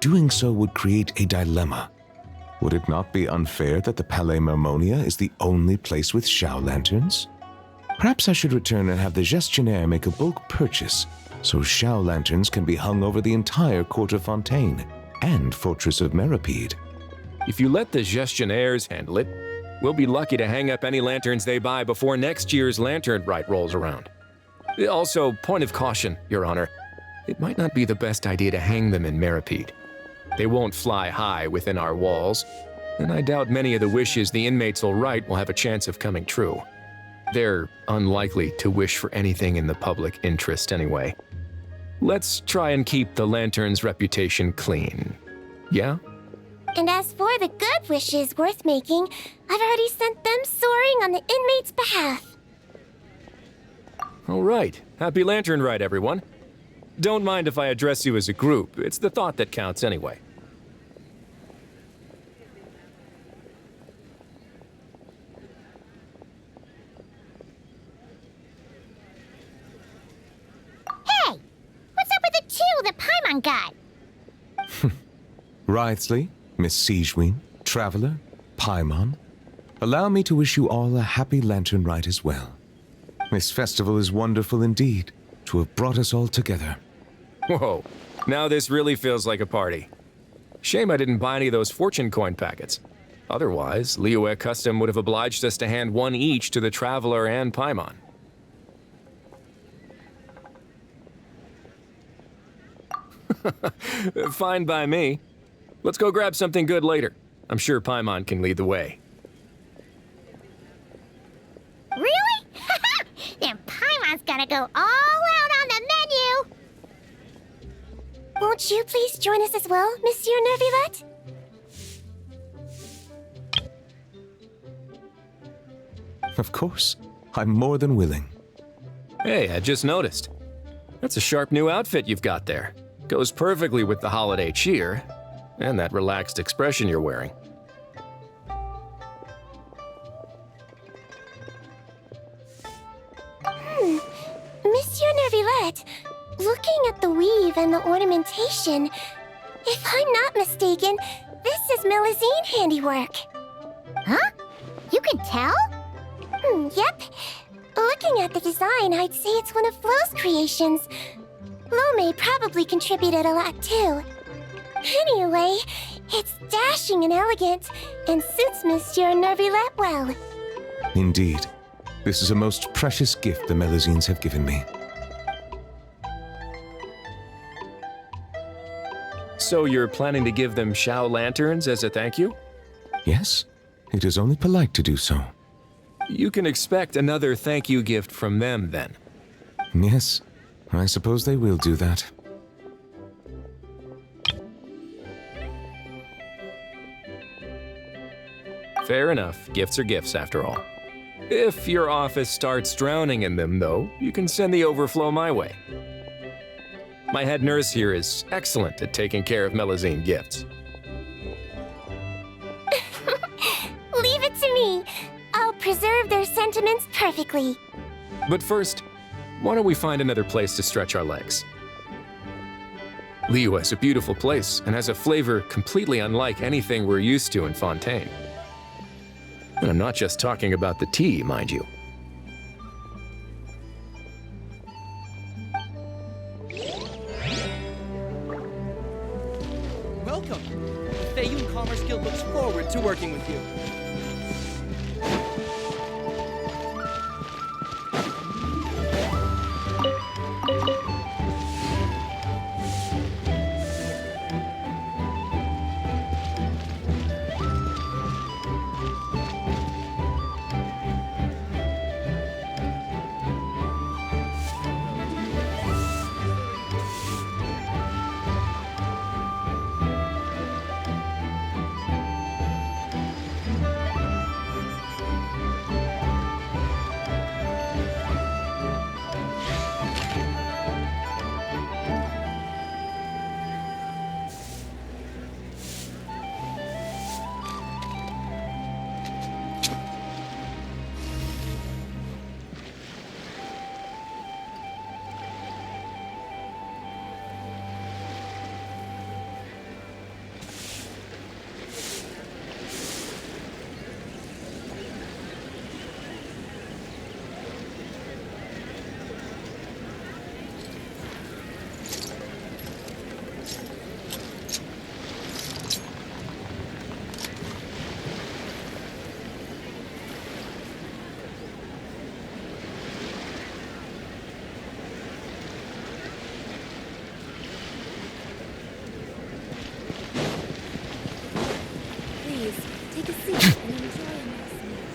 doing so would create a dilemma. Would it not be unfair that the Palais Mermonia is the only place with Shao lanterns? Perhaps I should return and have the gestionnaire make a bulk purchase, so Shao lanterns can be hung over the entire Court of Fontaine and Fortress of Meripede. If you let the gestionnaires handle it, we'll be lucky to hang up any lanterns they buy before next year's Lantern Rite rolls around. Also, point of caution, Your Honor. It might not be the best idea to hang them in Meripede. They won't fly high within our walls, and I doubt many of the wishes the inmates will write will have a chance of coming true. They're unlikely to wish for anything in the public interest anyway. Let's try and keep the Lantern's reputation clean. Yeah? And as for the good wishes worth making, I've already sent them soaring on the inmates' behalf. All right. Happy Lantern Rite, everyone. Don't mind if I address you as a group. It's the thought that counts anyway. Hey! What's up with the two that Paimon got? Wriothesley, Miss Siegewing, Traveler, Paimon, allow me to wish you all a happy Lantern Rite as well. This festival is wonderful indeed, to have brought us all together. Whoa, now this really feels like a party. Shame I didn't buy any of those fortune coin packets. Otherwise, Liyue Custom would have obliged us to hand one each to the Traveler and Paimon. Fine by me. Let's go grab something good later. I'm sure Paimon can lead the way. Really? Then Paimon's gonna go all out on the menu! Won't you please join us as well, Monsieur Nervilette? Of course. I'm more than willing. Hey, I just noticed. That's a sharp new outfit you've got there. Goes perfectly with the holiday cheer and that relaxed expression you're wearing. Monsieur Nervilette, looking at the weave and the ornamentation, if I'm not mistaken, this is Melusine handiwork. Huh? You can tell? Yep. Looking at the design, I'd say it's one of Flo's creations. Lome probably contributed a lot too. Anyway, it's dashing and elegant, and suits Monsieur Nervilette well. Indeed. This is a most precious gift the Melusines have given me. So you're planning to give them Shao lanterns as a thank you? Yes, it is only polite to do so. You can expect another thank you gift from them then. Yes, I suppose they will do that. Fair enough. Gifts are gifts, after all. If your office starts drowning in them, though, you can send the overflow my way. My head nurse here is excellent at taking care of Melusine gifts. Leave it to me. I'll preserve their sentiments perfectly. But first, why don't we find another place to stretch our legs? Liyue is a beautiful place and has a flavor completely unlike anything we're used to in Fontaine. And I'm not just talking about the tea, mind you. Welcome! The Feiyun Commerce Guild looks forward to working with you. Take a seat and enjoy a nice meal.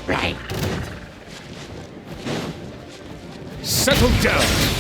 Right. Settle down!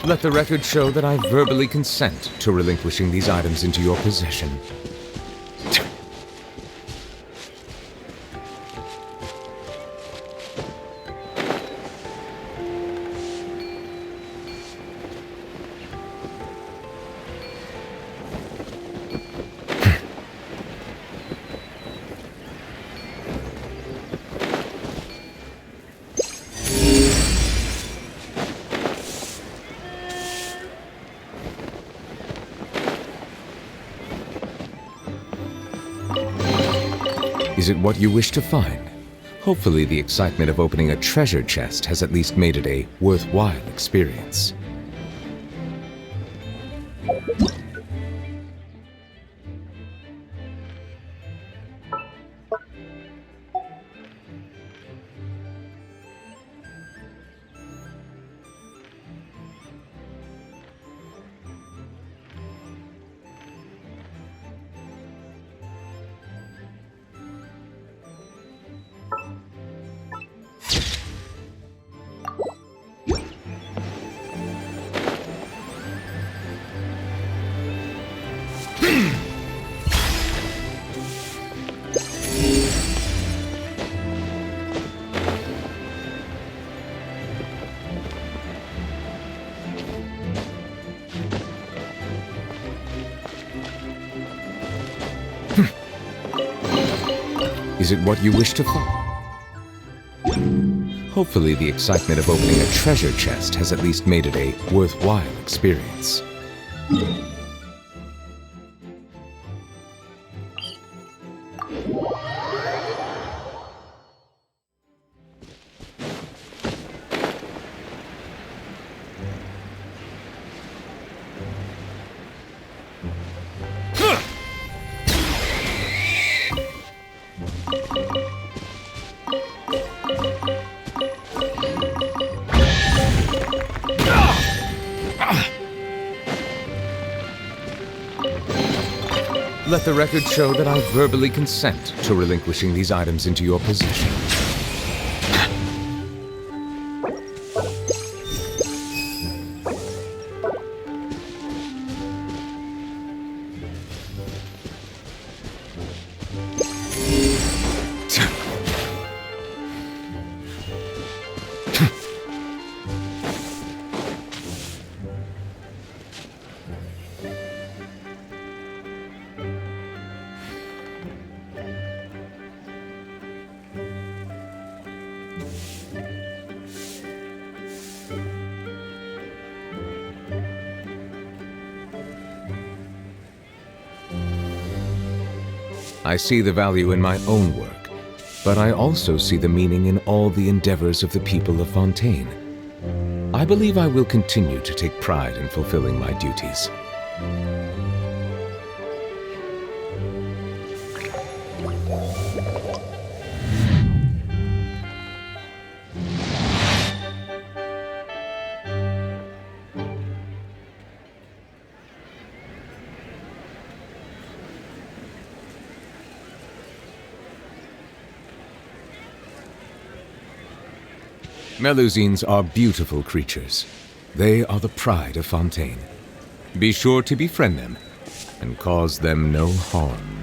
Let the record show that I verbally consent to relinquishing these items into your possession. Is it what you wish to find? Hopefully the excitement of opening a treasure chest has at least made it a worthwhile experience. Is it what you wish to find? Hopefully the excitement of opening a treasure chest has at least made it a worthwhile experience. Let the record show that I verbally consent to relinquishing these items into your possession. I see the value in my own work, but I also see the meaning in all the endeavors of the people of Fontaine. I believe I will continue to take pride in fulfilling my duties. Melusines are beautiful creatures. They are the pride of Fontaine. Be sure to befriend them and cause them no harm.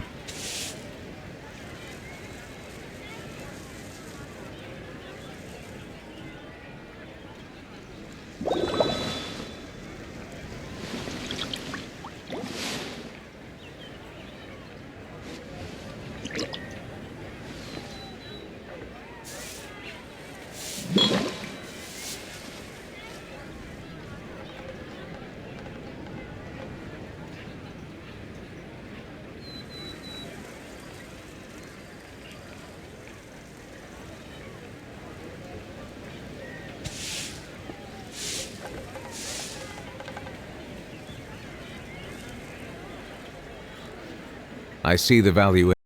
I see the value